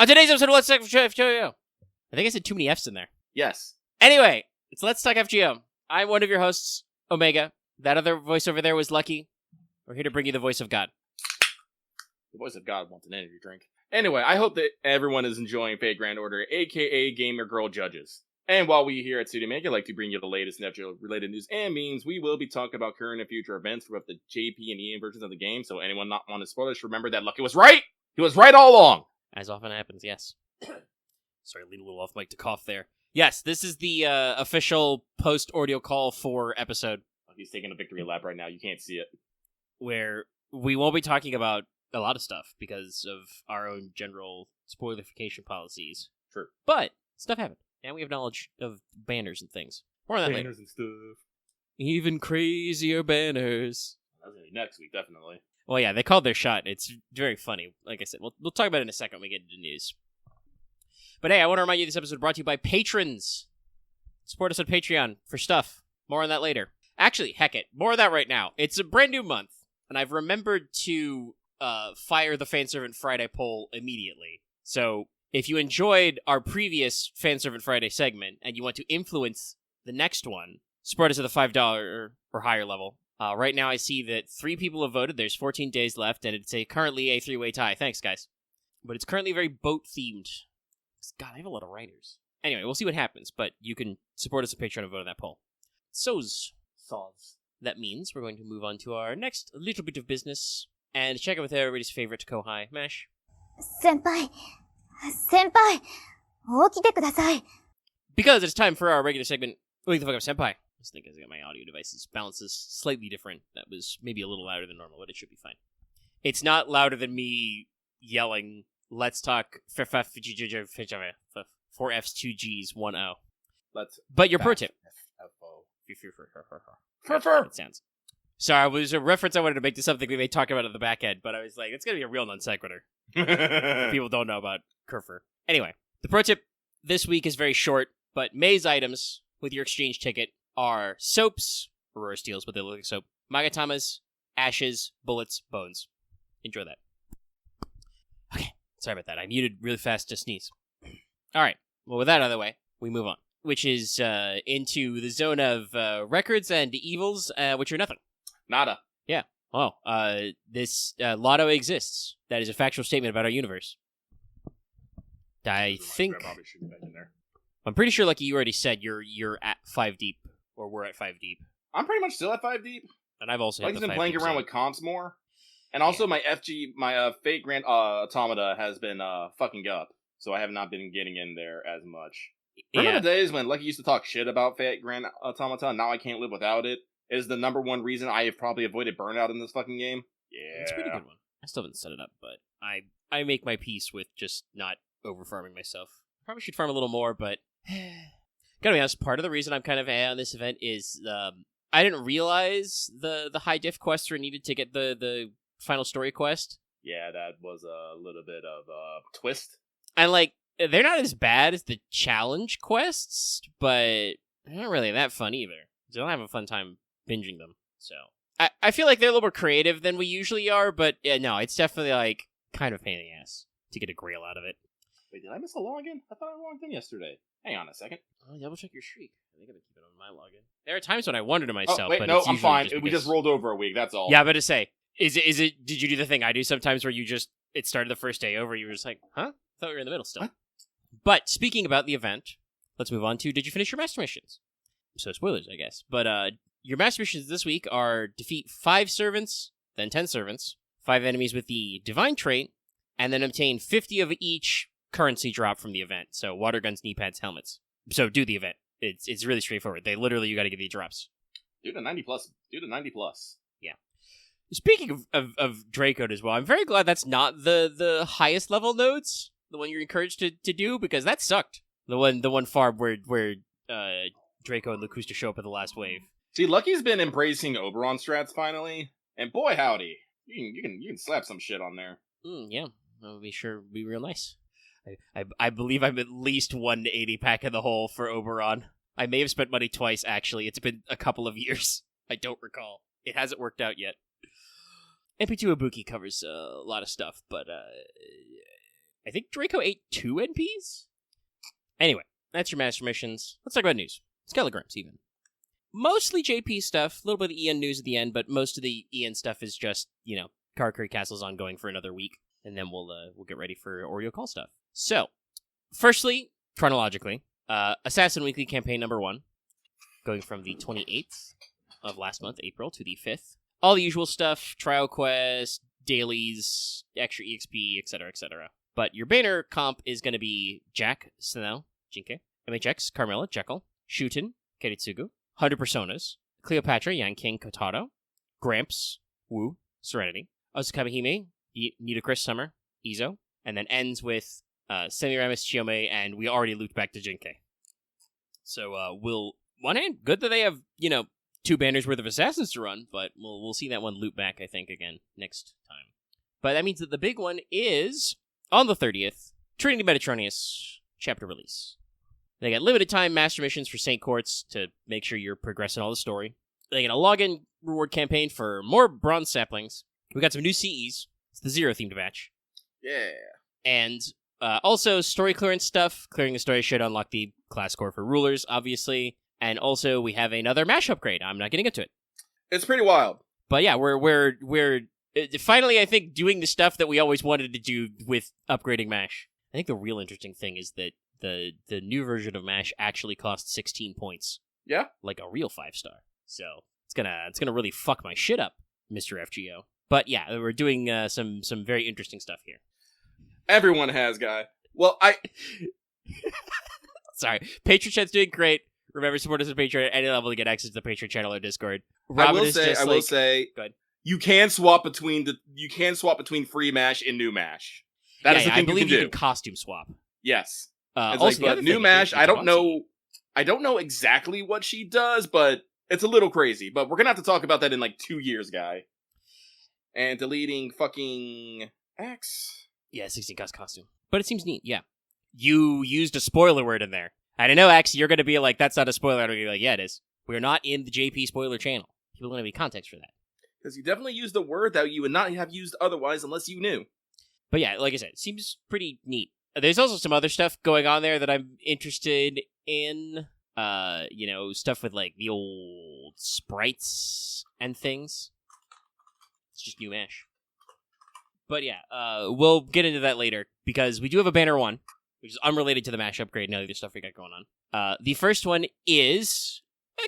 On today's episode of Let's Talk FGO. I think I said too many F's in there. Yes. Anyway, it's Let's Talk FGO. I'm one of your hosts, Omega. That other voice over there was Lucky. We're here to bring you the voice of God. The voice of God wants an energy drink. Anyway, I hope that everyone is enjoying Fate Grand Order, aka Gamer Girl Judges. And while we here at Studio Mega like to bring you the latest FGO-related news and memes, we will be talking about current and future events for both the JP and EA versions of the game, so anyone not want to spoil this, remember that Lucky was right! He was right all along! As often happens, yes. Sorry, lead a little off mic to cough there. Yes, this is the official post-Ordeal Call IV episode. He's taking a victory lap right now, you can't see it. Where we won't be talking about a lot of stuff because of our own general spoilerification policies. True. But stuff happened, and we have knowledge of banners and things. More on that Banners later. and stuff. Even crazier banners. That's gonna be next week, definitely. Well, yeah, they called their shot. It's very funny. Like I said, we'll talk about it in a second when we get into news. But hey, I want to remind you this episode is brought to you by patrons. Support us on Patreon for stuff. More on that later. Actually, heck it. More of that right now. It's a brand new month, and I've remembered to fire the Fanservant Friday poll immediately. So if you enjoyed our previous Fanservant Friday segment and you want to influence the next one, support us at the $5 or higher level. Right now I see that 3 people have voted. There's 14 days left, and it's currently a 3-way tie. Thanks, guys. But it's currently very boat-themed. God, I have a lot of writers. Anyway, we'll see what happens, but you can support us at Patreon and vote on that poll. Soz. That means we're going to move on to our next little bit of business and check out with everybody's favorite Kohai, Mash. 先輩、起きてください。 Because it's time for our regular segment, Wake the Fuck Up Senpai. I just think I got my audio devices balances slightly different. That was maybe a little louder than normal, but it should be fine. It's not louder than me yelling, let's talk 4Fs, 2Gs, 1O. But your pro tip. It sounds. Sorry, it was a reference I wanted to make to something we may talk about at the back end, but I was like, it's going to be a real non sequitur. People don't know about Kerfer. Anyway, the pro tip this week is very short, but May's items with your exchange ticket are soaps, Aurora Steels, but they look like soap, Magatamas, ashes, bullets, bones. Enjoy that. Okay, sorry about that. I muted really fast to sneeze. Alright, well with that out of the way, we move on. Which is into the zone of records and evils, which are nothing. Nada. Yeah. Oh, this Lotto exists. That is a factual statement about our universe. I think... Probably should be back in there. I'm pretty sure, Lucky, you already said you're at 5 deep, or we're at 5 deep. I'm pretty much still at 5 deep. And I've also Like, hit been the 5 playing deep around zone. with comps more. And also my Fate Grand Automata has been fucking up. So I have not been getting in there as much. Remember the days when Lucky used to talk shit about Fate Grand Automata, and now I can't live without it? Is the number one reason I have probably avoided burnout in this fucking game? Yeah. It's a pretty good one. I still haven't set it up, but I make my peace with just not over-farming myself. Probably should farm a little more, but... Gotta be honest, part of the reason I'm kind of on this event is I didn't realize the high diff quests were needed to get the final story quest. Yeah, that was a little bit of a twist. And, like, they're not as bad as the challenge quests, but they're not really that fun either. I don't have a fun time binging them, so... I feel like they're a little more creative than we usually are, but yeah, no, it's definitely, like, kind of a pain in the ass to get a grail out of it. Wait, did I miss a login? I thought I logged in yesterday. Hang on a second. Oh, double check your streak. I think I'm gonna keep it on my login. There are times when I wonder to myself, Oh, wait, but no, it's I'm usually fine. just We just rolled over a week, that's all. Yeah, but to say, is it? Did you do the thing I do sometimes where you just it started the first day over? You were just like, huh? I thought we were in the middle still. What? But speaking about the event, let's move on to did you finish your master missions? So spoilers, I guess. But your master missions this week are defeat 5 servants, then 10 servants, 5 enemies with the divine trait, and then obtain 50 of each currency drop from the event. So water guns, knee pads, helmets. So do the event. It's really straightforward. They literally, you got to get the drops. Do the 90 plus. Do the 90 plus. Yeah. Speaking of Draco as well, I'm very glad that's not the highest level nodes, the one you're encouraged to do, because that sucked. The one farm where Draco and Locusta show up in the last wave. See, Lucky's been embracing Oberon strats finally, and boy howdy, you can slap some shit on there. Yeah, that'll be real nice. I believe I'm at least 180 pack in the hole for Oberon. I may have spent money twice, actually. It's been a couple of years. I don't recall. It hasn't worked out yet. MP2 Ibuki covers a lot of stuff, but I think Draco ate 2 NPs? Anyway, that's your Master Missions. Let's talk about news. Skelegrims, even. Mostly JP stuff, a little bit of EN news at the end, but most of the EN stuff is just, Karakuri Castle's ongoing for another week, and then we'll get ready for Ordeal Call stuff. So, firstly, chronologically, Assassin Weekly campaign number 1, going from the 28th of last month, April, to the 5th. All the usual stuff, trial quests, dailies, extra EXP, etc., etc. But your banner comp is going to be Jack, Snell, Jinke, MHX, Carmilla, Jekyll, Shuten, Kiritsugu, 100 Personas, Cleopatra, Yanking, Kotaro, Gramps, Wu, Serenity, Osakamihime, Nidocris, Summer, Izo, and then ends with Semiramis, Chiome, and we already looped back to Jinke. So, one hand, good that they have, 2 banners worth of assassins to run, but we'll see that one loop back, I think, again next time. But that means that the big one is, on the 30th, Trinity Metatronius chapter release. They got limited time master missions for Saint Courts to make sure you're progressing all the story. They got a login reward campaign for more bronze saplings. We got some new CEs. It's the Zero themed match. Yeah. And also story clearance stuff. Clearing the story should unlock the class score for rulers, obviously. And also we have another MASH upgrade. I'm not getting into it. It's pretty wild. But yeah, we're finally, I think, doing the stuff that we always wanted to do with upgrading MASH. I think the real interesting thing is that the new version of MASH actually costs 16 points. Yeah? Like a real 5-star. So it's gonna really fuck my shit up, Mr. FGO. But yeah, we're doing some very interesting stuff here. Everyone has, guy. Well, Sorry. Patreon chat's doing great. Remember, support us on Patreon at any level to get access to the Patreon channel or Discord. I will say, go ahead. you can swap between free MASH and new MASH. That is the thing I believe you can costume swap. Yes. Also, new MASH, I don't know exactly what she does, but it's a little crazy. But we're gonna have to talk about that in like 2 years, guy. And deleting fucking X. Yeah, 16 cost costume. But it seems neat, yeah. You used a spoiler word in there. I don't know, X, you're gonna be like, that's not a spoiler. I'm gonna be like, yeah, it is. We're not in the JP spoiler channel. People are gonna be context for that. Because you definitely used a word that you would not have used otherwise unless you knew. But yeah, like I said, it seems pretty neat. There's also some other stuff going on there that I'm interested in. Stuff with like the old sprites and things. It's just new MASH. But yeah, we'll get into that later because we do have a banner 1, which is unrelated to the MASH upgrade and other stuff we got going on. The first one is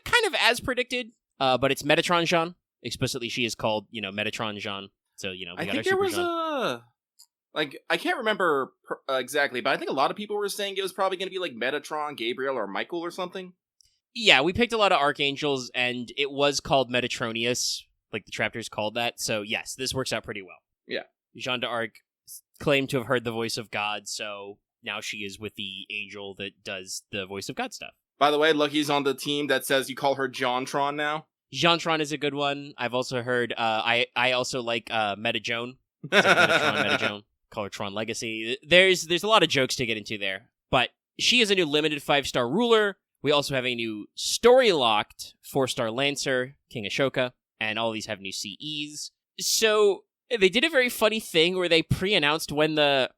kind of as predicted, but it's Metatron Jean. Explicitly, she is called, Metatron Jean. So, we got I our think Super there was Jean. I can't remember exactly, but I think a lot of people were saying it was probably going to be like Metatron, Gabriel, or Michael or something. Yeah, we picked a lot of archangels, and it was called Metatronius, like the chapter's called that. So yes, this works out pretty well. Yeah. Jeanne d'Arc claimed to have heard the voice of God, so now she is with the angel that does the voice of God stuff. By the way, Lucky's on the team that says you call her Jontron now. Jontron is a good one. I've also heard, I also like Metajoan. Metajoan. Call her Tron Legacy. There's a lot of jokes to get into there, but she is a new limited 5-star ruler. We also have a new story-locked 4-star Lancer, King Ashoka, and all these have new CEs. So they did a very funny thing where they pre-announced when the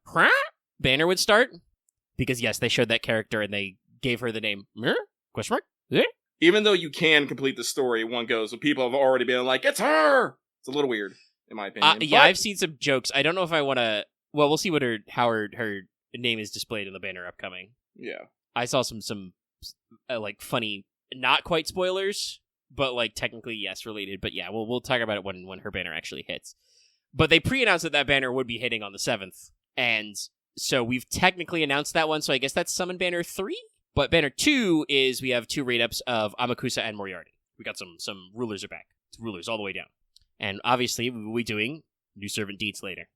banner would start, because yes, they showed that character and they gave her the name question mark. Even though you can complete the story, one goes, so people have already been like, it's her! It's a little weird, in my opinion. Yeah, I've seen some jokes. I don't know if I want to... Well, we'll see what how her name is displayed in the banner upcoming. Yeah. I saw some like funny, not quite spoilers, but like technically yes related. But yeah, we'll talk about it when her banner actually hits. But they pre-announced that banner would be hitting on the 7th, and so we've technically announced that one. So I guess that's Summon Banner 3. But Banner 2 is we have 2 raid-ups of Amakusa and Moriarty. We got some rulers are back. It's rulers all the way down, and obviously we will be doing new servant deeds later.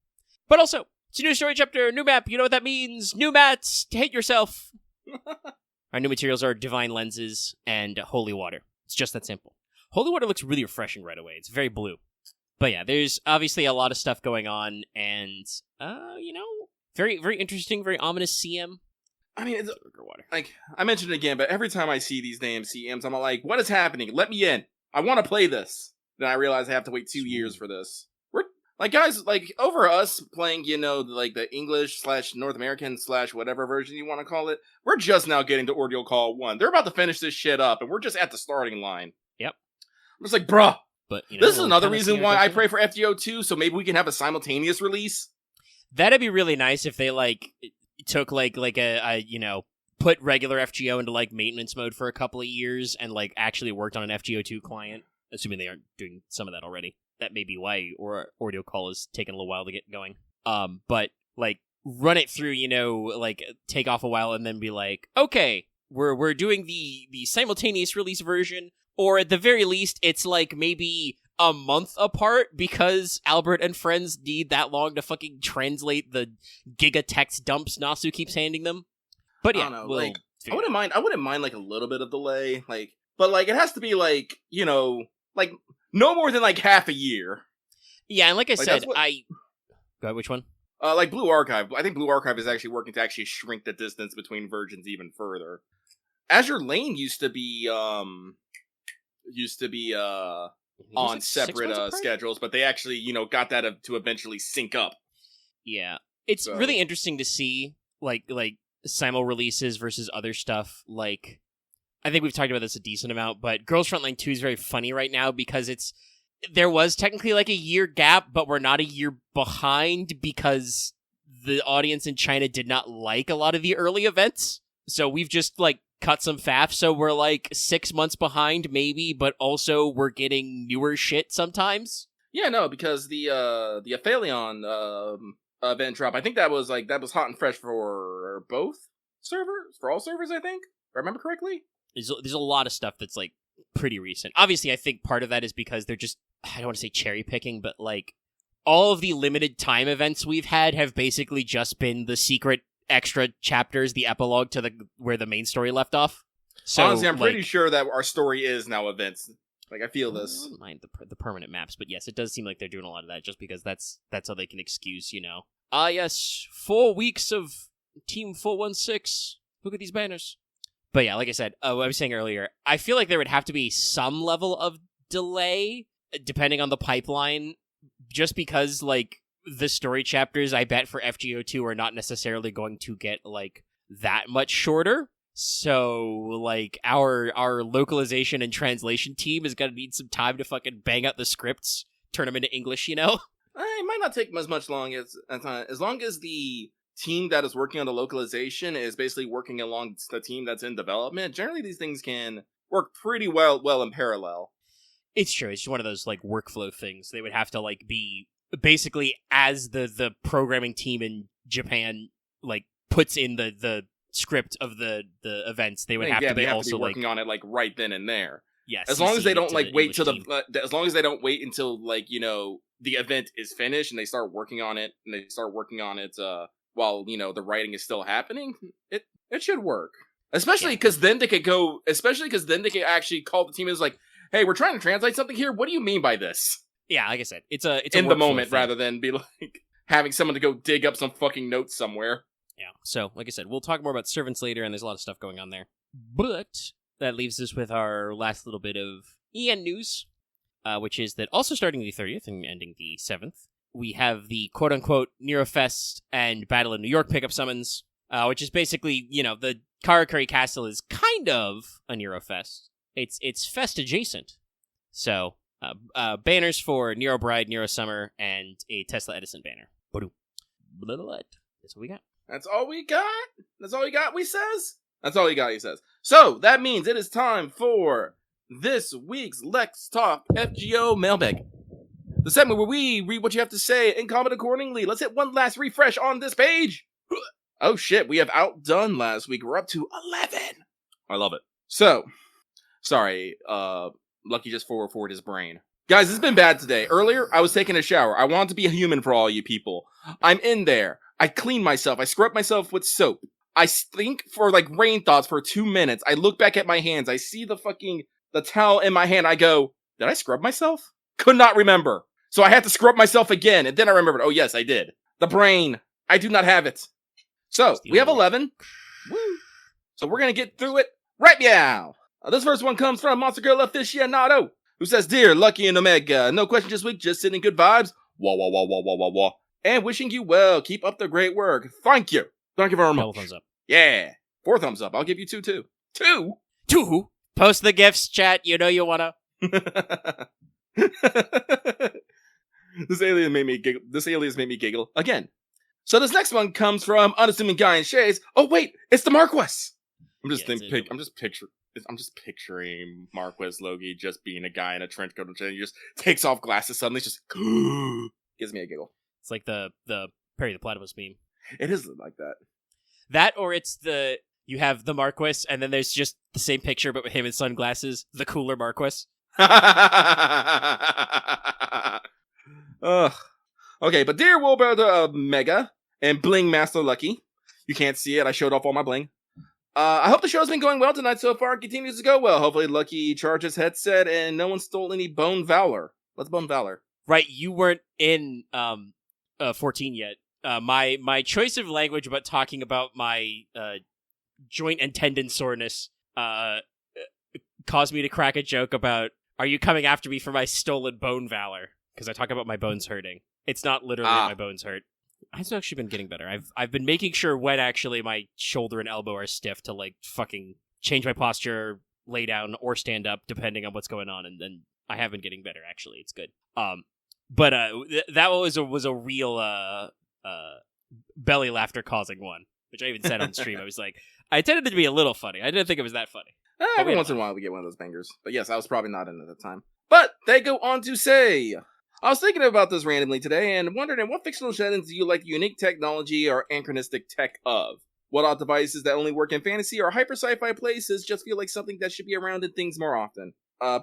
But also, it's a new story chapter, new map. You know what that means? New mats. Hate yourself. Our new materials are Divine Lenses and Holy Water. It's just that simple. Holy Water looks really refreshing right away. It's very blue. But yeah, there's obviously a lot of stuff going on, and, very, very interesting, very ominous CM. I mean, it's, like, I mentioned it again, but every time I see these damn CMs, I'm like, what is happening? Let me in. I want to play this. Then I realize I have to wait 2 years for this. Like, guys, like, over us playing, like, the English/North American/whatever version you want to call it, we're just now getting to Ordeal Call 1. They're about to finish this shit up, and we're just at the starting line. Yep. I'm just like, bruh, but this is another reason why I pray for FGO 2, so maybe we can have a simultaneous release. That'd be really nice if they, like, took, like a put regular FGO into, like, maintenance mode for a couple of years and, like, actually worked on an FGO 2 client, assuming they aren't doing some of that already. That may be why Ordeal Call is taking a little while to get going. But, like, run it through, like, take off a while and then be like, okay, we're doing the simultaneous release version, or at the very least, it's, like, maybe a month apart because Albert and friends need that long to fucking translate the giga text dumps Nasu keeps handing them. But yeah, I don't know, like, I wouldn't mind, like, a little bit of delay, like, but, like, it has to be, like, like, no more than, like, half a year. Yeah, and like I said, Go ahead, which one? Like, Blue Archive. I think Blue Archive is actually working to actually shrink the distance between versions even further. Azure Lane used to be on separate schedules, but they actually, got that to eventually sync up. Yeah. It's really interesting to see, like simul releases versus other stuff. Like, I think we've talked about this a decent amount, but Girls Frontline 2 is very funny right now because there was technically like a year gap, but we're not a year behind because the audience in China did not like a lot of the early events. So we've just like cut some faff. So we're like 6 months behind maybe, but also we're getting newer shit sometimes. Yeah, no, because the Aphelion event drop, I think that was hot and fresh for both servers, for all servers, I think, if I remember correctly. There's a lot of stuff that's, like, pretty recent. Obviously, I think part of that is because they're just, I don't want to say cherry picking, but, like, all of the limited time events we've had have basically just been the secret extra chapters, the epilogue to where the main story left off. So, honestly, I'm pretty sure that our story is now events. Like, I feel this. I don't mind the permanent maps, but yes, it does seem like they're doing a lot of that just because that's how they can excuse, yes, 4 weeks of Team 416. Look at these banners. But yeah, like I said, I was saying earlier, I feel like there would have to be some level of delay, depending on the pipeline, just because, like, the story chapters, I bet, for FGO2 are not necessarily going to get, like, that much shorter. So, like, our localization and translation team is gonna need some time to fucking bang out the scripts, turn them into English, It might not take as much long as long as the team that is working on the localization is basically working along the team that's in development. Generally, these things can work pretty well in parallel. It's true. It's just one of those, like, workflow things. They would have to, like, be basically as the programming team in Japan, like, puts in the script of the events. They would have to be also working on it, like, right then and there. Yes. As long as they don't like wait till as long as they don't wait until, like, the event is finished and they start working on it while, the writing is still happening, it should work. Especially because then they could actually call the team and is like, hey, we're trying to translate something here. What do you mean by this? Yeah, like I said, it's a in the moment thing, rather than be like having someone to go dig up some fucking notes somewhere. Yeah. So, like I said, we'll talk more about servants later, and there's a lot of stuff going on there. But that leaves us with our last little bit of EN news, which is that also starting the 30th and ending the 7th, we have the quote-unquote Nerofest and Battle of New York pickup summons, which is basically, the Karakuri Castle is kind of a Nerofest. It's Fest adjacent. So, banners for Nero Bride, Nero Summer, and a Tesla Edison banner. That's what we got. That's all we got? That's all you got, we says? That's all you got, he says. So, that means it is time for this week's Let's Talk FGO mailbag. The segment where we read what you have to say and comment accordingly. Let's hit one last refresh on this page. Oh shit, we have outdone last week. We're up to 11. I love it. So, sorry, Lucky just forward his brain. Guys, it's been bad today. Earlier, I was taking a shower. I wanted to be a human for all you people. I'm in there. I clean myself. I scrub myself with soap. I think for, like, rain thoughts for 2 minutes. I look back at my hands. I see the towel in my hand. I go, did I scrub myself? Could not remember. So I had to scrub myself again. And then I remembered, oh yes, I did. The brain. I do not have it. So, we have 11. Woo. So we're going to get through it right now. This first one comes from Monster Girl Aficionado, who says, Dear Lucky and Omega, no question this week, just sending good vibes. Wah, wah, wah, wah, wah, wah, wah. And wishing you well. Keep up the great work. Thank you. Thank you very much. Double thumbs up. Yeah. 4 thumbs up. I'll give you 2 too. 2? 2. Post the gifts, chat. You know you wanna. This alias made me giggle again. So this next one comes from unassuming guy in shades. Oh wait, it's the Marquess. I'm just picturing Marquess Logie just being a guy in a trench coat and he just takes off glasses suddenly. It's just gives me a giggle. It's like the Perry the Platypus meme. It is like that. That, or it's you have the Marquess and then there's just the same picture but with him in sunglasses. The cooler Marquess. Ugh. Okay, but dear Wilbrother Mega and Bling Master Lucky, you can't see it. I showed off all my bling. I hope the show's been going well tonight so far and continues to go well. Hopefully Lucky charges headset and no one stole any Bone Valor. What's Bone Valor? Right, you weren't in 14 yet. My choice of language about talking about my joint and tendon soreness caused me to crack a joke about, are you coming after me for my stolen Bone Valor? Because I talk about my bones hurting. It's not literally my bones hurt. I've actually been getting better. I've been making sure when actually my shoulder and elbow are stiff to like fucking change my posture, lay down or stand up depending on what's going on, and then I have been getting better. Actually, it's good. But that was a real belly laughter causing one, which I even said on stream. I was like, I intended it to be a little funny. I didn't think it was that funny. Every once in a while we get one of those bangers. But yes, I was probably not in at the time. But they go on to say, I was thinking about this randomly today and wondered in what fictional settings do you like the unique technology or anachronistic tech of? What odd devices that only work in fantasy or hyper sci-fi places just feel like something that should be around in things more often?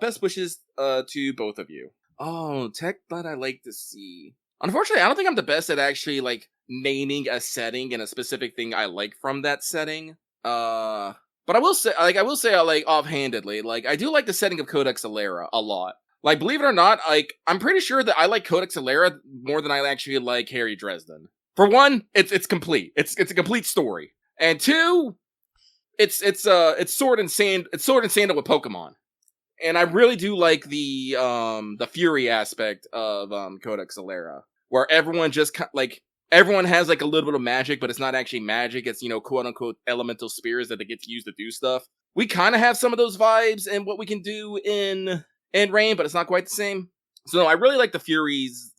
Best wishes to both of you. Oh, tech that I like to see. Unfortunately, I don't think I'm the best at actually like naming a setting and a specific thing I like from that setting. But I will say I like offhandedly, like I do like the setting of Codex Alera a lot. Like, believe it or not, like I'm pretty sure that I like Codex Alera more than I actually like Harry Dresden. For one, it's complete. It's a complete story. And two, it's sword and sandal with Pokemon. And I really do like the Fury aspect of Codex Alera, where everyone just everyone has like a little bit of magic, but it's not actually magic. It's, quote unquote elemental spirits that they get to use to do stuff. We kind of have some of those vibes in what we can do in Rain, but it's not quite the same. So no, I really like the Furies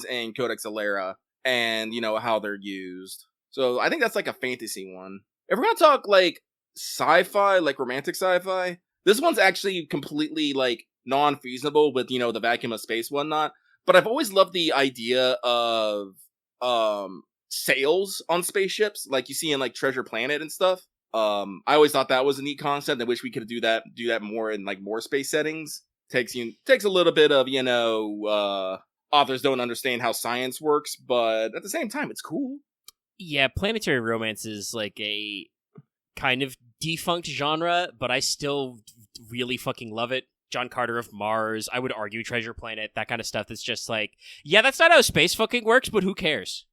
and Codex Alera and, how they're used. So I think that's like a fantasy one. If we're going to talk like sci-fi, like romantic sci-fi, this one's actually completely like non-feasible with, the vacuum of space whatnot. But I've always loved the idea of sails on spaceships like you see in like Treasure Planet and stuff. I always thought that was a neat concept. I wish we could do that more in like more space settings. Takes a little bit of, authors don't understand how science works, but at the same time it's cool. Yeah, planetary romance is like a kind of defunct genre, but I still really fucking love it. John Carter of Mars, I would argue Treasure Planet, that kind of stuff that's just like, yeah, that's not how space fucking works, but who cares?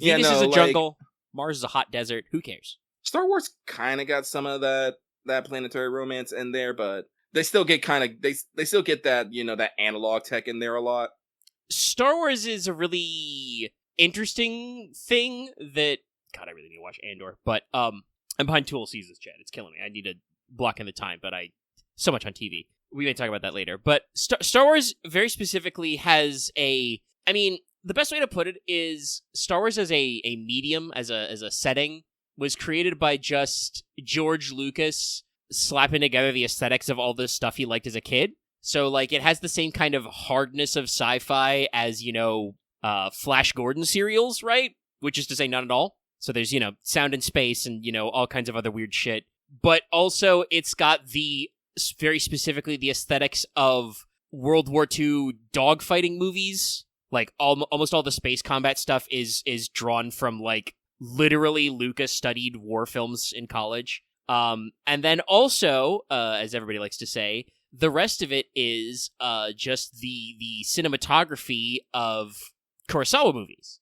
Venus is a jungle, Mars is a hot desert, who cares? Star Wars kind of got some of that planetary romance in there, but they still get they still get that, that analog tech in there a lot. Star Wars is a really interesting thing that, God, I really need to watch Andor, but I'm behind 2 whole seasons, Chad. It's killing me. I need to block in the time, but so much on TV. We may talk about that later. But Star Wars very specifically has the best way to put it is Star Wars as a medium, as a setting, was created by just George Lucas slapping together the aesthetics of all the stuff he liked as a kid. So, like, it has the same kind of hardness of sci-fi as, Flash Gordon serials, right? Which is to say not at all. So there's, sound in space and, all kinds of other weird shit. But also, it's got very specifically the aesthetics of World War II dogfighting movies. Like, almost all the space combat stuff is drawn from, like, literally Lucas studied war films in college. And then also, as everybody likes to say, the rest of it is just the cinematography of Kurosawa movies.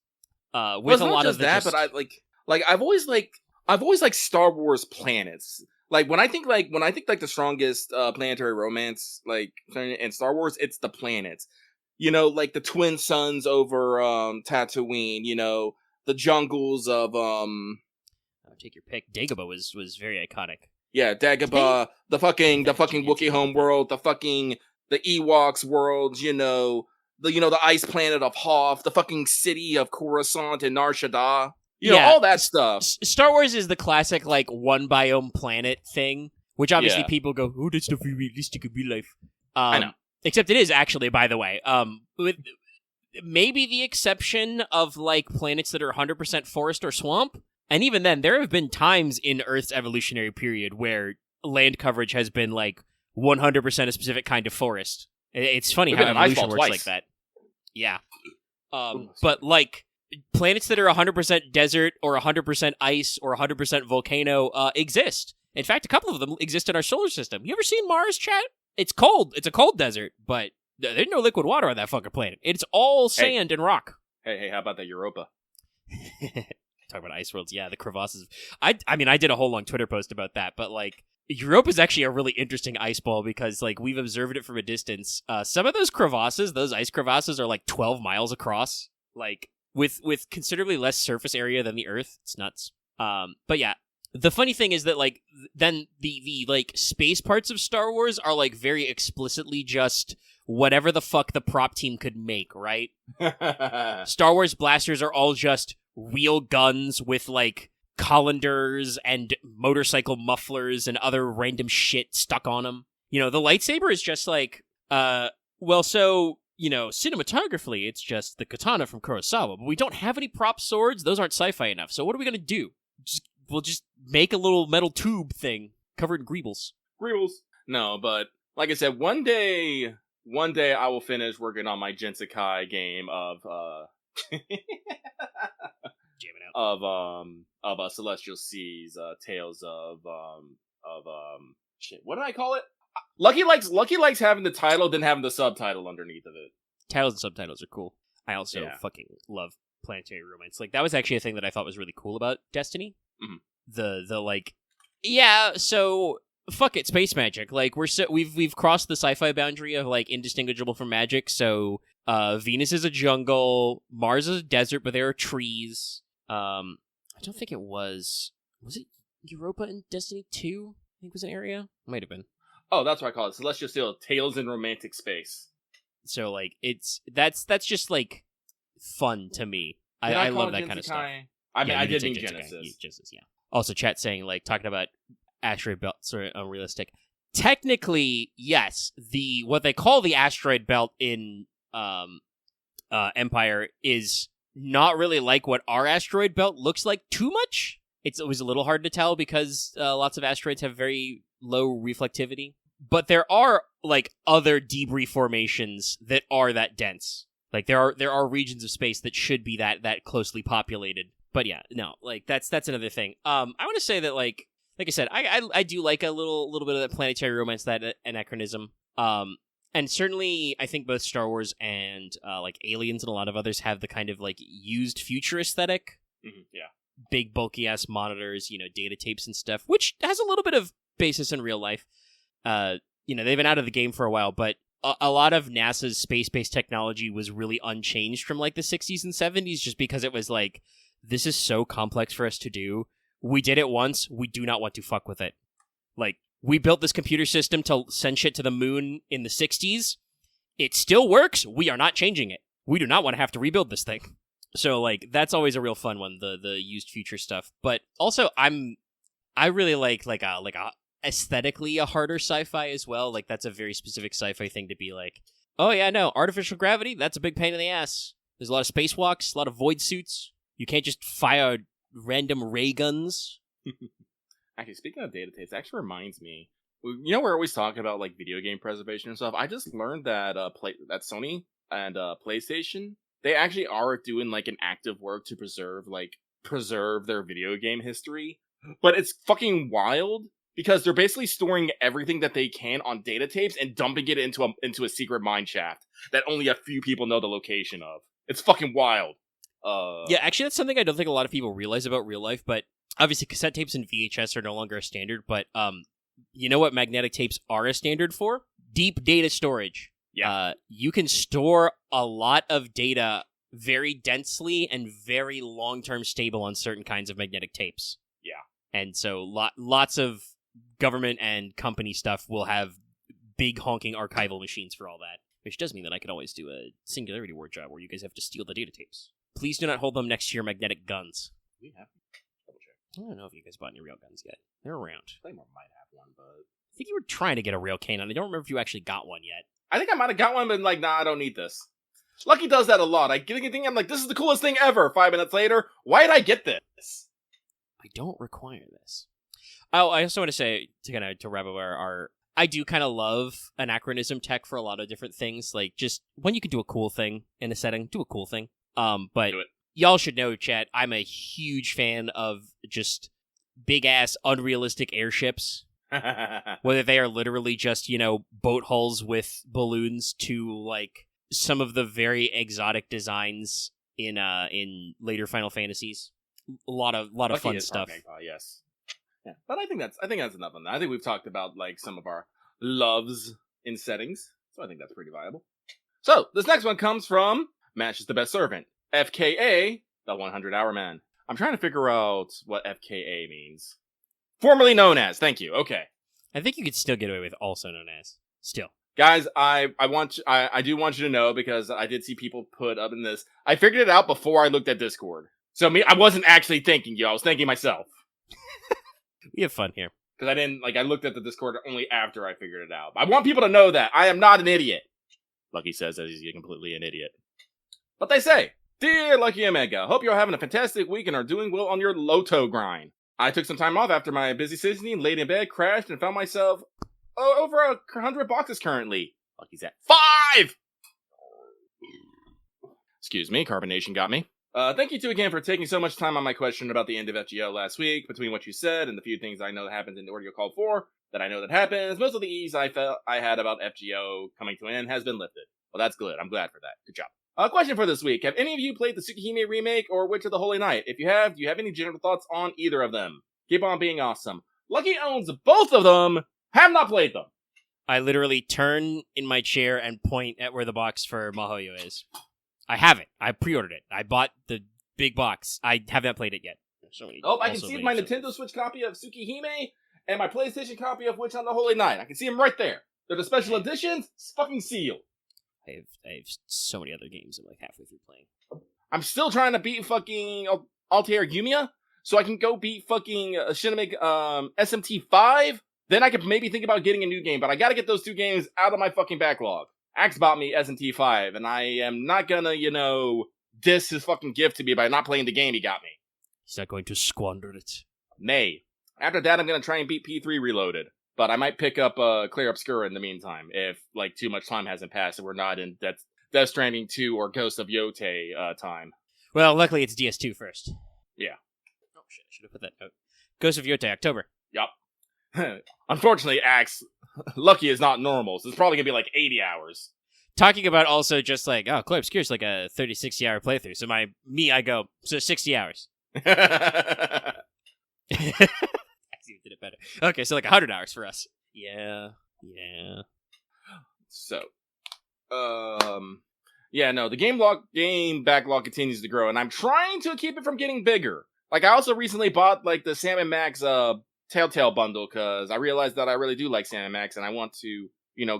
With a lot of that, but I've always liked Star Wars planets. Like when I think the strongest planetary romance like in Star Wars, it's the planets. like the Twin Suns over Tatooine, the jungles of I'll take your pick. Dagobah was very iconic. yeah, Dagobah, the fucking Wookiee home world, the Ewoks world, the ice planet of Hoth, the fucking city of Coruscant and Nar Shaddaa. All that stuff. Star Wars is the classic, like, one biome planet thing, which obviously people go, oh, that's not very realistic in real life. I know. Except it is actually, by the way. With maybe the exception of, like, planets that are 100% forest or swamp. And even then, there have been times in Earth's evolutionary period where land coverage has been, like, 100% a specific kind of forest. It's funny how evolution works like that. Yeah. But, like, planets that are 100% desert or 100% ice or 100% volcano exist. In fact, a couple of them exist in our solar system. You ever seen Mars, chat? It's cold. It's a cold desert, but there's no liquid water on that fucking planet. It's all sand and rock. Hey, how about that Europa? Talk about ice worlds. Yeah, the crevasses. I mean, I did a whole long Twitter post about that, but, like, Europa is actually a really interesting ice ball because, like, we've observed it from a distance. Some of those crevasses, those ice crevasses, are, like, 12 miles across. Like, with considerably less surface area than the Earth. It's nuts. But yeah, the funny thing is that, like, then the like, space parts of Star Wars are, like, very explicitly just whatever the fuck the prop team could make, right? Star Wars blasters are all just real guns with, like, colanders and motorcycle mufflers and other random shit stuck on them. The lightsaber is just like, cinematographically, it's just the katana from Kurosawa, but we don't have any prop swords. Those aren't sci-fi enough. So what are we gonna do? We'll just make a little metal tube thing covered in greebles. No, but like I said, one day I will finish working on my Jinsekai game of jamming out of Celestial Seas, Tales of shit. What did I call it? Lucky likes having the title than having the subtitle underneath of it. Titles and subtitles are cool. I also fucking love planetary romance. Like, that was actually a thing that I thought was really cool about Destiny. Mm-hmm. The like, yeah, so fuck it, space magic. Like, we've crossed the sci-fi boundary of, like, indistinguishable from magic. So Venus is a jungle, Mars is a desert, but there are trees. I don't think it was it Europa in Destiny 2? I think it was an area. Might have been. Oh, that's what I call it. Celestial Steel, Tales in Romantic Space. So, like, that's just, like, fun to me. I love that kind of stuff. I mean, I did mean Genesis. Yeah. Also, chat saying, like, talking about asteroid belts are unrealistic. Technically, yes, what they call the asteroid belt in Empire is not really like what our asteroid belt looks like too much. It's always a little hard to tell because lots of asteroids have very low reflectivity. But there are, like, other debris formations that are that dense. Like, there are regions of space that should be that closely populated. But yeah, no, like, that's another thing. I want to say that, like I said, I do like a little bit of that planetary romance, that anachronism. And certainly, I think both Star Wars and like Aliens and a lot of others have the kind of, like, used future aesthetic. Mm-hmm, yeah. Big bulky ass monitors, data tapes and stuff, which has a little bit of basis in real life. They've been out of the game for a while, but a lot of NASA's space-based technology was really unchanged from, like, the 60s and 70s, just because it was like, this is so complex for us to do. We did it once. We do not want to fuck with it. Like, we built this computer system to send shit to the moon in the 60s. It still works. We are not changing it. We do not want to have to rebuild this thing. So, like, that's always a real fun one, the used future stuff. But also, I really like a aesthetically a harder sci-fi as well. Like, that's a very specific sci-fi thing to be like, oh yeah, no, artificial gravity, that's a big pain in the ass. There's a lot of spacewalks, a lot of void suits. You can't just fire random ray guns. Actually, speaking of data tapes, it actually reminds me, we're always talking about, like, video game preservation and stuff. I just learned that that Sony and PlayStation, they actually are doing, like, an active work to preserve their video game history. But it's fucking wild because they're basically storing everything that they can on data tapes and dumping it into a secret mine shaft that only a few people know the location of. It's fucking wild. Yeah, actually, that's something I don't think a lot of people realize about real life, but obviously cassette tapes and VHS are no longer a standard, but you know what magnetic tapes are a standard for? Deep data storage. You can store a lot of data very densely and very long-term stable on certain kinds of magnetic tapes. Yeah. And so lots of government and company stuff will have big honking archival machines for all that, which does mean that I could always do a Singularity War job where you guys have to steal the data tapes. Please do not hold them next to your magnetic guns. We have to double check. I don't know if you guys bought any real guns yet. They're around. Claymore might have one, but I think you were trying to get a real cannon. I don't remember if you actually got one yet. I think I might have got one, but like, nah, I don't need this. Lucky does that a lot. I think I'm like, this is the coolest thing ever. 5 minutes later, why did I get this? I don't require this. Oh, I also want to say, to wrap up our I do kind of love anachronism tech for a lot of different things. Like, just when you can do a cool thing in a setting, do a cool thing. But Do it. Y'all should know, chat, I'm a huge fan of just big-ass, unrealistic airships. Whether they are literally just, boat hulls with balloons to, like, some of the very exotic designs in later Final Fantasies. A lot of fun stuff. Yes. Yeah. But I think that's enough on that. I think we've talked about like some of our loves in settings. So I think that's pretty viable. So this next one comes from Match is the Best Servant. FKA, the 100-Hour Man. I'm trying to figure out what FKA means. Formerly known as. Thank you. Okay. I think you could still get away with also known as. Still. Guys, I do want you to know, because I did see people put up in this. I figured it out before I looked at Discord. So I wasn't actually thinking you. I was thinking myself. We have fun here. Because I looked at the Discord only after I figured it out. I want people to know that I am not an idiot. Lucky says that he's completely an idiot. But they say, Dear Lucky Omega, hope you're having a fantastic week and are doing well on your Loto grind. I took some time off after my busy season, laid in bed, crashed, and found myself over 100 boxes currently. Lucky's at 5! Excuse me, carbonation got me. Thank you two again for taking so much time on my question about the end of FGO last week. Between what you said and the few things I know that happened in the Ordeal Call IV that I know that happens, most of the ease I felt I had about FGO coming to an end has been lifted. Well, that's good. I'm glad for that. Good job. Question for this week. Have any of you played the Tsukihime remake or Witch of the Holy Night? If you have, do you have any general thoughts on either of them? Keep on being awesome. Lucky owns both of them. Have not played them. I literally turn in my chair and point at where the box for Mahoyo is. I have it. I pre-ordered it. I bought the big box. I have not played it yet. I can see my Nintendo Switch copy of Tsukihime and my PlayStation copy of Witch on the Holy Night. I can see them right there. They're the special editions. It's fucking sealed. I have so many other games I'm like halfway through playing. I'm still trying to beat fucking Altair Yumiya, so I can go beat fucking Shinigami SMT5. Then I could maybe think about getting a new game, but I gotta get those two games out of my fucking backlog. Axe bought me SMT5, and I am not gonna, diss his fucking gift to me by not playing the game he got me. He's not going to squander it. Nay. After that, I'm gonna try and beat P3 Reloaded. But I might pick up Claire Obscura in the meantime, if, too much time hasn't passed and we're not in Death Stranding 2 or Ghost of Yote time. Well, luckily it's DS2 first. Yeah. Oh, shit, I should have put that note. Ghost of Yote, October. Yup. Unfortunately, Axe, Lucky is not normal, so it's probably gonna be 80 hours. Talking about also just Claire Obscura's like a 30, 60-hour playthrough, so I go, so 60 hours. Did it better. Okay, so 100 hours for us. Yeah. So, the game backlog continues to grow, and I'm trying to keep it from getting bigger. I also recently bought the Sam & Max Telltale bundle because I realized that I really do like Sam & Max, and I want to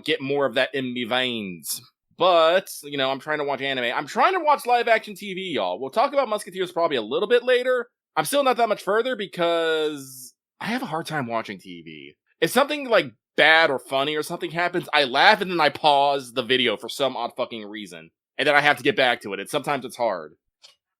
get more of that in me veins. But I'm trying to watch anime. I'm trying to watch live action TV, y'all. We'll talk about Musketeers probably a little bit later. I'm still not that much further because I have a hard time watching TV. If something bad or funny or something happens, I laugh and then I pause the video for some odd fucking reason. And then I have to get back to it. Sometimes it's hard.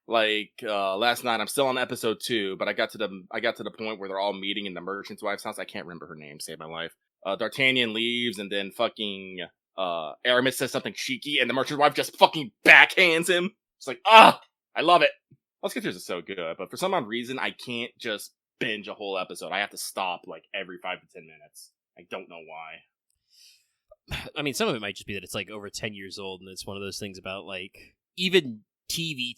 Last night, I'm still on episode 2, but I got to the point where they're all meeting in the merchant's wife's house. I can't remember her name, save my life. D'Artagnan leaves and then fucking Aramis says something cheeky and the merchant's wife just fucking backhands him. It's I love it. Musketeers is so good, but for some odd reason, I can't just binge a whole episode. I have to stop every 5 to 10 minutes. I don't know why. I mean, some of it might just be that it's over 10 years old, and it's one of those things about even TV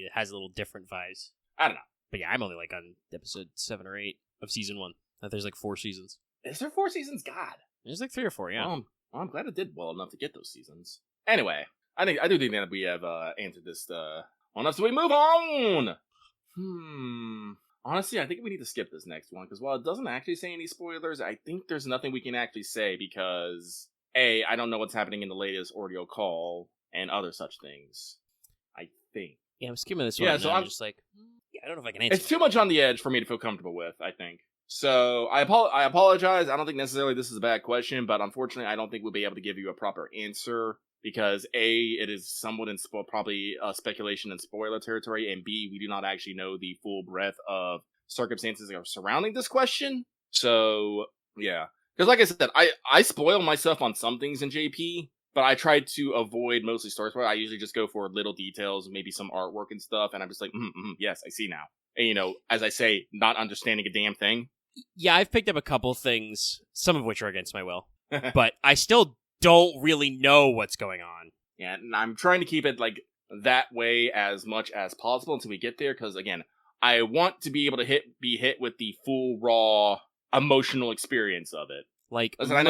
that has a little different vibes. I don't know. But yeah, I'm only on episode 7 or 8 of season 1. There's 4 seasons. Is there 4 seasons? God. There's 3 or 4, yeah. Well, I'm glad it did well enough to get those seasons. Anyway, I do think that we have answered this well enough, so we move on. Honestly, I think we need to skip this next one, because while it doesn't actually say any spoilers, I think there's nothing we can actually say, because A, I don't know what's happening in the latest Ordeal Call, and other such things. I think. Yeah, I'm skimming this one. Yeah, so I'm just like, I don't know if I can answer. It's too much on the edge for me to feel comfortable with, I think. So, I apologize. I don't think necessarily this is a bad question, but unfortunately, I don't think we'll be able to give you a proper answer, because A, it is somewhat in probably speculation and spoiler territory, and B, we do not actually know the full breadth of circumstances that are surrounding this question. So, yeah. Because like I said, I spoil myself on some things in JP, but I try to avoid mostly story spoilers. I usually just go for little details, maybe some artwork and stuff, and I'm just like, yes, I see now. And, as I say, not understanding a damn thing. Yeah, I've picked up a couple things, some of which are against my will, but I still don't really know what's going on. Yeah, and I'm trying to keep it like that way as much as possible until we get there, because again, I want to be able to be hit with the full raw emotional experience of it. Like, listen, I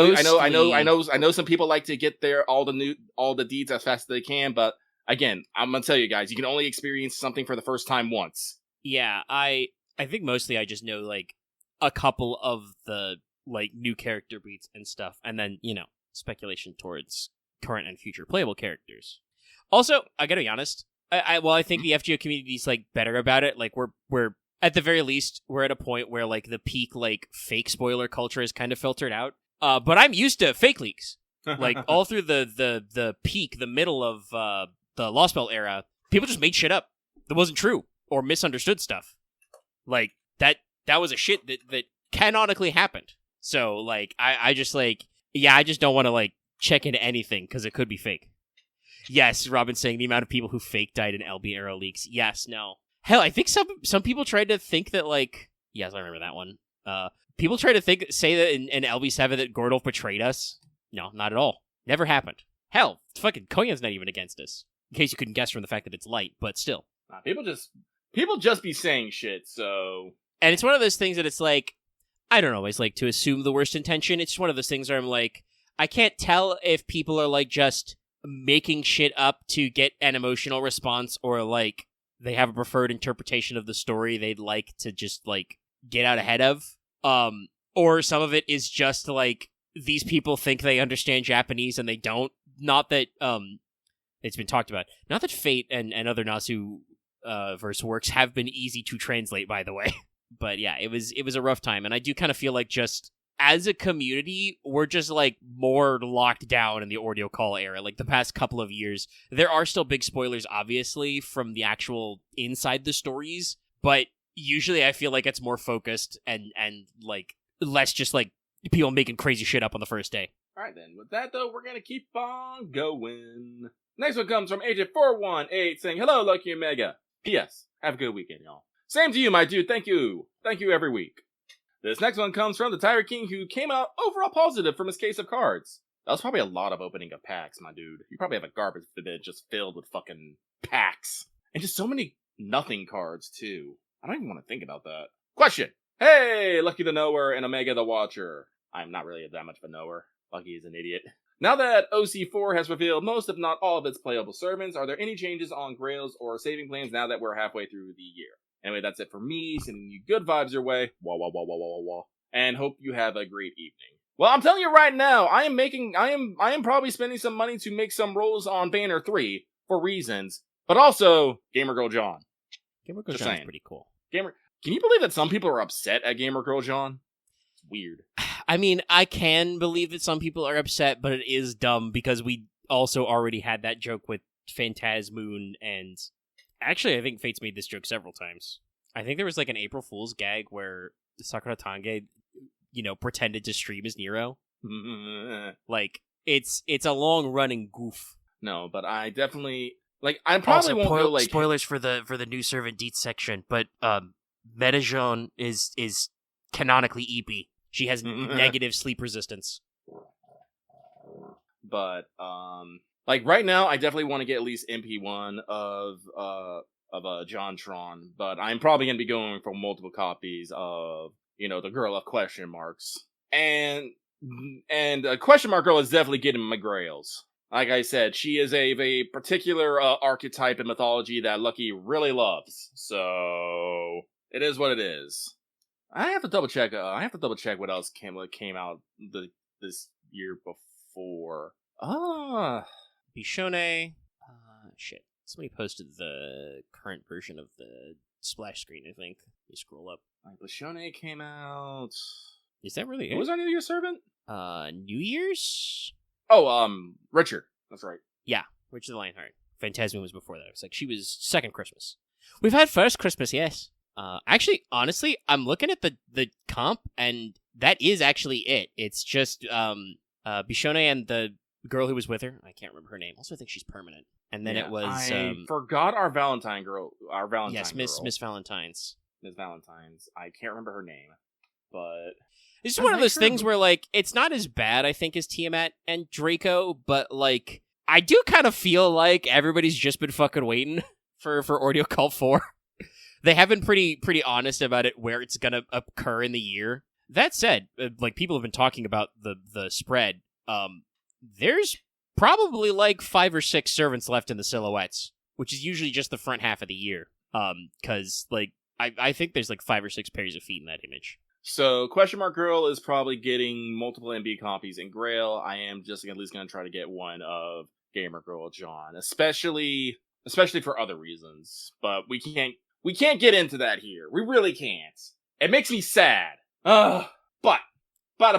know some people like to get there all the deeds as fast as they can, but again, I'm gonna tell you guys, you can only experience something for the first time once. Yeah, I think mostly I just know like a couple of the like new character beats and stuff, and then speculation towards current and future playable characters. Also, I gotta be honest, I think the FGO community is like better about it. Like we're at the very least we're at a point where like the peak like fake spoiler culture is kind of filtered out. But I'm used to fake leaks. Like all through the peak, the middle of the Lost Belt era, people just made shit up that wasn't true or misunderstood stuff. Like that was a shit that canonically happened. So like I just like I just don't want to like check into anything because it could be fake. Yes, Robin's saying the amount of people who fake died in LB era leaks. Yes, no. Hell, I think some people tried to think that like yes, I remember that one. People try to say that in LB7 that Gordolf betrayed us. No, not at all. Never happened. Hell, fucking Konyan's not even against us. In case you couldn't guess from the fact that it's light, but still. People just be saying shit, so... And it's one of those things that it's like, I don't always like to assume the worst intention. It's one of those things where I'm like, I can't tell if people are like just making shit up to get an emotional response, or like they have a preferred interpretation of the story they'd like to just like get out ahead of. Or some of it is just like these people think they understand Japanese and they don't. Not that it's been talked about. Not that Fate and other Nasu verse works have been easy to translate, by the way. But yeah, it was a rough time, and I do kind of feel like just as a community, we're just like more locked down in the Ordeal Call era. Like the past couple of years, there are still big spoilers, obviously, from the actual inside the stories, but usually I feel like it's more focused and like less just like people making crazy shit up on the first day. Alright then, with that though, we're gonna keep on going. Next one comes from Agent418 saying, hello, Lucky Omega. P.S. Have a good weekend, y'all. Same to you, my dude. Thank you. Thank you every week. This next one comes from the Tyrant King, who came out overall positive from his case of cards. That was probably a lot of opening of packs, my dude. You probably have a garbage bin just filled with fucking packs. And just so many nothing cards, too. I don't even want to think about that. Question. Hey, Lucky the Knower and Omega the Watcher. I'm not really that much of a knower. Lucky is an idiot. Now that OC4 has revealed most, if not all, of its playable servants, are there any changes on Grails or saving plans now that we're halfway through the year? Anyway, that's it for me. Sending you good vibes your way. Wah, wah, wah, wah, wah, wah, wah. And hope you have a great evening. Well, I'm telling you right now, I am probably spending some money to make some rolls on Banner 3 for reasons, but also Gamer Girl John. Gamer Girl John is pretty cool. Can you believe that some people are upset at Gamer Girl John? It's weird. I mean, I can believe that some people are upset, but it is dumb because we also already had that joke with Phantasmoon, and actually I think Fate's made this joke several times. I think there was like an April Fool's gag where Sakura Tange, pretended to stream as Nero. Like, it's a long-running goof. No, but I definitely... Like, I probably won't go, like... Spoilers for the new servant Deets section, but Metajoan is canonically EP. She has negative sleep resistance. But, like, right now, I definitely want to get at least MP1 of JonTron, but I'm probably going to be going for multiple copies of, the Girl of Question Marks. And And Question Mark Girl is definitely getting my grails. Like I said, she is a particular archetype in mythology that Lucky really loves. So it is what it is. I have to double check. What else came out this year before. Bishone. Shit. Somebody posted the current version of the splash screen, I think. You scroll up. Bishone came out. Is that really it? Who was our New Year's servant? New Year's? Oh, Richard. That's right. Yeah, Richard the Lionheart. Phantasmian was before that. It was like she was second Christmas. We've had first Christmas, yes. Actually, honestly, I'm looking at the comp, and that is actually it. It's just Bishone and the girl who was with her. I can't remember her name. Also, I think she's permanent. And then it was I forgot our Valentine girl. Yes, Miss Valentine's. Miss Valentine's. I can't remember her name, but this is one of those things where like it's not as bad, I think, as Tiamat and Draco, but like I do kind of feel like everybody's just been fucking waiting for Ordeal Call IV. They have been pretty honest about it where it's gonna occur in the year. That said, like people have been talking about the spread. There's probably like 5 or 6 servants left in the silhouettes, which is usually just the front half of the year. Because like I think there's like 5 or 6 pairs of feet in that image. So Question Mark Girl is probably getting multiple MB copies in Grail. I am just at least going to try to get one of Gamer Girl John, especially for other reasons. But we can't get into that here. We really can't. It makes me sad. But let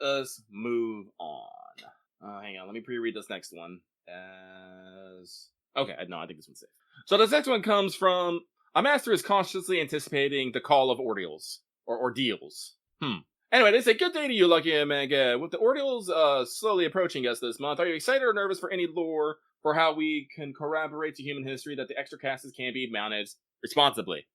us move on. Hang on, let me pre-read this next one. Okay, no, I think this one's safe. So this next one comes from a master is consciously anticipating the call of Ordeals. Or Ordeals. Anyway, they say, good day to you, Lucky and Mega. With the Ordeals slowly approaching us this month, are you excited or nervous for any lore for how we can corroborate to human history that the extra classes can be managed responsibly?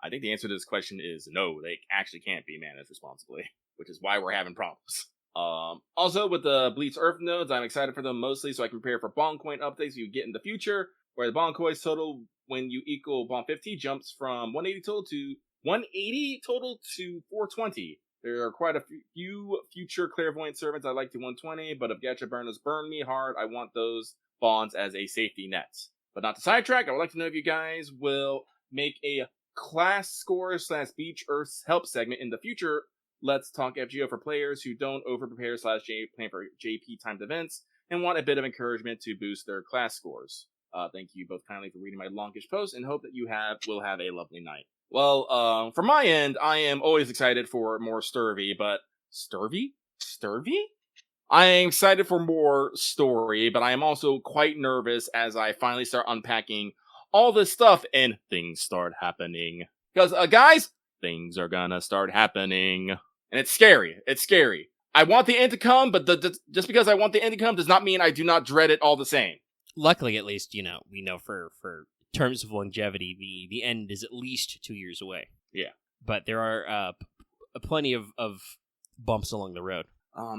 I think the answer to this question is no, they actually can't be managed responsibly, which is why we're having problems. Also, with the Bleach Earth nodes, I'm excited for them mostly so I can prepare for bond coin updates you get in the future, where the bond coins total when you equal bond 50 jumps from 180 total to 420. There are quite a few future clairvoyant servants I'd like to 120, but if gacha burners burn me hard, I want those bonds as a safety net. But not to sidetrack, I would like to know if you guys will make a class score / Beach Earth's help segment in the future. Let's talk FGO for players who don't over-prepare / plan for JP timed events and want a bit of encouragement to boost their class scores. Thank you both kindly for reading my longish post and hope that you will have a lovely night. Well, from my end, I am always excited for more Sturvy, but Sturvy? I am excited for more story, but I am also quite nervous as I finally start unpacking all this stuff and things start happening. Because, guys, things are gonna start happening. And it's scary. I want the end to come, but just because I want the end to come does not mean I do not dread it all the same. Luckily, at least, we know for terms of longevity, the end is at least 2 years away. Yeah. But there are plenty of bumps along the road.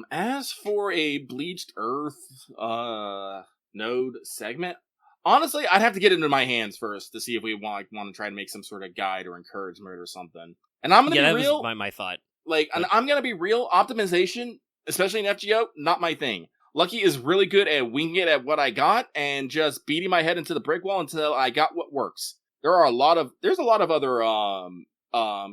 As for a Bleached Earth node segment, honestly, I'd have to get it into my hands first to see if we want to try to make some sort of guide or encouragement or something. And I'm gonna be real. Was my thought. And I'm gonna be real. Optimization, especially in FGO, not my thing. Lucky is really good at winging it at what I got and just beating my head into the brick wall until I got what works. There's a lot of other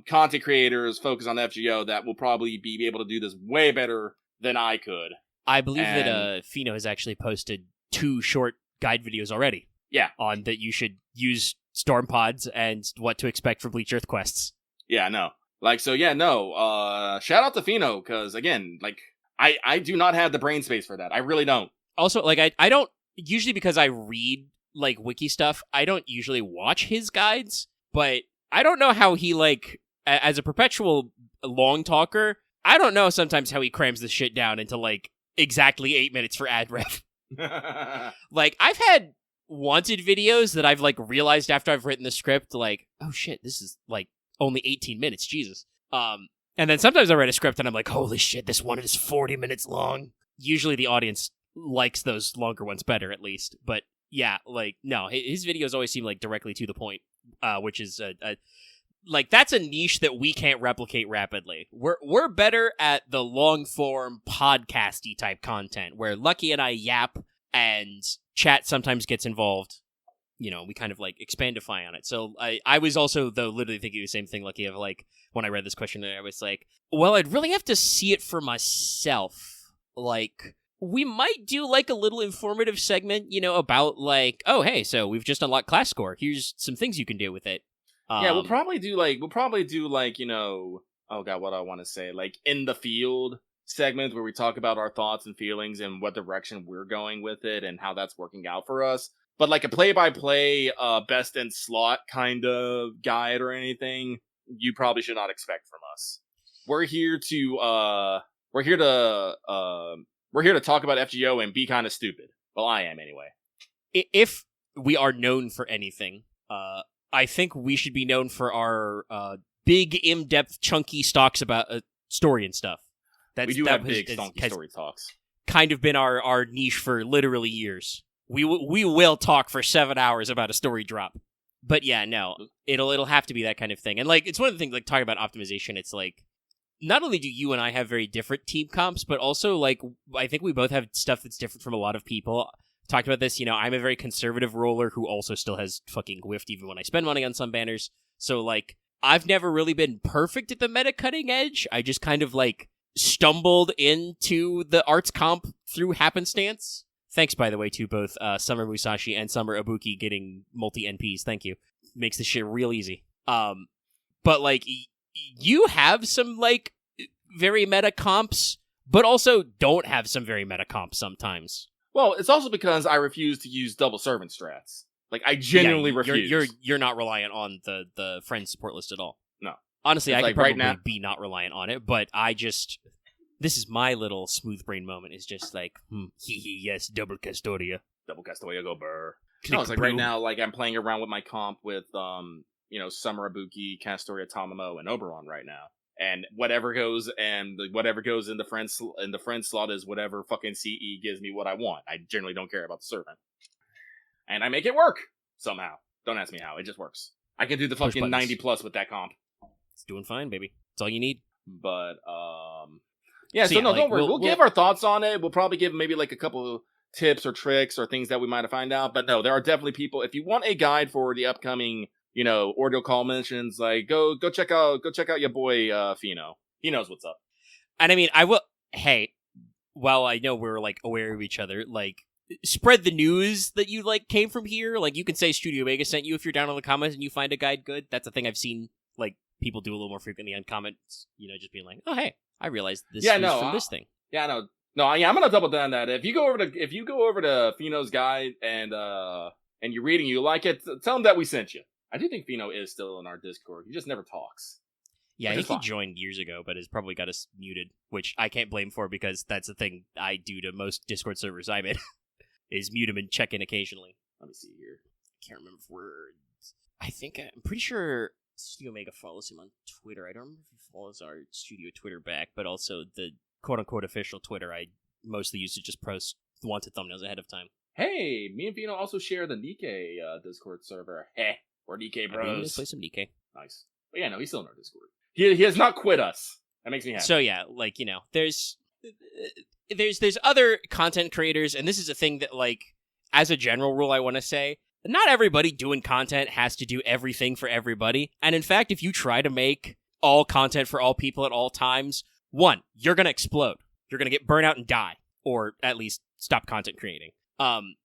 content creators focused on FGO that will probably be able to do this way better than I could. I believe that Fino has actually posted 2 short guide videos already. Yeah. On that you should use storm pods and what to expect for Bleach Earth quests. Yeah, no. Shout out to Fino, because again, I do not have the brain space for that. I really don't. Also, I don't, usually because I read, wiki stuff, I don't usually watch his guides, but I don't know how he, as a perpetual long talker, I don't know sometimes how he crams this shit down into, exactly 8 minutes for ad ref. I've had wanted videos that I've, realized after I've written the script, oh shit, this is, only 18 minutes, Jesus. And then sometimes I write a script and I'm like, holy shit, this one is 40 minutes long. Usually the audience likes those longer ones better, at least. But yeah, no, his videos always seem directly to the point, which is like, that's a niche that we can't replicate rapidly. We're better at the long-form podcasty type content, where Lucky and I yap, and chat sometimes gets involved. You know, we kind of, like, expandify on it. So I was also, though, literally thinking the same thing, Lucky, of, like, when I read this question, I was like, well, I'd really have to see it for myself. Like, we might do, like, a little informative segment, you know, about, like, oh, hey, so we've just unlocked class score. Here's some things you can do with it. Yeah, we'll probably do, like, you know, oh god, what do I want to say? Like, in the field segments where we talk about our thoughts and feelings and what direction we're going with it and how that's working out for us. But like a play-by-play, best in slot kind of guide or anything, you probably should not expect from us. We're here to talk about FGO and be kind of stupid. Well, I am anyway. If we are known for anything, I think we should be known for our big, in-depth, chunky talks about story and stuff. We do have big, chunky story talks. Kind of been our niche for literally years. We will talk for 7 hours about a story drop. But yeah, no, it'll have to be that kind of thing. And like, it's one of the things, like, talking about optimization, it's like, not only do you and I have very different team comps, but also, like, I think we both have stuff that's different from a lot of people. Talked about this, you know, I'm a very conservative roller who also still has fucking whiffed even when I spend money on some banners. So, like, I've never really been perfect at the meta cutting edge. I just kind of, like, stumbled into the arts comp through happenstance. Thanks, by the way, to both Summer Musashi and Summer Ibuki getting multi-NPs. Thank you. Makes this shit real easy. But, like, you have some, like, very meta comps, but also don't have some very meta comps sometimes. Well, it's also because I refuse to use double servant strats. Like, I genuinely refuse. You're not reliant on the friend support list at all. No. Honestly, it's I like could probably right now, be not reliant on it, but I just... This is my little smooth brain moment. Is just like, yes, double Castoria. Double Castoria, go burr. Click, No, it's like bro. right now, like, I'm playing around with my comp with, you know, Summer Ibuki, Castoria, Tamamo, and Oberon right now. And whatever goes in the friend slot is whatever fucking CE gives me what I want. I generally don't care about the servant. And I make it work somehow. Don't ask me how. It just works. I can do the fucking 90+ with that comp. It's doing fine, baby. That's all you need. But, yeah, so no, like, don't worry. We'll give our thoughts on it. We'll probably give maybe like a couple of tips or tricks or things that we might have found out. But no, there are definitely people. If you want a guide for the upcoming, you know, Ordeal Call mentions, like go check out your boy Fino. He knows what's up. And I mean, I will. Hey, while I know we're like aware of each other, like, spread the news that you like came from here. Like, you can say Studio Omega sent you if you're down in the comments and you find a guide good. That's a thing I've seen, like, people do a little more frequently on comments. You know, just being like, oh hey, I realized this is from this thing. Yeah, no, I'm gonna double down that. If you go over to Fino's guide and you're reading, you like it, tell him that we sent you. I do think Fino is still in our Discord. He just never talks. Yeah, I think he joined years ago, but has probably got us muted, which I can't blame for because that's the thing I do to most Discord servers I'm in, is mute him and check in occasionally. Let me see here. I can't remember if I'm pretty sure Studio Omega follows him on Twitter. I don't remember if he follows our studio Twitter back, but also the quote-unquote official Twitter I mostly use to just post wanted thumbnails ahead of time. Hey, me and Fino also share the Nikkei Discord server. Or Nikkei Bros. Let's play some Nikkei. Nice. But yeah, no, he's still in our Discord. He has not quit us. That makes me happy. So yeah, like, you know, there's other content creators, and this is a thing that, like, as a general rule, I want to say, not everybody doing content has to do everything for everybody. And in fact, if you try to make all content for all people at all times, one, you're going to explode. You're going to get burnt out and die. Or at least stop content creating.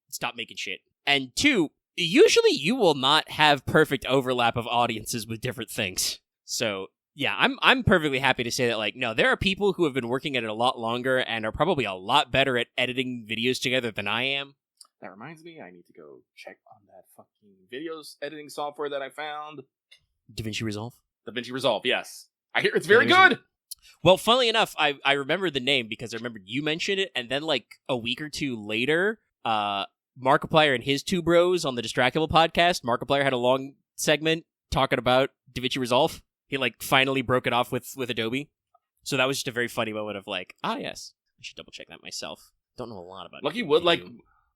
Stop making shit. And two, usually you will not have perfect overlap of audiences with different things. So yeah, I'm perfectly happy to say that, like, no, there are people who have been working at it a lot longer and are probably a lot better at editing videos together than I am. That reminds me, I need to go check on that fucking videos editing software that I found. DaVinci Resolve? DaVinci Resolve, yes. I hear it's very good! Well, funnily enough, I remember the name because I remembered you mentioned it, and then, like, a week or two later, Markiplier and his two bros on the Distractable podcast, Markiplier had a long segment talking about DaVinci Resolve. He, like, finally broke it off with Adobe. So that was just a very funny moment of, like, yes, I should double check that myself. Don't know a lot about it. Lucky would, like,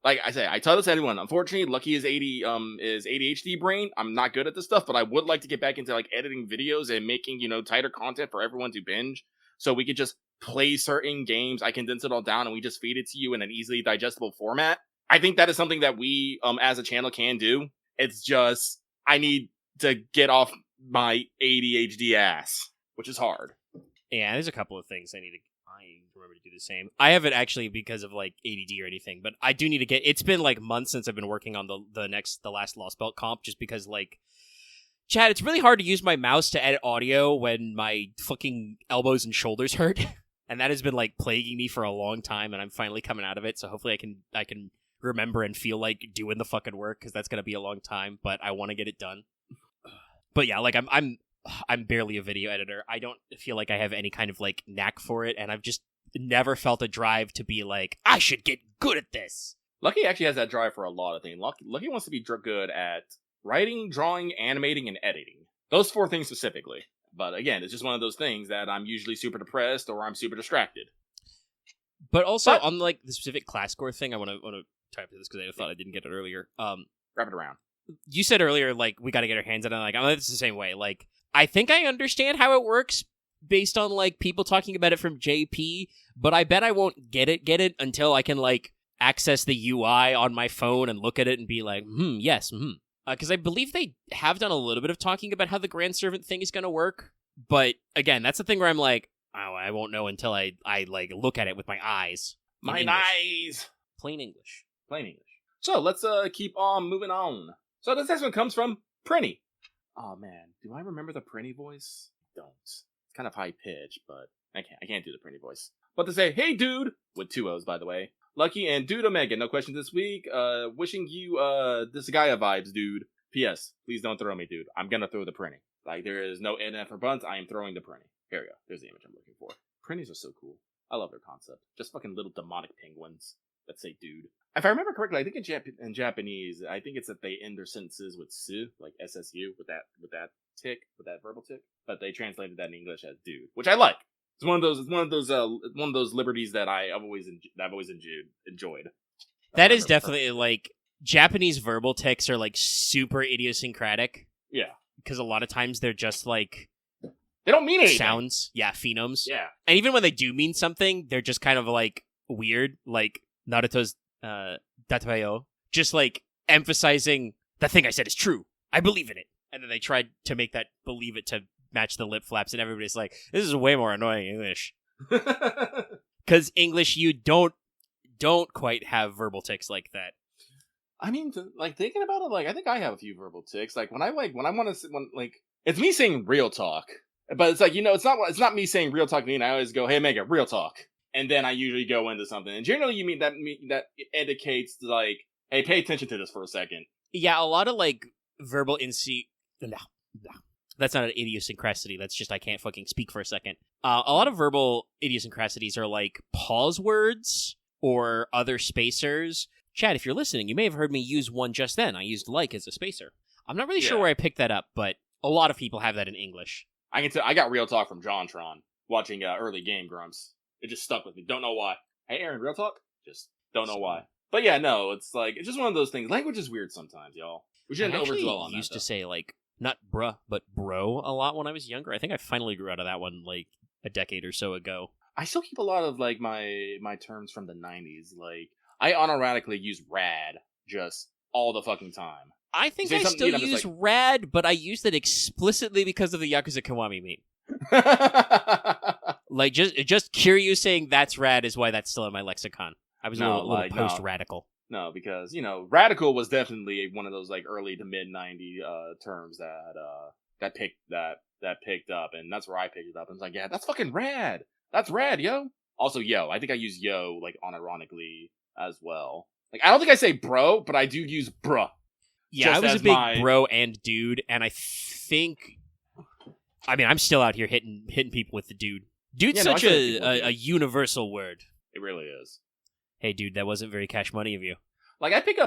like I say, I tell this to anyone. Unfortunately, Lucky is ADHD brain. I'm not good at this stuff, but I would like to get back into like editing videos and making, tighter content for everyone to binge. So we could just play certain games. I condense it all down and we just feed it to you in an easily digestible format. I think that is something that we, as a channel, can do. It's just, I need to get off my ADHD ass, which is hard. Yeah, there's a couple of things I remember to do the same. I haven't actually because of like ADD or anything, but I do need to get. It's been like months since I've been working on the last Lost Belt comp, just because like, Chad, it's really hard to use my mouse to edit audio when my fucking elbows and shoulders hurt, and that has been like plaguing me for a long time, and I'm finally coming out of it. So hopefully I can remember and feel like doing the fucking work, because that's gonna be a long time, but I want to get it done. But yeah, like I'm barely a video editor. I don't feel like I have any kind of like knack for it, and I've just never felt a drive to be like, I should get good at this. Lucky actually has that drive for a lot of things. Lucky wants to be good at writing, drawing, animating, and editing. Those 4 things specifically. But again, it's just one of those things that I'm usually super depressed or I'm super distracted. But also on like the specific class score thing, I want to type this because I thought I didn't get it earlier. Wrap it around. You said earlier like we got to get our hands on it. Like it's the same way. Like I think I understand how it works based on like people talking about it from JP, but I bet I won't get it until I can like access the UI on my phone and look at it and be like, yes, because I believe they have done a little bit of talking about how the Grand Servant thing is going to work. But again, that's the thing where I'm like, oh, I won't know until I like look at it with my eyes. My eyes. Plain English. So let's keep on moving on. So this next one comes from Prinny. Oh man, do I remember the Prinny voice? Don't. It's kind of high pitched, but I can't do the Prinny voice. But to say, hey dude, with 2 O's by the way. Lucky and Dude Omega, no question this week. Wishing you this Gaia vibes, dude. P.S. Please don't throw me, dude. I'm gonna throw the Prinny. Like there is no NF or buns. I am throwing the Prinny. Here we go. There's the image I'm looking for. Prinnies are so cool. I love their concept. Just fucking little demonic penguins that say dude. If I remember correctly, I think in Japanese, I think it's that they end their sentences with su, like SSU, with that tick, with that verbal tick. But they translated that in English as dude, which I like. It's one of those liberties that I've always enjoyed. That is definitely like Japanese verbal ticks are like super idiosyncratic. Yeah, because a lot of times they're just like they don't mean anything. Sounds, yeah, phonemes. Yeah, and even when they do mean something, they're just kind of like weird, like Naruto's Datayo, just like emphasizing the thing I said is true. I believe in it, and then they tried to make that believe it to match the lip flaps, and everybody's like, this is way more annoying English. Because English, you don't quite have verbal tics like that. I mean, like thinking about it, like I think I have a few verbal tics. Like when I want to, it's me saying real talk, but it's like it's not me saying real talk. I always go, hey Mega, real talk, and then I usually go into something. And generally, you mean that indicates like, hey, pay attention to this for a second. Yeah, a lot of like verbal That's not an idiosyncrasy. That's just I can't fucking speak for a second. A lot of verbal idiosyncrasies are like pause words or other spacers. Chad, if you're listening, you may have heard me use one just then. I used like as a spacer. I'm not really sure where I picked that up, but a lot of people have that in English. I can tell. I got real talk from JonTron watching early Game Grumps. It just stuck with me. Don't know why. Hey, Aaron, real talk? Just don't know why. But yeah, no, it's just one of those things. Language is weird sometimes, y'all. We shouldn't overdwell on that. I used to say like not bruh, but bro a lot when I was younger. I think I finally grew out of that one like a decade or so ago. I still keep a lot of like my terms from the 90s. Like I unironically use rad just all the fucking time. I think I still use rad, but I used it explicitly because of the Yakuza Kiwami meme. Like just Kiryu saying that's rad is why that's still in my lexicon. I was a little post-radical. No, because radical was definitely one of those like early to mid 90 terms that picked up, and that's where I picked it up. And it's like, yeah, that's fucking rad. That's rad, yo. Also, yo. I think I use yo like unironically as well. Like I don't think I say bro, but I do use bruh. Yeah, I was a big bro and dude, and I mean, I'm still out here hitting people with the dude. Dude's such a universal word. It really is. Hey, dude, that wasn't very cash money of you. Like I pick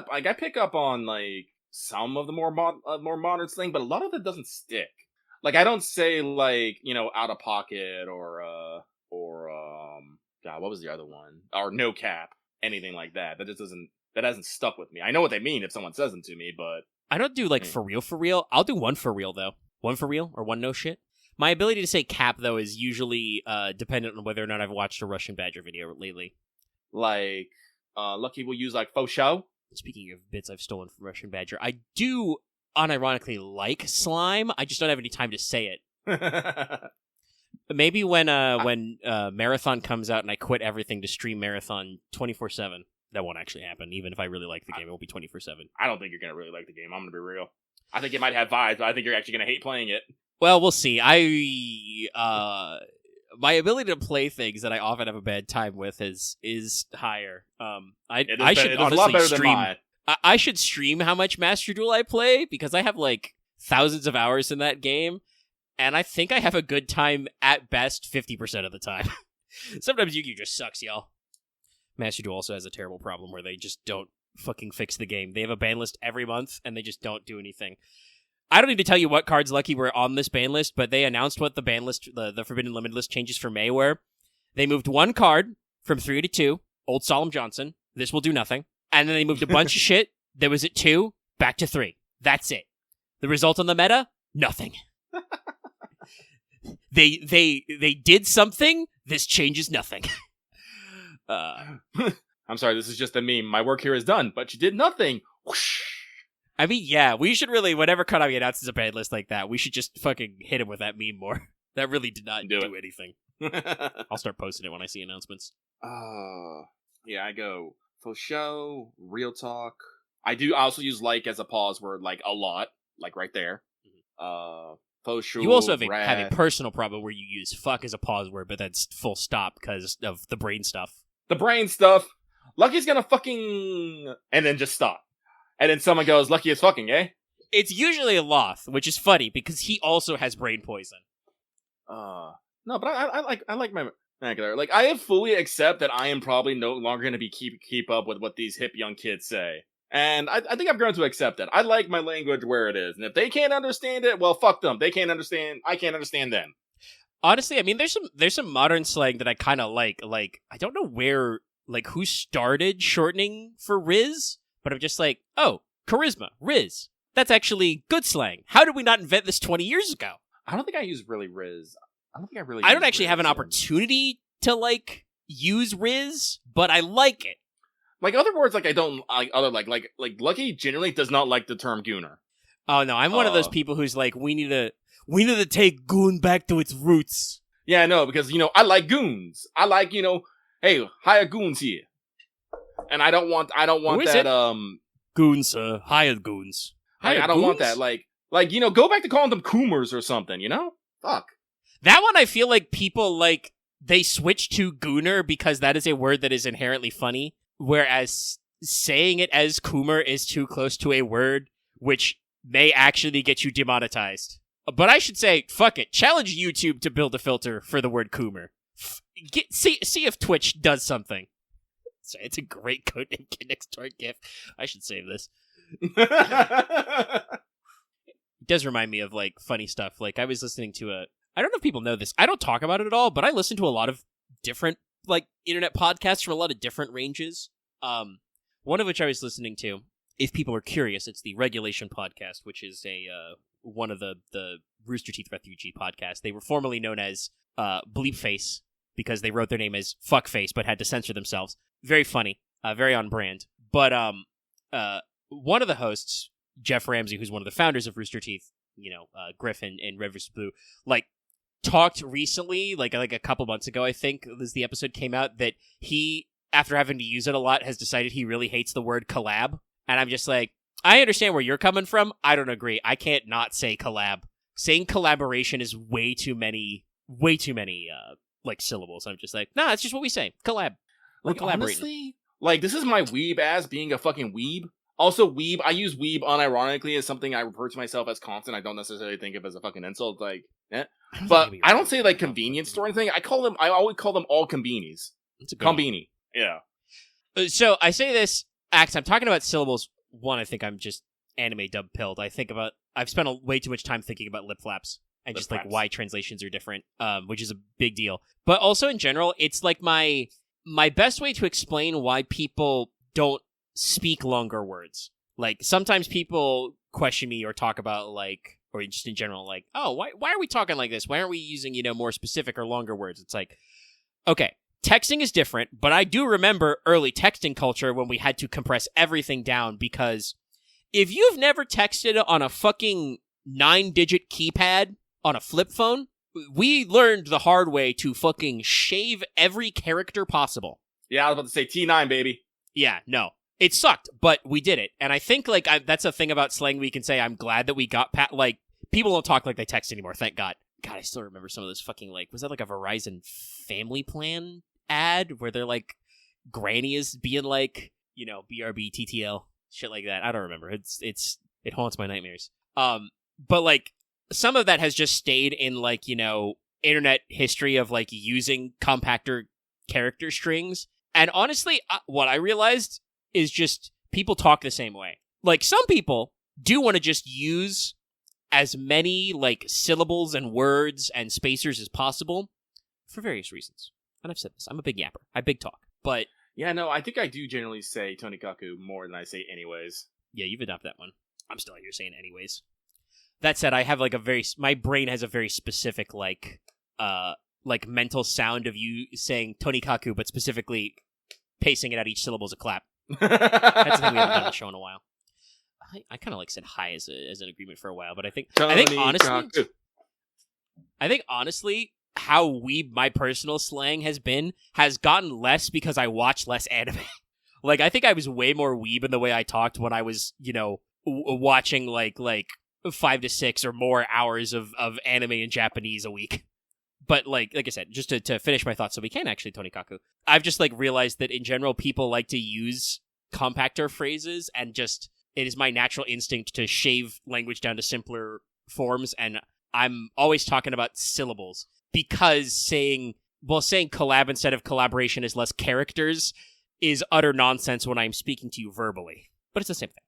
up on like some of the more modern slang, but a lot of it doesn't stick. Like I don't say like out of pocket or God, what was the other one? Or no cap, anything like that. That just doesn't. that hasn't stuck with me. I know what they mean if someone says them to me, but I don't do like for real. I'll do one for real though. One for real or one no shit. My ability to say cap though is usually dependent on whether or not I've watched a Russian Badger video lately. Like Lucky will use like faux show. Speaking of bits I've stolen from Russian Badger, I do unironically like slime. I just don't have any time to say it. Maybe when Marathon comes out and I quit everything to stream Marathon 24/7. That won't actually happen. Even if I really like the game, it won't be 24/7. I don't think you're gonna really like the game. I'm gonna be real. I think it might have vibes, but I think you're actually gonna hate playing it. Well, we'll see. My ability to play things that I often have a bad time with is higher. I should honestly stream. I should stream how much Master Duel I play because I have like thousands of hours in that game, and I think I have a good time at best 50% of the time. Sometimes Yu-Gi-Oh just sucks, y'all. Master Duel also has a terrible problem where they just don't fucking fix the game. They have a ban list every month, and they just don't do anything. I don't need to tell you what cards, Lucky, were on this ban list, but they announced what the ban list, the Forbidden Limited list changes for May were. They moved one card from 3 to 2, Old Solemn Johnson. This will do nothing. And then they moved a bunch of shit that was at 2, back to 3. That's it. The result on the meta? Nothing. They did something. This changes nothing. I'm sorry, this is just a meme. My work here is done, but you did nothing. Whoosh. I mean, yeah, we should really, whenever Konami announces a ban list like that, we should just fucking hit him with that meme more. That really did not do anything. I'll start posting it when I see announcements. Yeah, I go, for show, real talk. I also use like as a pause word, like a lot, like right there. Faux show, you also have a personal problem where you use fuck as a pause word, but that's full stop because of the brain stuff. The brain stuff. Lucky's gonna fucking... And then just stop. And then someone goes, Lucky is fucking, eh? It's usually a Loth, which is funny because he also has brain poison. No, but I like my vernacular. Like, I fully accept that I am probably no longer gonna be keep up with what these hip young kids say. And I think I've grown to accept it. I like my language where it is. And if they can't understand it, well, fuck them. They can't understand. I can't understand them. Honestly, I mean, there's some modern slang that I kind of like. Like, I don't know who started shortening for Riz, but I'm just like, oh, charisma, Riz. That's actually good slang. How did we not invent this 20 years ago? I don't think I use really Riz. I don't actually have an opportunity to, use Riz, but I like it. Like, other words, I don't like like Lucky generally does not like the term gooner. Oh, no, I'm one of those people who's like, we need to take goon back to its roots. Yeah, I know, because, I like goons. I like, hey, hire goons here. And I don't want that, Goons, hire goons. I don't want that, go back to calling them coomers or something, Fuck. That one I feel like people, they switch to gooner because that is a word that is inherently funny, whereas saying it as coomer is too close to a word which may actually get you demonetized. But I should say, fuck it. Challenge YouTube to build a filter for the word coomer. See if Twitch does something. Sorry, it's a great Codename Kid Next Door gif. I should save this. It does remind me of, funny stuff. I was listening to I don't know if people know this. I don't talk about it at all, but I listen to a lot of different, internet podcasts from a lot of different ranges. One of which I was listening to, if people are curious, it's the Regulation Podcast, which is one of the Rooster Teeth Refugee podcasts. They were formerly known as Bleepface because they wrote their name as Fuckface but had to censor themselves. Very funny, very on brand. But one of the hosts, Jeff Ramsey, who's one of the founders of Rooster Teeth, Griffin and Red vs. Blue, talked recently, a couple months ago, I think, as the episode came out, that he, after having to use it a lot, has decided he really hates the word collab. And I'm just like, I understand where you're coming from. I don't agree. I can't not say collab. Saying collaboration is way too many syllables. I'm just like, nah, it's just what we say. Collab. We're collaborating. Honestly, this is my weeb ass being a fucking weeb. Also, weeb, I use weeb unironically as something I refer to myself as constant. I don't necessarily think of as a fucking insult. But I don't say convenience store or anything. I always call them all combinis. It's a combini. Yeah. So I say this, Axe, I'm talking about syllables. One, I think I'm just anime dub pilled. I've spent way too much time thinking about lip flaps and just why translations are different, which is a big deal. But also in general, it's my best way to explain why people don't speak longer words. Like, sometimes people question me or talk about, like, or just in general, like, oh, why are we talking like this? Why aren't we using, more specific or longer words? It's like, okay, texting is different, but I do remember early texting culture when we had to compress everything down, because if you've never texted on a fucking 9-digit keypad on a flip phone, we learned the hard way to fucking shave every character possible. Yeah, I was about to say T9, baby. Yeah, no. It sucked, but we did it. And I think, like, that's a thing about slang we can say. I'm glad that we got like, people don't talk like they text anymore, thank God. God, I still remember some of those fucking, like, was that like a Verizon family plan ad where they're like, Granny is being like, BRB, TTL, shit like that. I don't remember. It haunts my nightmares. But like, some of that has just stayed in, like, internet history of, like, using compactor character strings. And honestly, what I realized is just people talk the same way. Like, some people do want to just use as many, like, syllables and words and spacers as possible for various reasons. And I've said this. I'm a big yapper. I big talk. But yeah, no, I think I do generally say Tonikaku more than I say anyways. Yeah, you've adopted that one. I'm still out here saying anyways. That said, I have, like, my brain has a very specific, like mental sound of you saying Tonikaku, but specifically pacing it out each syllable as a clap. That's the thing we haven't done on the show in a while. I kind of like said hi as an agreement for a while, but I think honestly, how my personal slang has gotten less because I watch less anime. Like, I think I was way more weeb in the way I talked when I was, watching like 5 to 6 or more hours of anime in Japanese a week. But like I said, just to finish my thoughts, so we can actually Tonikaku. I've just, like, realized that in general people like to use compactor phrases, and just it is my natural instinct to shave language down to simpler forms, and I'm always talking about syllables, because saying collab instead of collaboration is less characters is utter nonsense when I'm speaking to you verbally. But it's the same thing.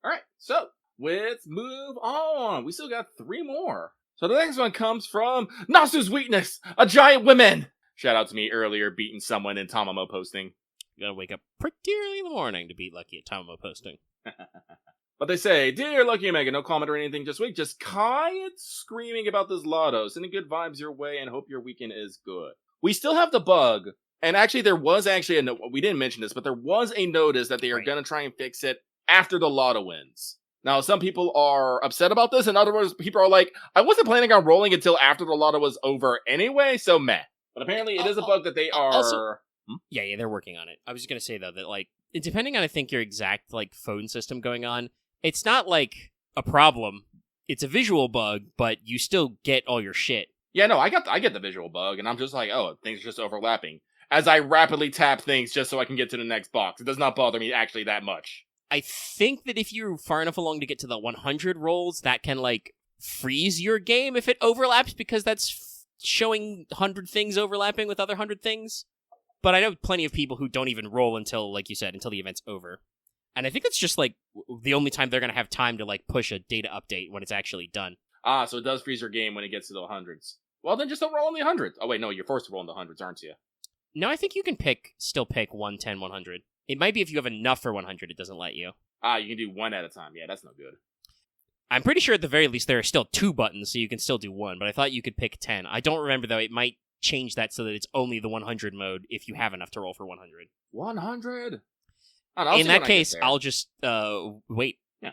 All right, so let's move on. We still got 3 more. So the next one comes from Nasu's Weakness, a giant woman. Shout out to me earlier beating someone in Tamamo posting. You gotta wake up pretty early in the morning to beat Lucky at Tamamo posting. But they say, Dear Lucky Omega, no comment or anything this week, just quiet screaming about this lotto, sending good vibes your way and hope your weekend is good. We still have the bug, and actually there was actually we didn't mention this, but there was a notice that they are going to try and fix it after the lotto wins. Now, some people are upset about this. In other words, people are like, I wasn't planning on rolling until after the lotto was over anyway, so meh. But apparently it is a bug that they are... Also, yeah, they're working on it. I was just going to say, though, that, like, depending on, I think, your exact, like, phone system going on, it's not, like, a problem. It's a visual bug, but you still get all your shit. Yeah, no, I get the visual bug, and I'm just like, oh, things are just overlapping. As I rapidly tap things just so I can get to the next box. It does not bother me actually that much. I think that if you're far enough along to get to the 100 rolls, that can, like, freeze your game if it overlaps, because that's showing 100 things overlapping with other 100 things. But I know plenty of people who don't even roll until, like you said, until the event's over. And I think it's just, like, the only time they're going to have time to, like, push a data update when it's actually done. Ah, so it does freeze your game when it gets to the hundreds. Well, then just don't roll in the hundreds. Oh, wait, no, you're forced to roll in the hundreds, aren't you? No, I think you can still pick 110, 100. It might be if you have enough for 100, it doesn't let you. Ah, you can do 1 at a time. Yeah, that's no good. I'm pretty sure at the very least there are still 2 buttons, so you can still do 1, but I thought you could pick 10. I don't remember, though. It might change that so that it's only the 100 mode if you have enough to roll for 100. 100? In that case, I'll just wait. Yeah.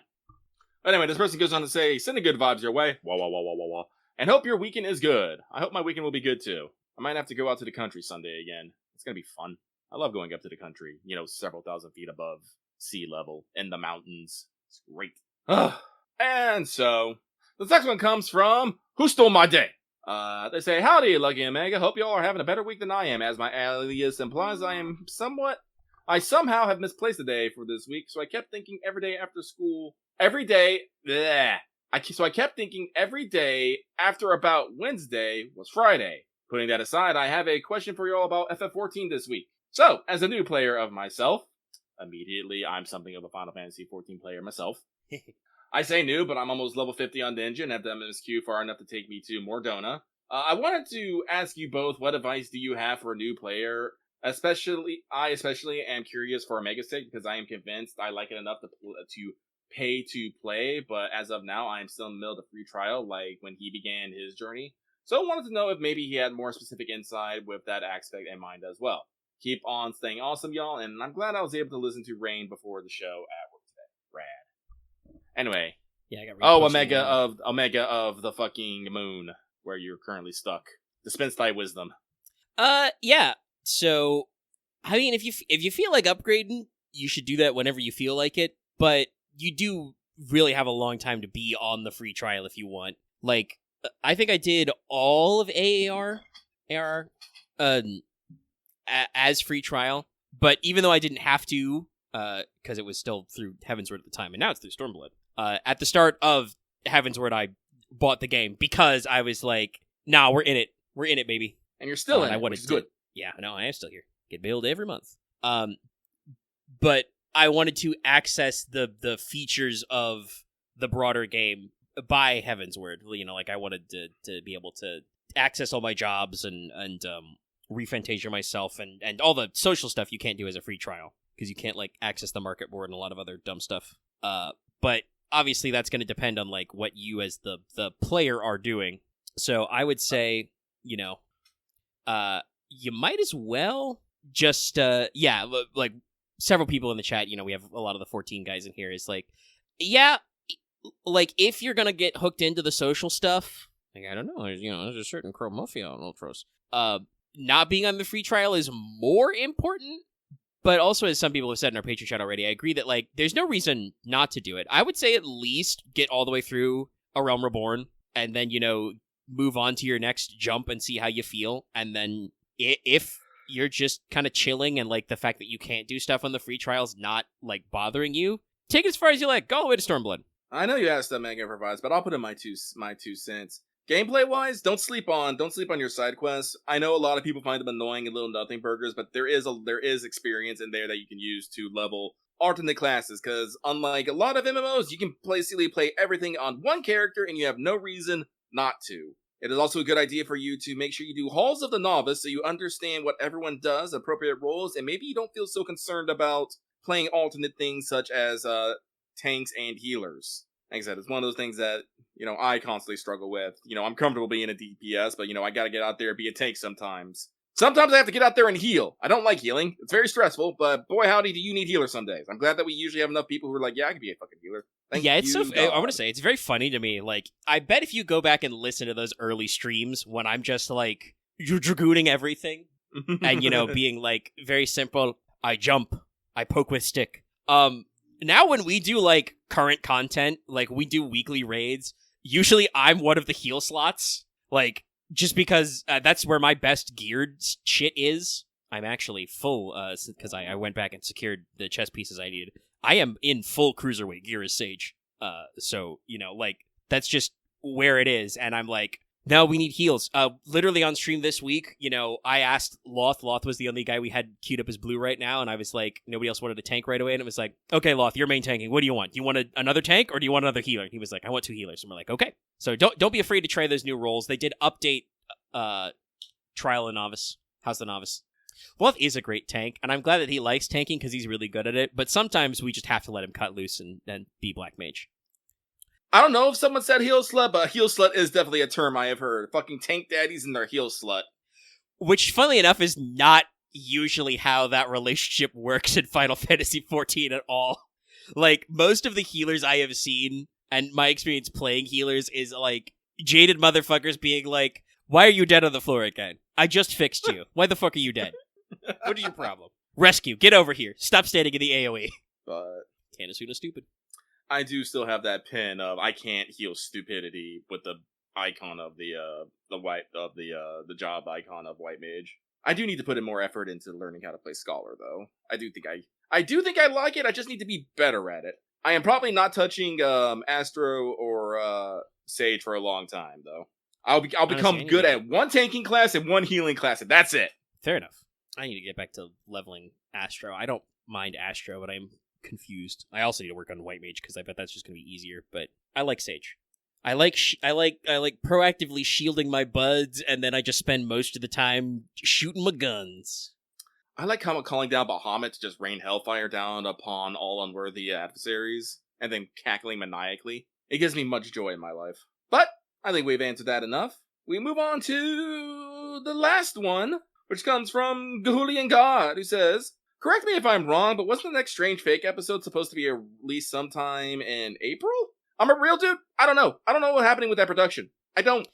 Anyway, this person goes on to say, sending good vibes your way. Wah, wah, wah, wah, wah, wah. And hope your weekend is good. I hope my weekend will be good, too. I might have to go out to the country Sunday again. It's going to be fun. I love going up to the country, several thousand feet above sea level in the mountains. It's great. And so, the next one comes from Who Stole My Day? They say, howdy, Lucky Omega. Hope y'all are having a better week than I am. As my alias implies, I somehow have misplaced a day for this week, so I kept thinking every day after school, So I kept thinking every day after about Wednesday was Friday. Putting that aside, I have a question for y'all about FF14 this week. So, as a new player of myself, immediately I'm something of a Final Fantasy 14 player myself. I say new, but I'm almost level 50 on Ninja and have the MSQ far enough to take me to Mordona. I wanted to ask you both, what advice do you have for a new player I especially am curious for Omega's sake because I am convinced I like it enough to pay to play, but as of now, I am still in the middle of the free trial, like when he began his journey. So I wanted to know if maybe he had more specific insight with that aspect in mind as well. Keep on staying awesome, y'all, and I'm glad I was able to listen to Rain before the show at work today. Rad. Anyway. Yeah, I got Omega of the fucking moon, where you're currently stuck. Dispense thy wisdom. Yeah. So, I mean, if you feel like upgrading, you should do that whenever you feel like it, but you do really have a long time to be on the free trial if you want. Like, I think I did all of AR, as free trial, but even though I didn't have to, because it was still through Heavensward at the time, and now it's through Stormblood, at the start of Heavensward, I bought the game because I was like, nah, we're in it, baby. And you're still in it, which is good. Yeah, no, I am still here. Get billed every month. But I wanted to access the features of the broader game by Heavensward. You know, like I wanted to be able to access all my jobs and refantasia myself and all the social stuff you can't do as a free trial because you can't like access the market board and a lot of other dumb stuff. But obviously that's going to depend on like what you as the player are doing. So I would say, you know, you might as well just like several people in the chat, you know, we have a lot of the 14 guys in here, is like, yeah, like if you're gonna get hooked into the social stuff, like I don't know, there's a certain Chromofia on Ultros. Not being on the free trial is more important, but also, as some people have said in our Patreon chat already, I agree that like there's no reason not to do it. I would say at least get all the way through A Realm Reborn and then, you know, move on to your next jump and see how you feel, and then if you're just kind of chilling and like the fact that you can't do stuff on the free trials not like bothering you, take it as far as you like. Go all the way to Stormblood. I know you asked that Mega provides, but I'll put in my two cents. Gameplay wise, don't sleep on your side quests. I know a lot of people find them annoying and little nothing burgers, but there is experience in there that you can use to level alternate classes. Because unlike a lot of MMOs, you can basically play everything on one character and you have no reason not to. It is also a good idea for you to make sure you do Halls of the Novice so you understand what everyone does, appropriate roles, and maybe you don't feel so concerned about playing alternate things such as tanks and healers. Like I said, it's one of those things that, you know, I constantly struggle with. You know, I'm comfortable being a DPS, but, you know, I gotta get out there and be a tank sometimes. Sometimes I have to get out there and heal. I don't like healing. It's very stressful, but boy howdy do you need healers some days. I'm glad that we usually have enough people who are like, yeah, I can be a fucking healer. I want to say, it's very funny to me. Like, I bet if you go back and listen to those early streams when I'm just, like, dragooning everything and, you know, being, like, very simple, I jump, I poke with stick. Now when we do, like, current content, like, we do weekly raids, usually I'm one of the heal slots. Like, just because that's where my best geared shit is. I'm actually full, because I went back and secured the chess pieces I needed. I am in full cruiserweight gear as Sage. So, you know, like, that's just where it is. And I'm like, no, we need heals. Literally on stream this week, you know, I asked Loth. Loth was the only guy we had queued up as blue right now. And I was like, nobody else wanted a tank right away. And it was like, okay, Loth, you're main tanking. What do you want? Do you want another tank or do you want another healer? And he was like, I want 2 healers. And we're like, okay. So don't be afraid to try those new roles. They did update Trial and Novice. How's the Novice? Loth is a great tank, and I'm glad that he likes tanking because he's really good at it, but sometimes we just have to let him cut loose and be Black Mage. I don't know if someone said heel slut, but heel slut is definitely a term I have heard. Fucking tank daddies and their heel slut. Which, funnily enough, is not usually how that relationship works in Final Fantasy XIV at all. Like, most of the healers I have seen, and my experience playing healers, is like, jaded motherfuckers being like, why are you dead on the floor again? I just fixed you. Why the fuck are you dead? What is your problem? Rescue, get over here. Stop standing in the AoE. But Tanasuna stupid. I do still have that pin of I can't heal stupidity with the icon of the job icon of White Mage. I do need to put in more effort into learning how to play Scholar though. I do think I like it. I just need to be better at it. I am probably not touching Astro or Sage for a long time though. I'll become good at one tanking class and one healing class, and that's it. Fair enough. I need to get back to leveling Astro. I don't mind Astro, but I'm confused. I also need to work on White Mage because I bet that's just going to be easier. But I like Sage. I like proactively shielding my buds, and then I just spend most of the time shooting my guns. I like how calling down Bahamut to just rain hellfire down upon all unworthy adversaries, and then cackling maniacally. It gives me much joy in my life. But I think we've answered that enough. We move on to the last one, which comes from Gahulian God, who says, correct me if I'm wrong, but wasn't the next Strange Fake episode supposed to be released sometime in April? I'm a real dude. I don't know. I don't know what's happening with that production. I don't.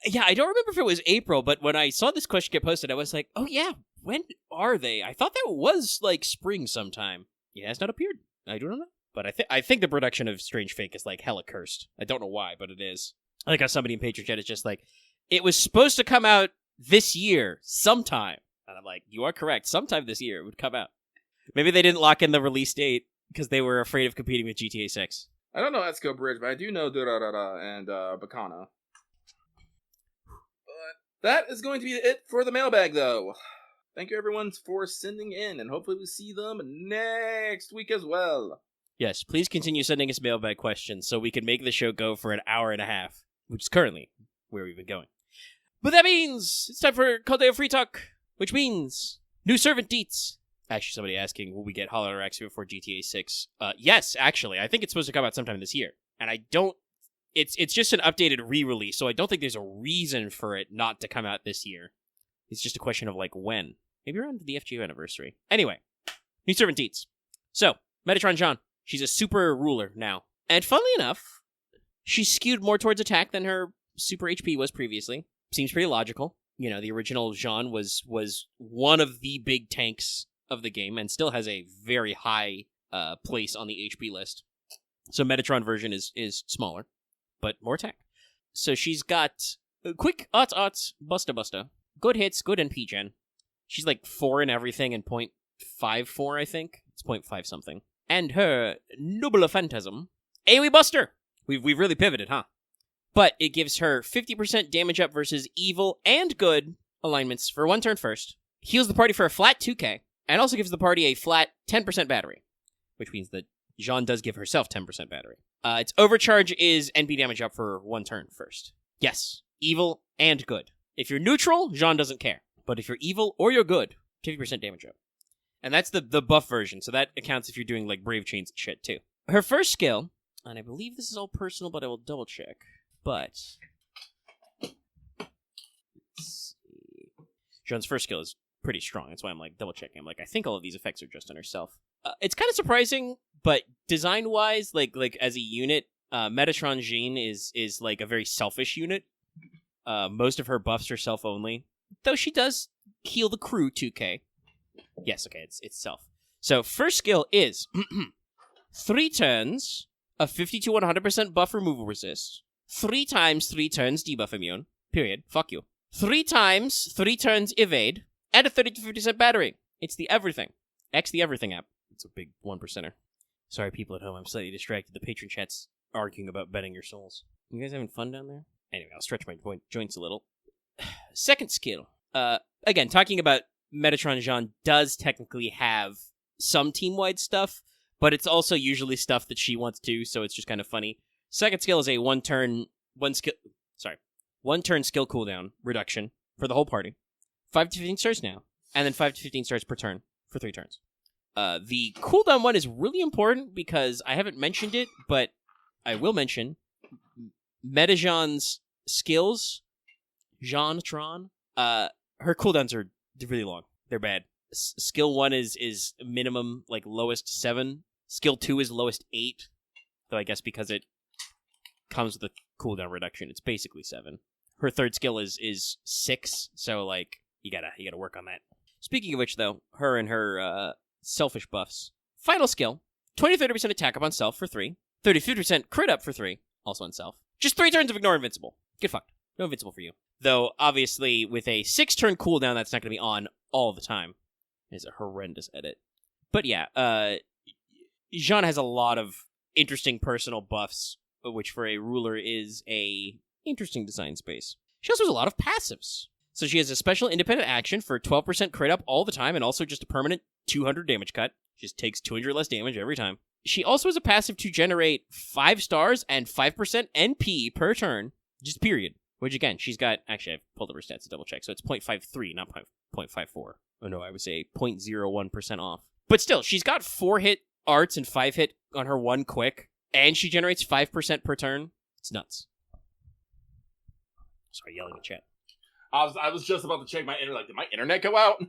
Yeah, I don't remember if it was April, but when I saw this question get posted, I was like, oh yeah, when are they? I thought that was like spring sometime. It has not appeared. I don't know. But I think the production of Strange Fake is like hella cursed. I don't know why, but it is. I like how somebody in Patreon chat is just like, it was supposed to come out this year, sometime. And I'm like, you are correct. Sometime this year it would come out. Maybe they didn't lock in the release date because they were afraid of competing with GTA 6. I don't know Esco Bridge, but I do know Durarara and Bacana. But that is going to be it for the mailbag, though. Thank you, everyone, for sending in, and hopefully we see them next week as well. Yes, please continue sending us mailbag questions so we can make the show go for an hour and a half, which is currently where we've been going. But that means it's time for Caldeo Free Talk, which means new servant deets. Actually, somebody asking, will we get Hollow X before GTA 6? Yes, actually. I think it's supposed to come out sometime this year. And I don't... It's just an updated re-release, so I don't think there's a reason for it not to come out this year. It's just a question of, like, when. Maybe around the FGO anniversary. Anyway, new servant deets. So, Metatron Jean. She's a super ruler now. And funnily enough, she's skewed more towards attack than her super HP was previously. Seems pretty logical. You know, the original Jean was one of the big tanks of the game and still has a very high place on the HP list. So Metatron version is smaller, but more attack. So she's got quick busta, good hits, good NP gen. She's like 4 in everything and 0.54, I think. It's 0.5 something. And her Nubula Phantasm, AoE Buster. We've really pivoted, huh? But it gives her 50% damage up versus evil and good alignments for 1 turn first. Heals the party for a flat 2k. And also gives the party a flat 10% battery, which means that Jean does give herself 10% battery. Its overcharge is NP damage up for 1 turn first. Yes, evil and good. If you're neutral, Jean doesn't care. But if you're evil or you're good, 50% damage up. And that's the buff version, so that accounts if you're doing like Brave Chains and shit too. Her first skill, and I believe this is all personal, but I will double check. But let's see. Jean's first skill is pretty strong. That's why I'm like double checking. I'm like, I think all of these effects are just on herself. It's kind of surprising, but design wise, like as a unit, Metatron Jean is like a very selfish unit. Most of her buffs are self only, though she does heal the crew 2k. Yes, okay, it's self. So first skill is 3 turns of 50 to 100% buff removal resist. 3 times 3 turns debuff immune. Period. Fuck you. 3 times 3 turns evade. And a 30 to 50% battery. It's the everything. X the everything app. It's a big 1%er. Sorry, people at home. I'm slightly distracted. The patron chat's arguing about betting your souls. You guys having fun down there? Anyway, I'll stretch my joints a little. Second skill. Again, talking about Metatron Jean does technically have some team-wide stuff, but it's also usually stuff that she wants to, so it's just kind of funny. Second skill is a 1 turn skill cooldown reduction for the whole party. 5 to 15 stars now, and then 5 to 15 stars per turn for 3 turns. The cooldown one is really important because I haven't mentioned it, but I will mention Metajoan's skills, Jean-tron, her cooldowns are really long. They're bad. Skill 1 is minimum, like, lowest 7. Skill 2 is lowest 8, though I guess because it comes with a cooldown reduction, it's basically 7. Her third skill is 6, so, like, you gotta work on that. Speaking of which, though, her and her selfish buffs. Final skill, 20-30% attack up on self for 3. 30-50% crit up for 3, also on self. Just 3 turns of ignore invincible. Get fucked. No invincible for you. Though, obviously, with a 6-turn cooldown, that's not going to be on all the time. It's a horrendous edit. But yeah, Jean has a lot of interesting personal buffs, which for a ruler is a interesting design space. She also has a lot of passives. So she has a special independent action for 12% crit up all the time, and also just a permanent 200 damage cut. She just takes 200 less damage every time. She also has a passive to generate 5 stars and 5% NP per turn, just period. Which again, she's got, actually I've pulled up her stats to double check, so it's 0.53, not 0.54. Oh no, I would say 0.01% off. But still, she's got 4-hit arts and 5-hit on her 1 quick, and she generates 5% per turn. It's nuts. Sorry, yelling in chat. I was just about to check my internet. Like, did my internet go out?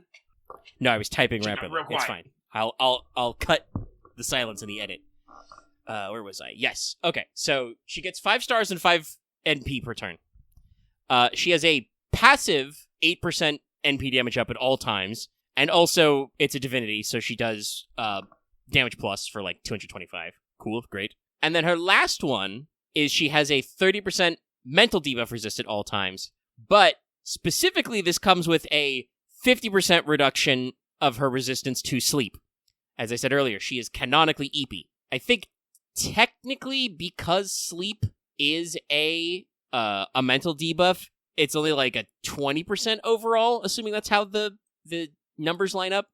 No, I was typing She got rapidly. real quiet. It's fine. I'll cut the silence in the edit. Where was I? Yes. Okay, so she gets 5 stars and 5 NP per turn. She has a passive 8% NP damage up at all times, and also it's a divinity, so she does damage plus for like 225. Cool, great. And then her last one is she has a 30% mental debuff resist at all times, but specifically this comes with a 50% reduction of her resistance to sleep. As I said earlier, she is canonically eepy. I think technically because sleep is a mental debuff, it's only like a 20% overall, assuming that's how the numbers line up.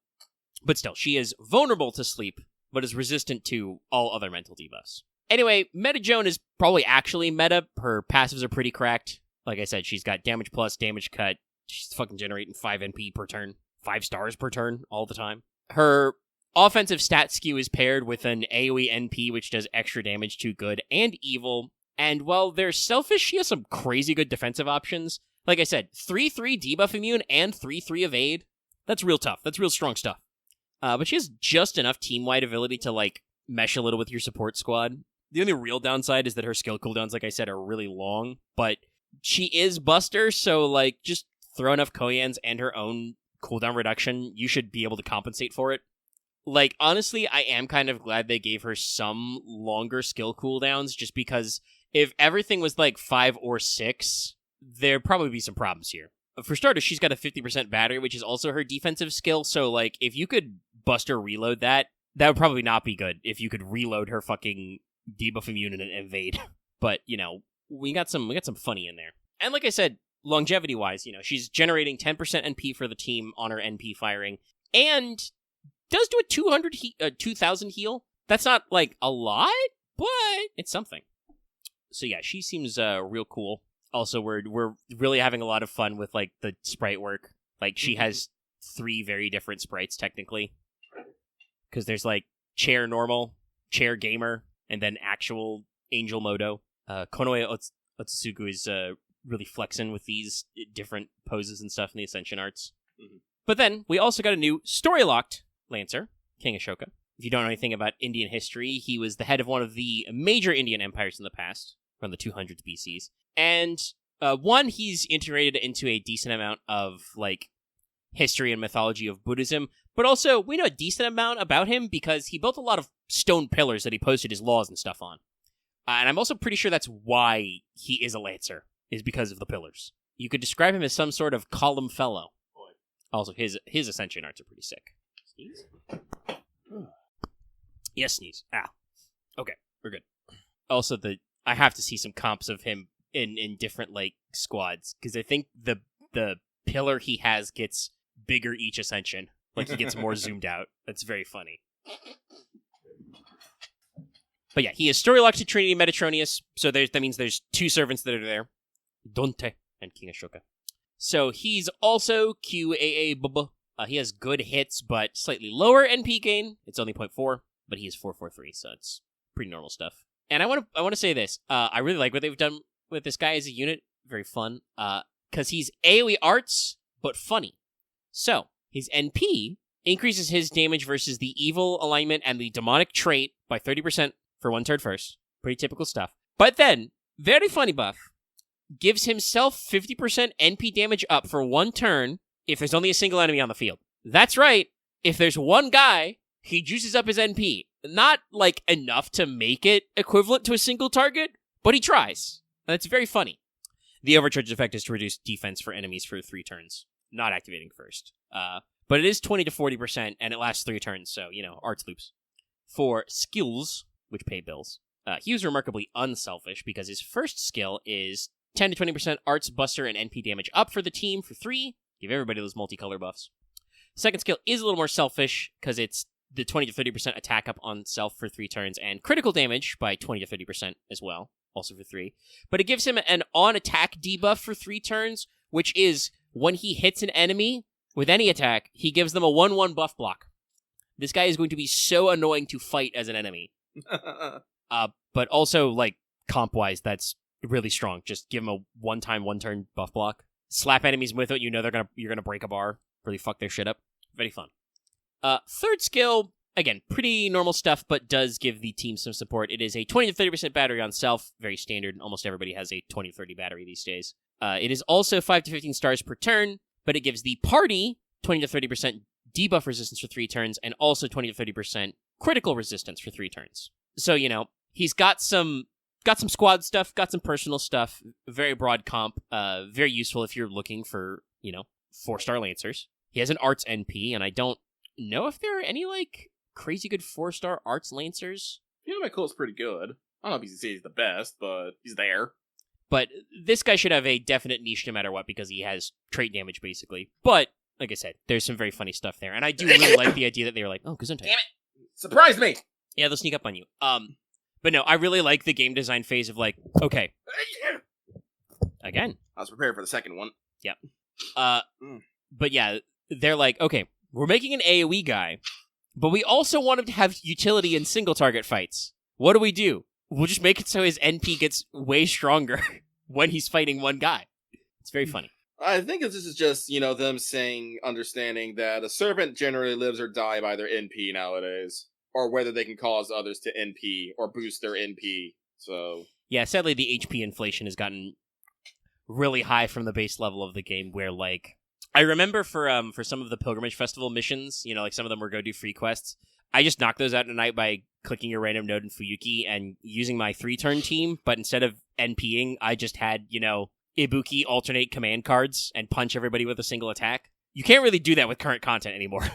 But still, she is vulnerable to sleep, but is resistant to all other mental debuffs. Anyway, Metajoan is probably actually meta. Her passives are pretty cracked. Like I said, she's got damage plus, damage cut. She's fucking generating 5 NP per turn. 5 stars per turn all the time. Her offensive stat skew is paired with an AoE NP, which does extra damage to good and evil. And while they're selfish, she has some crazy good defensive options. Like I said, 3-3 debuff immune and 3-3 evade. That's real tough. That's real strong stuff. But she has just enough team-wide ability to, like, mesh a little with your support squad. The only real downside is that her skill cooldowns, like I said, are really long. But she is Buster, so, like, just throw enough Koyans and her own cooldown reduction, you should be able to compensate for it. Like, honestly, I am kind of glad they gave her some longer skill cooldowns, just because if everything was, like, 5 or 6, there'd probably be some problems here. For starters, she's got a 50% battery, which is also her defensive skill, so, like, if you could Buster reload that would probably not be good, if you could reload her fucking debuff immune and evade. But, you know, we got some funny in there. And like I said, longevity-wise, you know, she's generating 10% NP for the team on her NP firing, and does do a 2,000 heal. That's not, like, a lot, but it's something. So yeah, she seems real cool. Also, we're really having a lot of fun with, like, the sprite work. Like, she has 3 very different sprites, technically. Because there's, like, chair normal, chair gamer, and then actual Angel Modo. Konoe Otsutsugu is really flexing with these different poses and stuff in the Ascension arts. Mm-hmm. But then, we also got a new story-locked Lancer, King Ashoka. If you don't know anything about Indian history, he was the head of one of the major Indian empires in the past, from the 200s BCs. And, he's integrated into a decent amount of, like, history and mythology of Buddhism, but also, we know a decent amount about him because he built a lot of stone pillars that he posted his laws and stuff on. And I'm also pretty sure that's why he is a Lancer, is because of the pillars. You could describe him as some sort of column fellow. Also, his Ascension arts are pretty sick. Sneeze? Yes, sneeze. Ah. Okay, we're good. Also, I have to see some comps of him in different, like, squads, because I think the pillar he has gets bigger each Ascension. Like, he gets more zoomed out. That's very funny. But yeah, he is story-locked to Trinity Metatronius, so that means there's 2 servants that are there. Dante and King Ashoka. So he's also QAA Bubba. He has good hits, but slightly lower NP gain. It's only 0.4, but he is 443, so it's pretty normal stuff. And I want to say this. I really like what they've done with this guy as a unit. Very fun. Because he's AoE arts, but funny. So, his NP increases his damage versus the evil alignment and the demonic trait by 30% for 1 turn first. Pretty typical stuff. But then, very funny buff, gives himself 50% NP damage up for 1 turn if there's only a single enemy on the field. That's right. If there's one guy, he juices up his NP. Not, like, enough to make it equivalent to a single target, but he tries. And it's very funny. The overcharge effect is to reduce defense for enemies for 3 turns. Not activating first. But it is 20 to 40%, and it lasts 3 turns, so, you know, arts loops. For skills, which pay bills, he was remarkably unselfish, because his first skill is 10 to 20% arts, buster, and NP damage up for the team for 3. Give everybody those multicolor buffs. Second skill is a little more selfish, because it's the 20 to 30% attack up on self for 3 turns, and critical damage by 20 to 30% as well, also for 3. But it gives him an on-attack debuff for 3 turns, which is, when he hits an enemy, with any attack, he gives them a 1/1 buff block. This guy is going to be so annoying to fight as an enemy. But also, like, comp-wise, that's really strong. Just give him a one-time, one-turn buff block. Slap enemies with it, you know you're gonna break a bar. Really fuck their shit up. Very fun. Third skill, again, pretty normal stuff, but does give the team some support. It is a 20 to 30% battery on self. Very standard. Almost everybody has a 20 to 30 battery these days. It is also 5 to 15 stars per turn, but it gives the party 20 to 30% debuff resistance for 3 turns, and also 20 to 30% critical resistance for 3 turns. So, you know, he's got some squad stuff, got some personal stuff, very broad comp, very useful if you're looking for, you know, 4-star Lancers. He has an Arts NP, and I don't know if there are any, like, crazy good 4-star Arts Lancers. Cole's pretty good. I don't know if he's the best, but he's there. But this guy should have a definite niche no matter what, because he has trait damage, basically. But, like I said, there's some very funny stuff there, and I do really like the idea that they were like, oh, Gesundheit. Damn it! Surprised me! Yeah, they'll sneak up on you. But no, I really like the game design phase of like, okay. Again. I was prepared for the second one. Yeah. But yeah, they're like, okay, we're making an AoE guy, but we also want him to have utility in single target fights. What do? We'll just make it so his NP gets way stronger when he's fighting one guy. It's very funny. I think this is just, them understanding that a servant generally lives or die by their NP nowadays. Or whether they can cause others to NP or boost their NP. So yeah, sadly the HP inflation has gotten really high from the base level of the game. Where like I remember for some of the Pilgrimage Festival missions, like some of them were go do free quests. I just knocked those out in a night by clicking a random node in Fuyuki and using my 3-turn team. But instead of NPing, I just had Ibuki alternate command cards and punch everybody with a single attack. You can't really do that with current content anymore.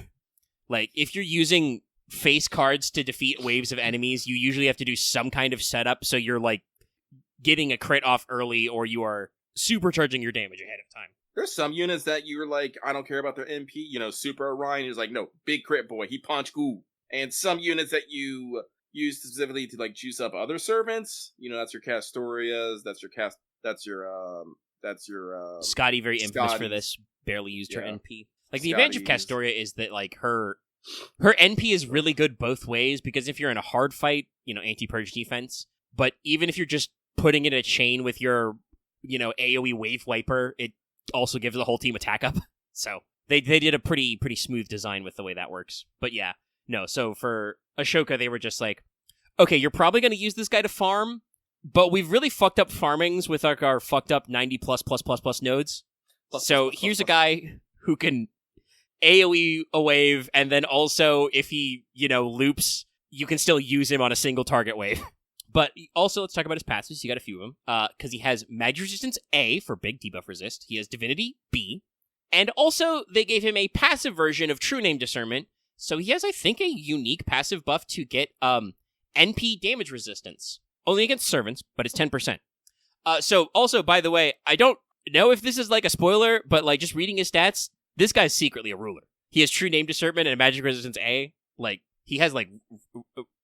Like if you're using face cards to defeat waves of enemies, you usually have to do some kind of setup, so you're like getting a crit off early, or you are supercharging your damage ahead of time. There's some units that you're like, I don't care about their MP, Super Orion is like, no, big crit boy, he punch goo. And some units that you use specifically to like juice up other servants, that's your Castorias, that's your Scotty, very infamous Scotty. For this, barely used her NP. Like the Scotty advantage of Castoria is that like her NP is really good both ways, because if you're in a hard fight, anti-purge defense, but even if you're just putting it in a chain with your, AoE wave wiper, it also gives the whole team attack up. So they did a pretty smooth design with the way that works. But yeah, no, so for Ashoka, they were just like, okay, you're probably going to use this guy to farm, but we've really fucked up farmings with our fucked up 90 plus nodes. So here's a guy who can AoE a wave, and then also if he, loops, you can still use him on a single target wave. But also, let's talk about his passives. You got a few of them. Because he has Magic Resistance A for big debuff resist. He has Divinity B. And also, they gave him a passive version of True Name Discernment. So he has, I think, a unique passive buff to get NP damage resistance. Only against servants, but it's 10%. So also, by the way, I don't know if this is like a spoiler, but like just reading his stats, this guy's secretly a ruler. He has True Name Discernment and Magic Resistance A. Like, he has, like,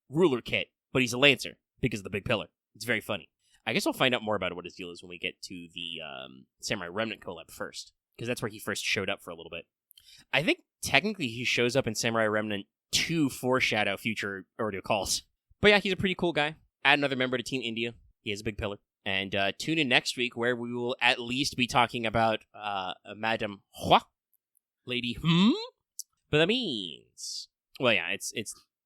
ruler kit, but he's a Lancer because of the big pillar. It's very funny. I guess I'll find out more about what his deal is when we get to the Samurai Remnant collab first, because that's where he first showed up for a little bit. I think, technically, he shows up in Samurai Remnant to foreshadow future Ordeal Calls. But yeah, he's a pretty cool guy. Add another member to Team India. He has a big pillar. And tune in next week, where we will at least be talking about Madame Hua. Lady But that means, well, yeah, it's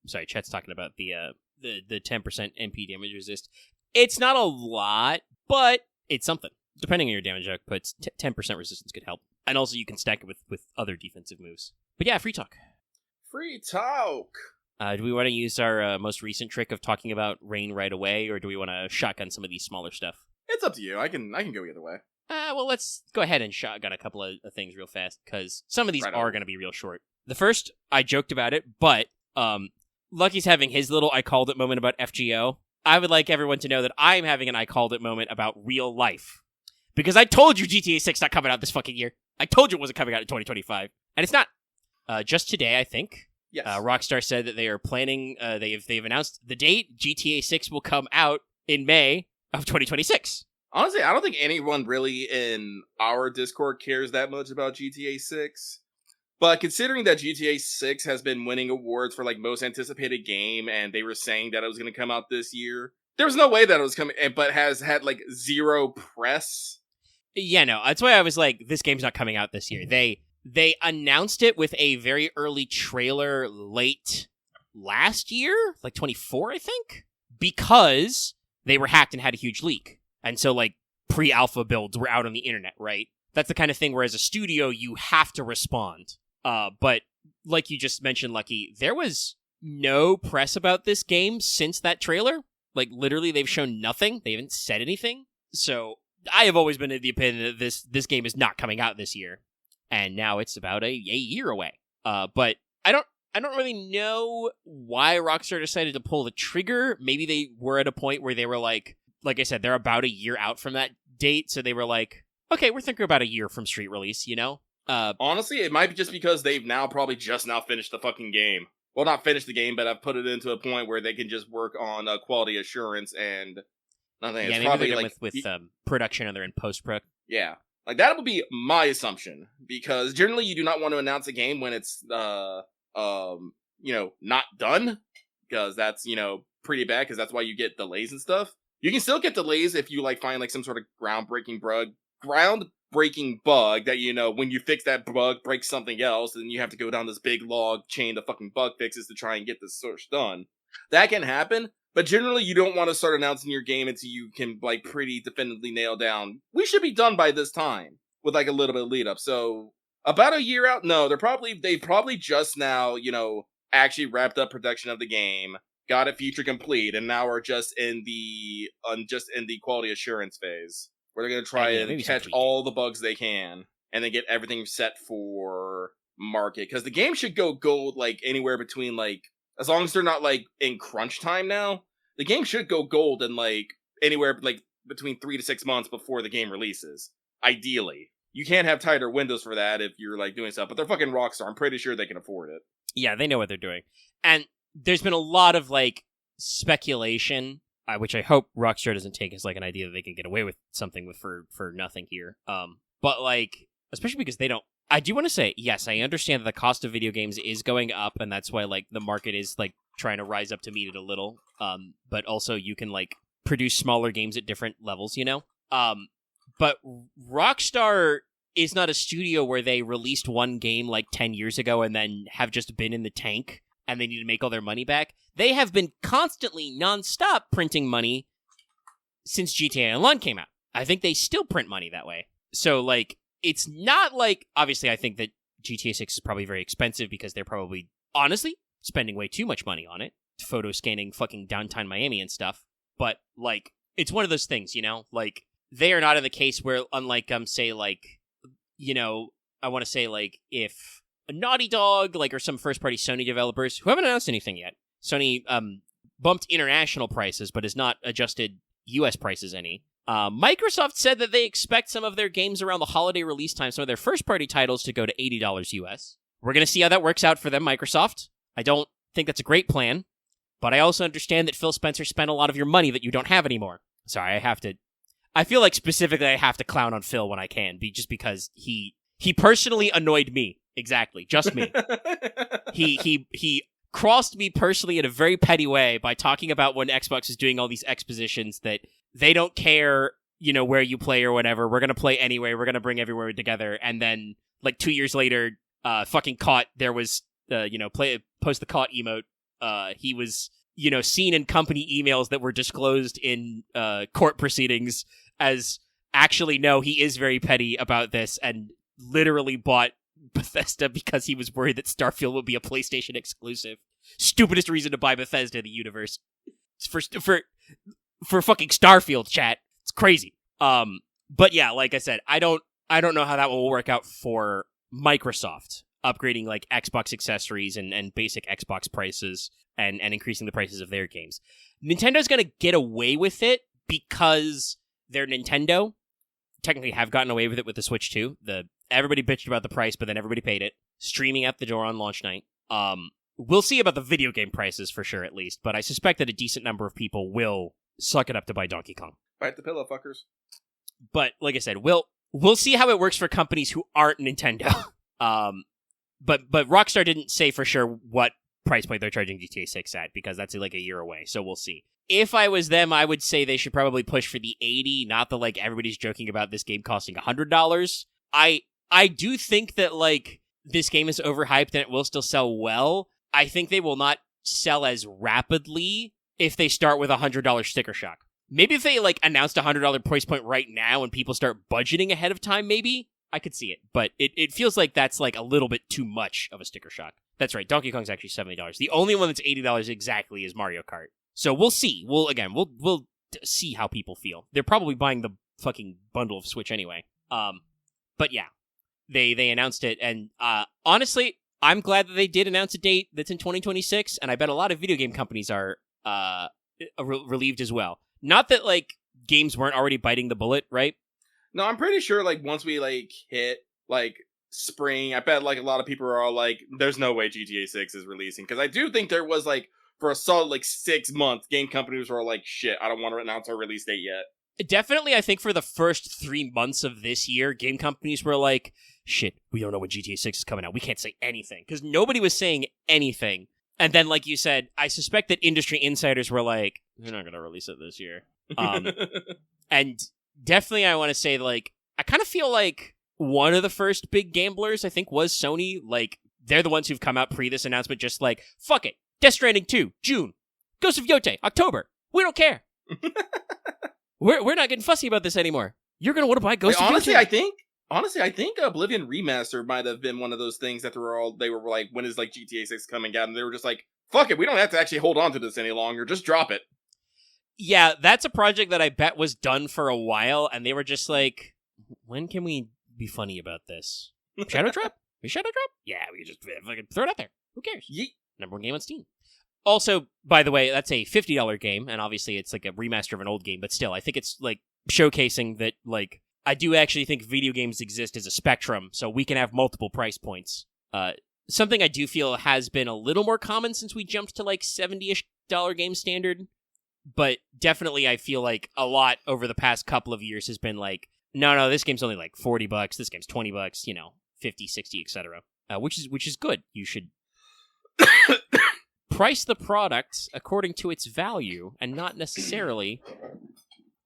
sorry, Chet's talking about the 10% MP damage resist. It's not a lot, but it's something. Depending on your damage outputs, 10% resistance could help. And also you can stack it with other defensive moves. But yeah, free talk. Free talk! Do we want to use our most recent trick of talking about rain right away, or do we want to shotgun some of these smaller stuff? It's up to you. I can go either way. Well, let's go ahead and shotgun a couple of things real fast, because some of these are going to be real short. The first, I joked about it, but Lucky's having his little I called it moment about FGO. I would like everyone to know that I'm having an I called it moment about real life. Because I told you GTA 6 not coming out this fucking year. I told you it wasn't coming out in 2025. And it's not. Just today, I think. Yes. Rockstar said that they are planning, they've announced the date. GTA 6 will come out in May of 2026. Honestly, I don't think anyone really in our Discord cares that much about GTA 6. But considering that GTA 6 has been winning awards for like most anticipated game, and they were saying that it was going to come out this year, there was no way that it was coming, but has had like zero press. Yeah, no, that's why I was like, this game's not coming out this year. They announced it with a very early trailer late last year, like 24, I think, because they were hacked and had a huge leak. And so, like, pre-alpha builds were out on the internet, right? That's the kind of thing where as a studio, you have to respond. But like you just mentioned, Lucky, there was no press about this game since that trailer. Like, literally, they've shown nothing. They haven't said anything. So I have always been of the opinion that this game is not coming out this year. And now it's about a year away. But I don't really know why Rockstar decided to pull the trigger. Maybe they were at a point where they were like I said, they're about a year out from that date. So they were like, okay, we're thinking about a year from street release, you know? Honestly, it might be just because they've now probably just now finished the fucking game. Well, not finished the game, but I've put it into a point where they can just work on quality assurance and nothing. Yeah, it's maybe probably they're like with production and they're in post-pro. Yeah. Like, that would be my assumption, because generally you do not want to announce a game when it's, not done, because that's, pretty bad, because that's why you get delays and stuff. You can still get delays if you, like, find, like, some sort of groundbreaking bug that, when you fix that bug, breaks something else, and you have to go down this big log chain of fucking bug fixes to try and get this search done. That can happen. But generally, you don't want to start announcing your game until you can, like, pretty definitively nail down, we should be done by this time, with, like, a little bit of lead up. So, about a year out? No, they probably just now, actually wrapped up production of the game, got it feature complete, and now are just in the quality assurance phase, where they're going to try and catch all the bugs they can, and then get everything set for market. Because the game should go gold, like, anywhere between, like, as long as they're not, like, in crunch time now, the game should go gold in, like, anywhere, like, between 3 to 6 months before the game releases. Ideally. You can't have tighter windows for that if you're, like, doing stuff, but they're fucking Rockstar. I'm pretty sure they can afford it. Yeah, they know what they're doing. And there's been a lot of, like, speculation, which I hope Rockstar doesn't take as, like, an idea that they can get away with something with for nothing here. But, like, especially because they don't. I do want to say, yes, I understand that the cost of video games is going up, and that's why, like, the market is, like, trying to rise up to meet it a little. But also you can, like, produce smaller games at different levels, But Rockstar is not a studio where they released one game, like, 10 years ago and then have just been in the tank and they need to make all their money back. They have been constantly, nonstop printing money since GTA Online came out. I think they still print money that way. So, like, it's not like, obviously, I think that GTA 6 is probably very expensive because they're probably, honestly, spending way too much money on it. Photo scanning fucking downtown Miami and stuff. But, like, it's one of those things, Like, they are not in the case where, unlike, say, like, I want to say, like, if a Naughty Dog, like, or some first-party Sony developers, who haven't announced anything yet, Sony bumped international prices, but has not adjusted U.S. prices any. Microsoft said that they expect some of their games around the holiday release time, some of their first-party titles, to go to $80 US. We're going to see how that works out for them, Microsoft. I don't think that's a great plan, but I also understand that Phil Spencer spent a lot of your money that you don't have anymore. Sorry, I feel like specifically I have to clown on Phil when I can, just because he personally annoyed me. Exactly, just me. He crossed me personally in a very petty way by talking about when Xbox is doing all these expositions that they don't care, where you play or whatever. We're going to play anyway. We're going to bring everyone together. And then, like, 2 years later, fucking caught, there was, post the caught emote. He was, seen in company emails that were disclosed in court proceedings as, actually, no, he is very petty about this and literally bought Bethesda because he was worried that Starfield would be a PlayStation exclusive. Stupidest reason to buy Bethesda in the universe. For fucking Starfield, chat. It's crazy. But yeah, like I said, I don't know how that will work out for Microsoft upgrading, like, Xbox accessories and basic Xbox prices and increasing the prices of their games. Nintendo's gonna get away with it because they're Nintendo. Technically have gotten away with it with the Switch 2. Everybody bitched about the price, but then everybody paid it. Streaming at the door on launch night. We'll see about the video game prices for sure, at least, but I suspect that a decent number of people will suck it up to buy Donkey Kong. Bite the pillow, fuckers. But, like I said, we'll see how it works for companies who aren't Nintendo. but Rockstar didn't say for sure what price point they're charging GTA 6 at, because that's like a year away, so we'll see. If I was them, I would say they should probably push for the $80, not the, like, everybody's joking about this game costing $100. I do think that, like, this game is overhyped and it will still sell well. I think they will not sell as rapidly if they start with a $100 sticker shock. Maybe if they, like, announced a $100 price point right now and people start budgeting ahead of time, maybe I could see it. But it feels like that's, like, a little bit too much of a sticker shock. That's right, Donkey Kong's actually $70. The only one that's $80 exactly is Mario Kart. So we'll see. We'll see how people feel. They're probably buying the fucking bundle of Switch anyway. But yeah, they announced it, and honestly, I'm glad that they did announce a date that's in 2026, and I bet a lot of video game companies are relieved as well. Not that, like, games weren't already biting the bullet, right? No, I'm pretty sure, like, once we, like, hit, like, spring, I bet, like, a lot of people are all like, there's no way GTA 6 is releasing, because I do think there was, like, for a solid, like, 6 months, game companies were like, shit, I don't want to announce our release date yet. Definitely, I think for the first 3 months of this year, game companies were like, shit, we don't know when GTA 6 is coming out. We can't say anything. Because nobody was saying anything. And then, like you said, I suspect that industry insiders were like, they're not going to release it this year. And definitely, I want to say, like, I kind of feel like one of the first big gamblers, I think, was Sony. Like, they're the ones who've come out pre this announcement just like, fuck it. Death Stranding 2, June. Ghost of Yote, October. We don't care. We're not getting fussy about this anymore. You're going to want to buy Ghost of Yote. Honestly, I think Oblivion Remaster might have been one of those things that they were like, when is, like, GTA 6 coming out? And they were just like, fuck it, we don't have to actually hold on to this any longer. Just drop it. Yeah, that's a project that I bet was done for a while, and they were just like, when can we be funny about this? Shadow Drop? Shadow Drop? Yeah, we can just fucking throw it out there. Who cares? Yeet. Number one game on Steam. Also, by the way, that's a $50 game, and obviously it's like a remaster of an old game, but still, I think it's, like, showcasing that, like, I do actually think video games exist as a spectrum, so we can have multiple price points. Something I do feel has been a little more common since we jumped to, like, $70-ish game standard, but definitely I feel like a lot over the past couple of years has been like, no, this game's only, like, $40, this game's $20, you know, 50, 60, etc. Which is good. You should price the product according to its value and not necessarily,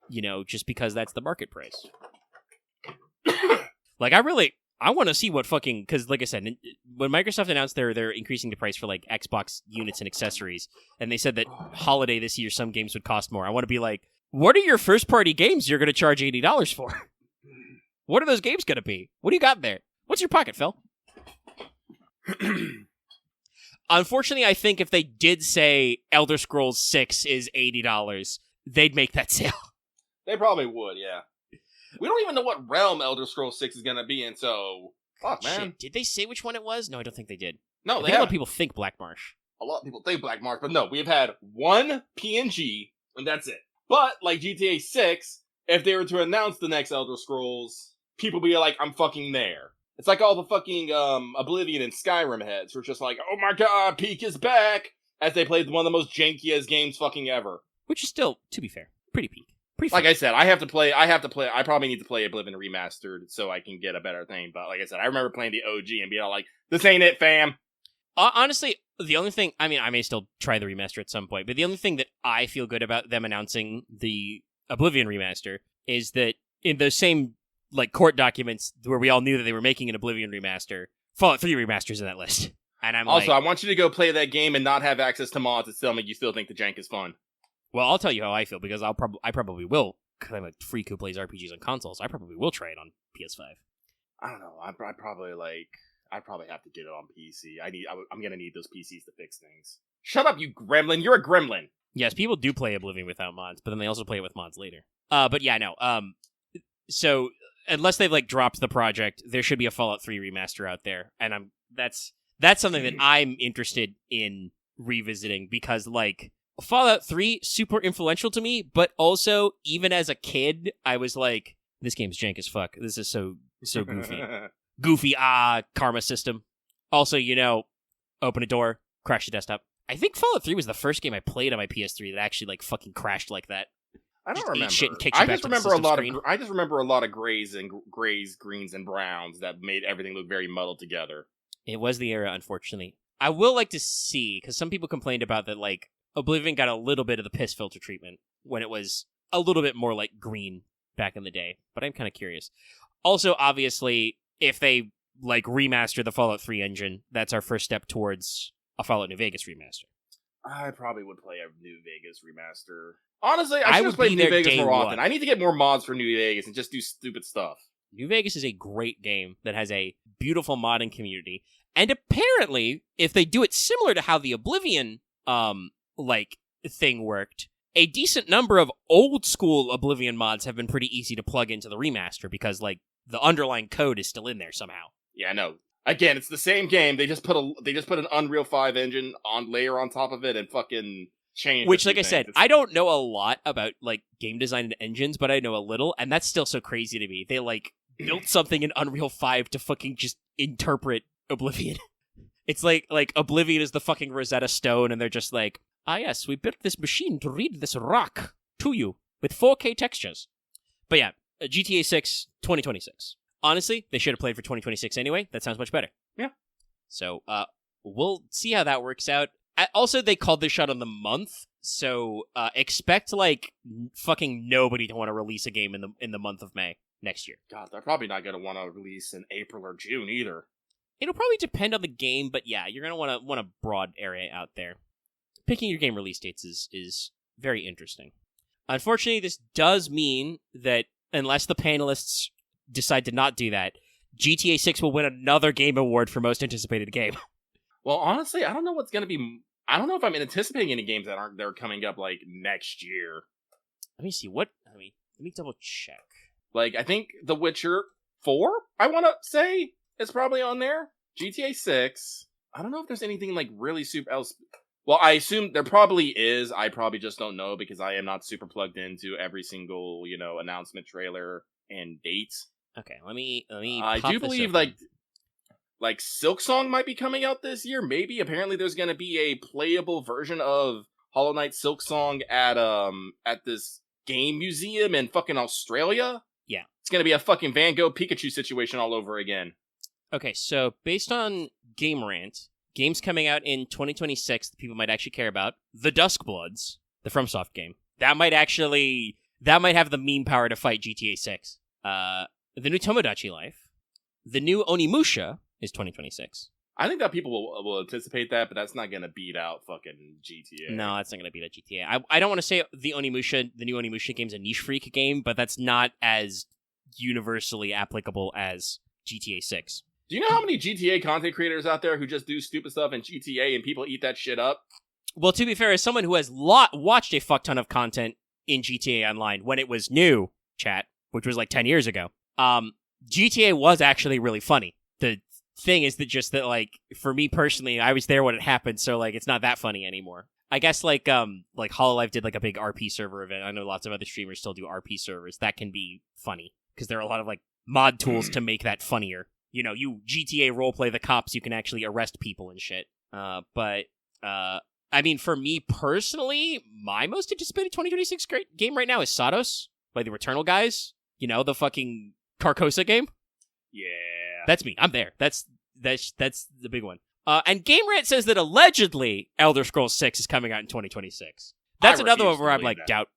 you know, just because that's the market price. Like, I want to see what fucking, because like I said, when Microsoft announced they're increasing the price for, like, Xbox units and accessories, and they said that holiday this year some games would cost more, I want to be like, what are your first party games you're going to charge $80 for? What are those games going to be? What do you got there? What's your pocket, Phil? Unfortunately, I think if they did say Elder Scrolls 6 is $80, they'd make that sale. They probably would, yeah. We don't even know what realm Elder Scrolls 6 is going to be in, so fuck, man. Shit, did they say which one it was? No, I don't think they did. No, I think a lot of people think Black Marsh. A lot of people think Black Marsh, but no, we've had one PNG, and that's it. But, like GTA 6, if they were to announce the next Elder Scrolls, people be like, I'm fucking there. It's like all the fucking Oblivion and Skyrim heads who are just like, oh my god, Peak is back! As they played one of the most jankiest games fucking ever. Which is still, to be fair, pretty peak. Like I said, I probably need to play Oblivion Remastered so I can get a better thing, but like I said, I remember playing the OG and being all like, this ain't it, fam! Honestly, the only thing, I mean, I may still try the remaster at some point, but the only thing that I feel good about them announcing the Oblivion Remaster is that in those same, like, court documents where we all knew that they were making an Oblivion Remaster, Fallout 3 Remaster's in that list. And I'm also, I want you to go play that game and not have access to mods that tell me you still think the jank is fun. Well, I'll tell you how I feel, because I probably will, because I'm a freak who plays RPGs on consoles. I probably will try it on PS5. I don't know. I probably have to get it on PC. I'm gonna need those PCs to fix things. Shut up, you gremlin! You're a gremlin. Yes, people do play Oblivion without mods, but then they also play it with mods later. But yeah, no. So unless they've, like, dropped the project, there should be a Fallout 3 remaster out there, and that's something that I'm interested in revisiting, because, like, Fallout 3, super influential to me, but also, even as a kid, I was like, this game's jank as fuck. This is so goofy. Goofy, karma system. Also, you know, open a door, crash the desktop. I think Fallout 3 was the first game I played on my PS3 that actually, like, fucking crashed like that. I don't just remember. Eat shit and kicks you back to the system screen. I just remember a lot of grays, greens, and browns that made everything look very muddled together. It was the era, unfortunately. I will like to see, because some people complained about that, like, Oblivion got a little bit of the piss filter treatment when it was a little bit more like green back in the day, but I'm kind of curious. Also, obviously, if they, like, remaster the Fallout 3 engine, that's our first step towards a Fallout New Vegas remaster. I probably would play a New Vegas remaster. Honestly, I I should would just play be New there Vegas day more often. one. I need to get more mods for New Vegas and just do stupid stuff. New Vegas is a great game that has a beautiful modding community, and apparently, if they do it similar to how the Oblivion, thing worked, a decent number of old school Oblivion mods have been pretty easy to plug into the remaster because, like, the underlying code is still in there somehow. Yeah, I know. Again, it's the same game. They just put an Unreal 5 engine layer on top of it and fucking change. Which, like I said, I don't know a lot about, like, game design and engines, but I know a little, and that's still so crazy to me. They, like, built something in Unreal 5 to fucking just interpret Oblivion. It's like Oblivion is the fucking Rosetta Stone, and they're just like, yes, we built this machine to read this rock to you with 4K textures. But yeah, GTA 6, 2026. Honestly, they should have played for 2026 anyway. That sounds much better. Yeah. So, we'll see how that works out. Also, they called this shot on the month, so expect, like, fucking nobody to want to release a game in the month of May next year. God, they're probably not going to want to release in April or June either. It'll probably depend on the game, but yeah, you're going to want a broad area out there. Picking your game release dates is very interesting. Unfortunately, this does mean that unless the panelists decide to not do that, GTA 6 will win another game award for most anticipated game. Well, honestly, I don't know what's going to be... I don't know if I'm anticipating any games that are coming up, like, next year. Let me see, let me double check. Like, I think The Witcher 4, I want to say, is probably on there. GTA 6. I don't know if there's anything, like, really super else... Well, I assume there probably is. I probably just don't know because I am not super plugged into every single, announcement trailer and dates. Okay, let me. I do believe like Silksong might be coming out this year. Maybe. Apparently, there's going to be a playable version of Hollow Knight Silksong at this game museum in fucking Australia. Yeah, it's going to be a fucking Van Gogh Pikachu situation all over again. Okay, so based on Game Rant, games coming out in 2026 that people might actually care about: The Duskbloods, the FromSoft game. That might have the meme power to fight GTA 6. The new Tomodachi Life. The new Onimusha is 2026. I think that people will anticipate that, but that's not going to beat out fucking GTA. No, that's not going to beat out GTA. I don't want to say the new Onimusha game's a niche freak game, but that's not as universally applicable as GTA 6. Do you know how many GTA content creators out there who just do stupid stuff in GTA and people eat that shit up? Well, to be fair, as someone who has watched a fuck ton of content in GTA Online when it was new, chat, which was like 10 years ago, GTA was actually really funny. The thing is that like, for me personally, I was there when it happened, so like, it's not that funny anymore. I guess like HoloLive did like a big RP server event. I know lots of other streamers still do RP servers. That can be funny because there are a lot of like mod tools to make that funnier. You GTA roleplay the cops, you can actually arrest people and shit. But I mean, for me personally, my most anticipated 2026 great game right now is Sados by the Returnal guys. The fucking Carcosa game. Yeah, that's me. I'm there. That's the big one. And Game Rant says that allegedly Elder Scrolls 6 is coming out in 2026. That's another one where I'm like, doubt.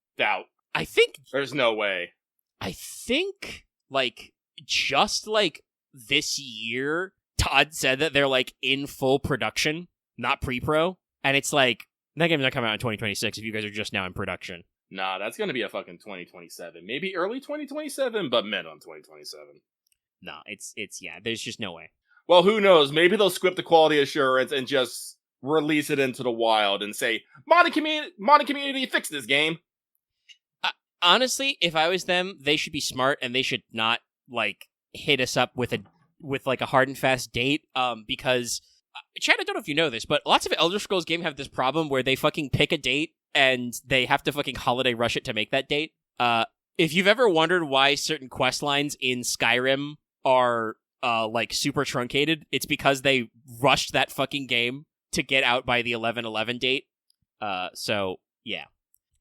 I think there's no way. I think like just like this year, Todd said that they're like in full production, not pre-pro, and it's like that game's not coming out in 2026 if you guys are just now in production. Nah, that's gonna be a fucking 2027, maybe early 2027, but minimum 2027. No, it's yeah. There's just no way. Well, who knows? Maybe they'll script the quality assurance and just release it into the wild and say, modding community, fix this game. Honestly, if I was them, they should be smart and they should not like hit us up with like a hard and fast date. Because Chad, I don't know if you know this, but lots of Elder Scrolls games have this problem where they fucking pick a date and they have to fucking holiday rush it to make that date. If you've ever wondered why certain quest lines in Skyrim are like super truncated, it's because they rushed that fucking game to get out by the 11/11 date. So yeah.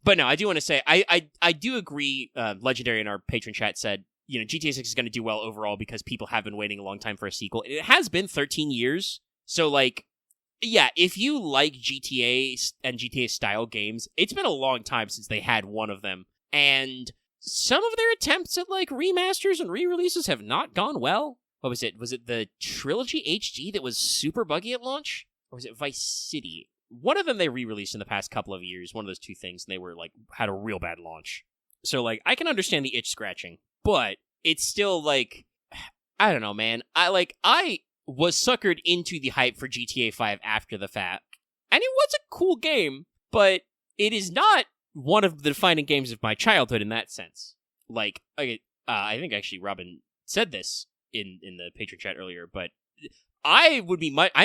But no, I do want to say I do agree. Legendary in our patron chat said, GTA 6 is going to do well overall because people have been waiting a long time for a sequel. It has been 13 years. So, like, yeah, if you like GTA and GTA-style games, it's been a long time since they had one of them. And some of their attempts at, like, remasters and re-releases have not gone well. What was it? Was it the Trilogy HD that was super buggy at launch? Or was it Vice City? One of them they re-released in the past couple of years, one of those two things, and they were, like, had a real bad launch. So, like, I can understand the itch scratching, but it's still, like, I don't know, man. I was suckered into the hype for GTA 5 after the fact, and it was a cool game, but it is not one of the defining games of my childhood in that sense. Like, I think actually Robin said this in the Patreon chat earlier, but I'm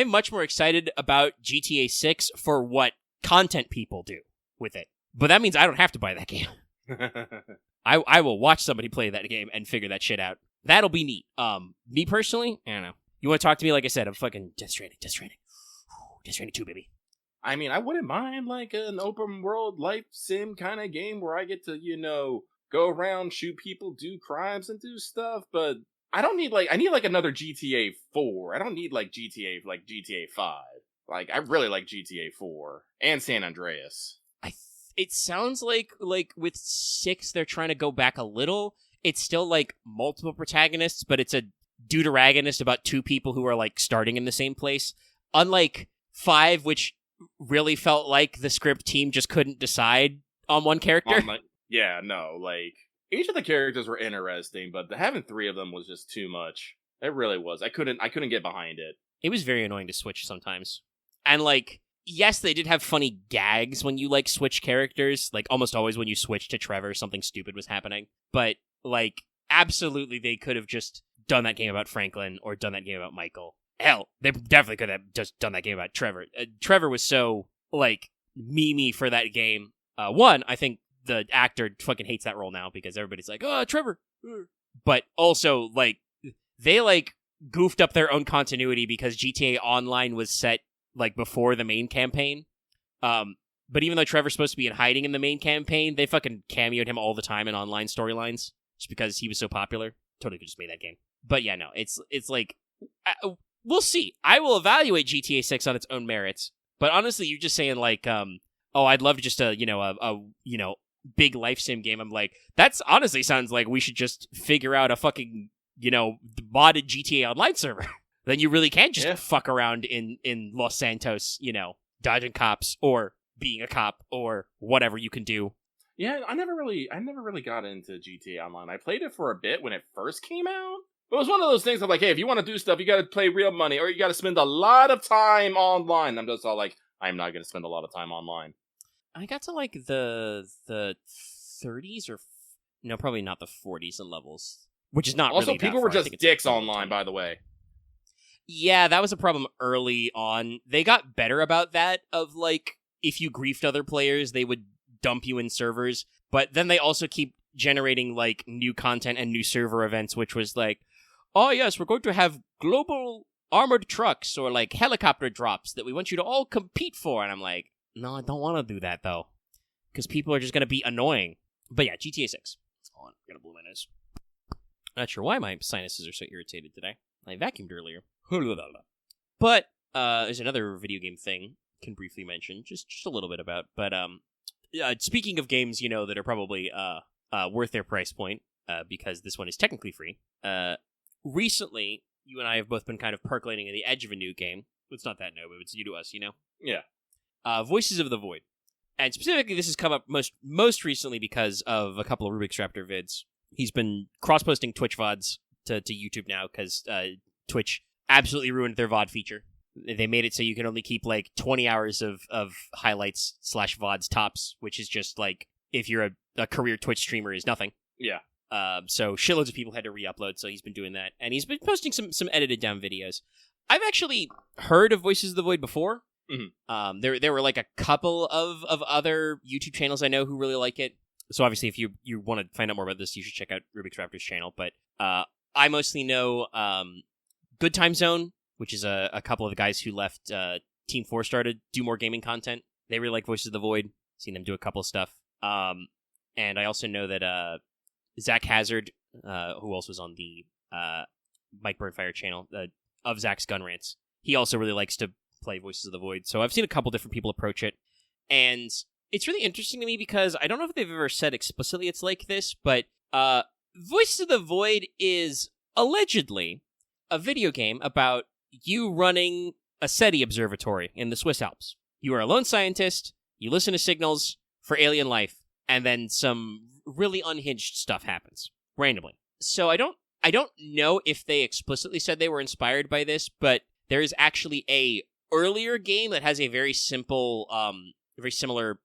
much more excited about GTA 6 for what content people do with it. But that means I don't have to buy that game. I will watch somebody play that game and figure that shit out. That'll be neat. Me personally, I don't know. You want to talk to me? Like I said, I'm fucking Death Stranding 2, baby. I mean, I wouldn't mind like an open world life sim kind of game where I get to, go around, shoot people, do crimes, and do stuff. But I don't need I need another GTA 4. I don't need GTA 5. Like, I really like GTA 4 and San Andreas. It sounds like with 6, they're trying to go back a little. It's still like multiple protagonists, but it's a deuteragonist about two people who are like starting in the same place. Unlike 5, which really felt like the script team just couldn't decide on one character. Each of the characters were interesting, but having 3 of them was just too much. It really was. I couldn't get behind it. It was very annoying to switch sometimes. And yes, they did have funny gags when you switch characters. Almost always when you switch to Trevor, something stupid was happening. But absolutely they could have just done that game about Franklin or done that game about Michael. Hell, they definitely could have just done that game about Trevor. Trevor was so memey for that game. One, I think the actor fucking hates that role now because everybody's like, "Oh, Trevor." But also they goofed up their own continuity because GTA Online was set before the main campaign. But even though Trevor's supposed to be in hiding in the main campaign, they fucking cameoed him all the time in online storylines just because he was so popular. Totally could just made that game. But yeah, no, it's we'll see. I will evaluate GTA 6 on its own merits. But honestly, you're just saying I'd love just a big life sim game. I'm that's honestly sounds like we should just figure out a fucking modded GTA Online server. Then you really can just fuck around in Los Santos, dodging cops or being a cop or whatever you can do. Yeah, I never really got into GTA Online. I played it for a bit when it first came out. But it was one of those things of hey, if you want to do stuff, you got to pay real money or you got to spend a lot of time online. I'm just all I'm not going to spend a lot of time online. I got to the 30s or no, probably not the 40s in levels, which is not also really people that were far. just dicks online, by the way. Yeah, that was a problem early on. They got better about that of if you griefed other players, they would dump you in servers. But then they also keep generating new content and new server events, which was oh yes, we're going to have global armored trucks or helicopter drops that we want you to all compete for. And I'm no, I don't want to do that though, because people are just going to be annoying. But yeah, GTA 6. Hold on, I'm going to blow my nose. Not sure why my sinuses are so irritated today. I vacuumed earlier. But there's another video game thing I can briefly mention, just a little bit about. But speaking of games, that are probably worth their price point, because this one is technically free. Recently, you and I have both been kind of percolating on the edge of a new game. It's not that new, but it's new to us, Yeah. Voices of the Void. And specifically, this has come up most recently because of a couple of Rubik's Raptor vids. He's been cross-posting Twitch VODs to YouTube now, because Twitch absolutely ruined their VOD feature. They made it so you can only keep 20 hours of highlights / VODs tops, which is just if you're a career Twitch streamer is nothing. Yeah. So shitloads of people had to re-upload, so he's been doing that. And he's been posting some edited down videos. I've actually heard of Voices of the Void before. Mm-hmm. There were a couple of other YouTube channels I know who really like it. So obviously if you want to find out more about this, you should check out Rubik's Raptor's channel. But I mostly know Good Time Zone, which is a couple of the guys who left Team 4-Star to do more gaming content. They really like Voices of the Void. Seen them do a couple of stuff. And I also know that Zach Hazard, who also was on the Mike Burnfire channel of Zach's Gun Rants. He also really likes to play Voices of the Void. So I've seen a couple different people approach it. And it's really interesting to me because I don't know if they've ever said explicitly it's like this, but Voices of the Void is allegedly a video game about you running a SETI observatory in the Swiss Alps. You are a lone scientist, you listen to signals for alien life, and then some really unhinged stuff happens randomly. So I don't know if they explicitly said they were inspired by this, but there is actually a earlier game that has a very simple, very similar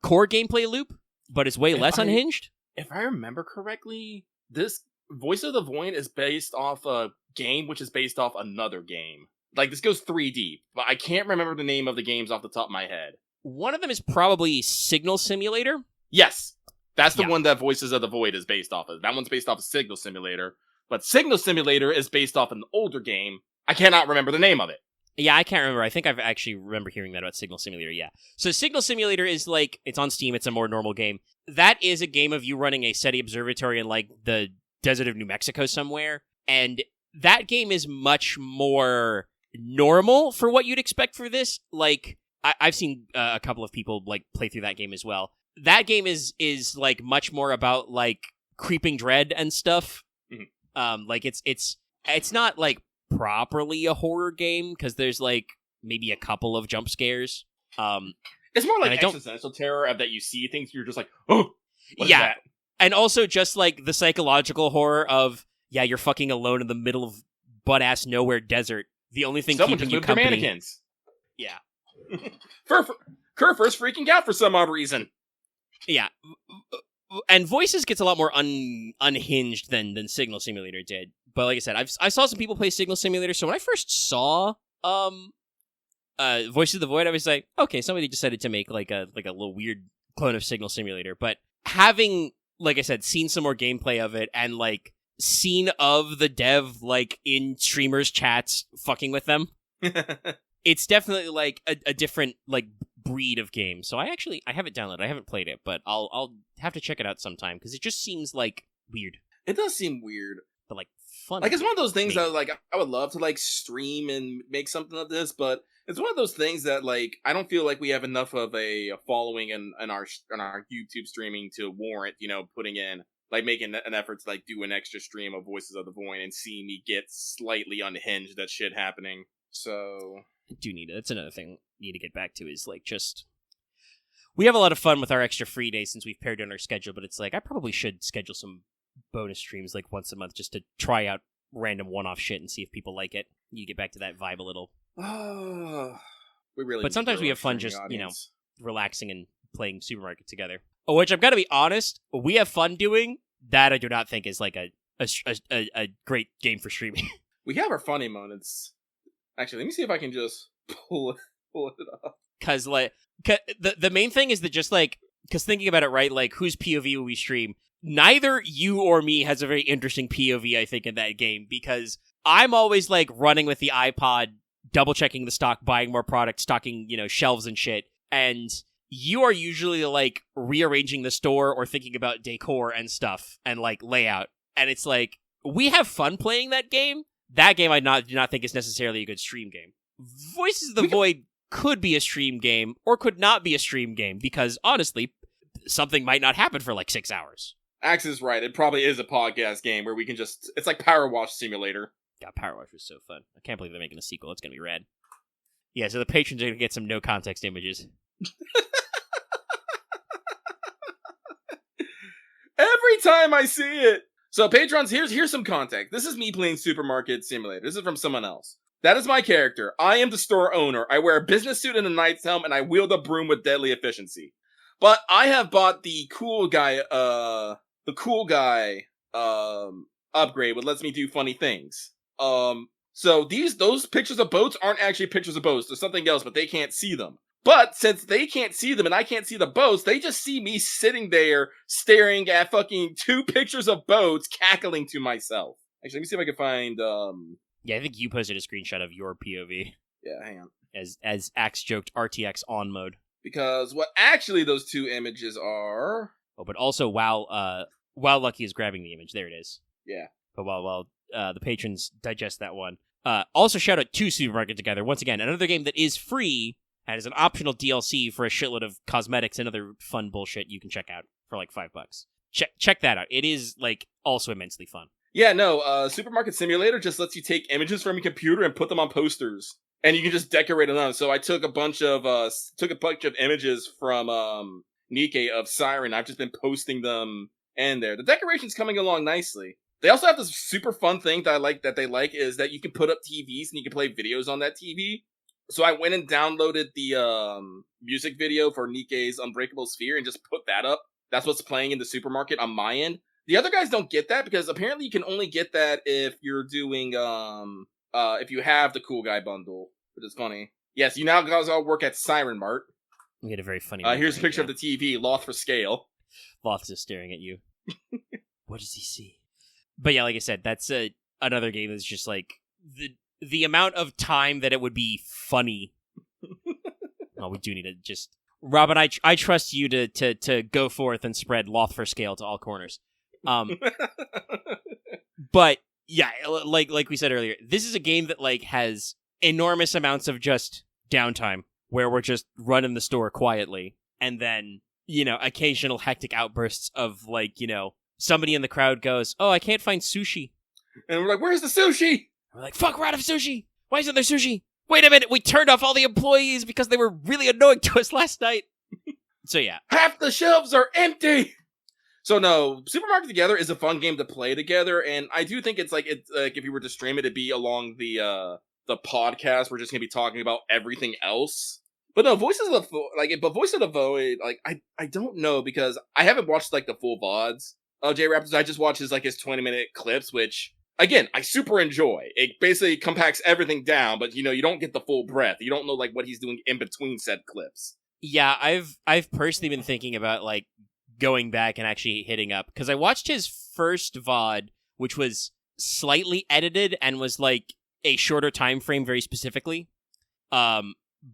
core gameplay loop, but it's way less unhinged. If I remember correctly, this Voice of the Void is based off a game which is based off another game. Like, this goes 3D, but I can't remember the name of the games off the top of my head. One of them is probably Signal Simulator. Yes, that's the one that Voices of the Void is based off of. That one's based off of Signal Simulator, but Signal Simulator is based off an older game. I cannot remember the name of it. Yeah, I can't remember. I think I've actually remember hearing that about Signal Simulator, yeah. So Signal Simulator is like, it's on Steam, it's a more normal game. That is a game of you running a SETI observatory in like the desert of New Mexico somewhere, and that game is much more normal for what you'd expect for this. Like, I've seen a couple of people like play through that game as well. That game is like much more about like creeping dread and stuff. Mm-hmm. Like it's not like properly a horror game because there's like maybe a couple of jump scares. It's more like existential terror of that you see things you're just like, oh, what is that? And also just like the psychological horror of you're fucking alone in the middle of butt-ass nowhere desert. The only thing keeping you company. Mannequins. Yeah. Kerfer's freaking out for some odd reason. Yeah. And Voices gets a lot more unhinged than Signal Simulator did. But like I said, I saw some people play Signal Simulator, so when I first saw Voices of the Void, I was like, okay, somebody decided to make like a little weird clone of Signal Simulator. But having, like I said, seen some more gameplay of it and like seen of the dev like in streamers' chats fucking with them, it's definitely like a different like breed of game. So I have it downloaded. I haven't played it, but I'll have to check it out sometime because it just seems like weird. It does seem weird, but like fun. Like, it's one of those things that like I would love to like stream and make something of this, but it's one of those things that like I don't feel like we have enough of a following in our YouTube streaming to warrant, putting in like making an effort to like do an extra stream of Voices of the Void and see me get slightly unhinged that shit happening. So I do need it. That's another thing we need to get back to is like just we have a lot of fun with our extra free days since we've paired in our schedule, but it's like I probably should schedule some bonus streams like once a month just to try out random one-off shit and see if people like it. You get back to that vibe a little. We really. But sometimes we have fun just relaxing and playing Supermarket together. Which I've got to be honest, we have fun doing. That I do not think is like a great game for streaming. We have our funny moments. Actually, let me see if I can just pull it up. Because like the main thing is that just like because thinking about it, right? Like whose POV will we stream? Neither you or me has a very interesting POV, I think, in that game because I'm always like running with the iPod, double checking the stock, buying more product, stocking shelves and shit, and you are usually like rearranging the store or thinking about decor and stuff and like layout. And it's like, we have fun playing that game. That game I do not think is necessarily a good stream game. Voices of the Void could be a stream game or could not be a stream game because honestly, something might not happen for like 6 hours. Axe is right. It probably is a podcast game where we can just, it's like Power Wash Simulator. Yeah, Power Wash was so fun. I can't believe they're making a sequel. It's going to be rad. Yeah, so the patrons are going to get some no context images. Every time I see it. So patrons, here's some context. This is me playing Supermarket Simulator. This is from someone else. That is my character. I am the store owner. I wear a business suit and a knight's helm, and I wield a broom with deadly efficiency. But I have bought the cool guy upgrade, which lets me do funny things. So those pictures of boats aren't actually pictures of boats. There's something else, but they can't see them. But since they can't see them and I can't see the boats, they just see me sitting there staring at fucking 2 pictures of boats, cackling to myself. Actually, let me see if I can find, Yeah, I think you posted a screenshot of your POV. Yeah, hang on. As Axe joked, RTX on mode. Because what actually those 2 images are... Oh, but also while Lucky is grabbing the image, there it is. Yeah. But while the patrons digest that one, also shout out to Supermarket Together. Once again, another game that is free and is an optional DLC for a shitload of cosmetics and other fun bullshit you can check out for like $5. Check that out. It is like also immensely fun. Yeah, no, Supermarket Simulator just lets you take images from your computer and put them on posters. And you can just decorate them on. So I took a bunch of images from Nikkei of Siren. I've just been posting them in there. The decoration's coming along nicely. They also have this super fun thing that they like is that you can put up TVs and you can play videos on that TV. So I went and downloaded the music video for Nikkei's Unbreakable Sphere and just put that up. That's what's playing in the supermarket on my end. The other guys don't get that because apparently you can only get that if you're doing if you have the Cool Guy bundle, which is funny. Yes, you now guys all work at Siren Mart. We get a very funny. Here's a picture of the TV, Loth for scale. Loth is staring at you. What does he see? But yeah, like I said, that's another game that's just like the amount of time that it would be funny. Oh, we do need to just Robin. I trust you to go forth and spread Loth for scale to all corners. But yeah, like we said earlier, this is a game that like has enormous amounts of just downtime where we're just running the store quietly, and then occasional hectic outbursts of like somebody in the crowd goes, "Oh, I can't find sushi," and we're like, "Where's the sushi?" We're like, "Fuck, we're out of sushi. Why isn't there sushi? Wait a minute, we turned off all the employees because they were really annoying to us last night." So yeah, half the shelves are empty. So no, Supermarket Together is a fun game to play together, and I do think it's like if you were to stream it, it'd be along the podcast. We're just gonna be talking about everything else. But no, Voices of the Void, like I don't know because I haven't watched like the full VODs of J Raptors. I just watched his 20-minute clips, which again I super enjoy. It basically compacts everything down, but you don't get the full breadth. You don't know like what he's doing in between said clips. Yeah, I've personally been thinking about like going back and actually hitting up because I watched his first VOD, which was slightly edited and was like a shorter time frame very specifically.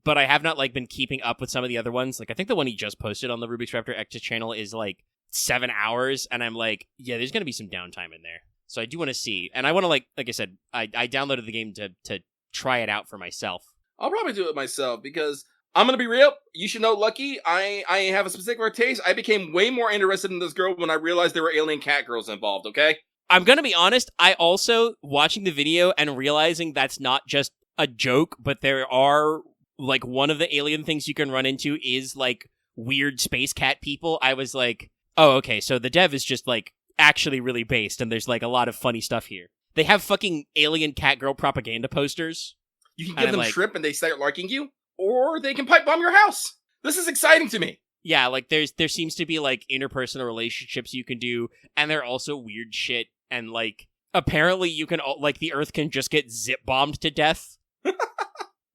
But I have not like been keeping up with some of the other ones. Like I think the one he just posted on the Rubik's Raptor X channel is like 7 hours, and I'm like, yeah, there's gonna be some downtime in there. So I do want to see, and I want to like I said, I downloaded the game to try it out for myself. I'll probably do it myself because I'm gonna be real. You should know, Lucky, I have a specific taste. I became way more interested in this girl when I realized there were alien cat girls involved. Okay, I'm gonna be honest. I also watching the video and realizing that's not just a joke, but there are like one of the alien things you can run into is like weird space cat people. I was like, oh, okay, so the dev is just like actually really based, and there's like a lot of funny stuff here. They have fucking alien cat girl propaganda posters. You can give them shrimp and they start liking you, or they can pipe bomb your house. This is exciting to me. Yeah, like there seems to be like interpersonal relationships you can do, and they're also weird shit, and like apparently you can like the Earth can just get zip bombed to death.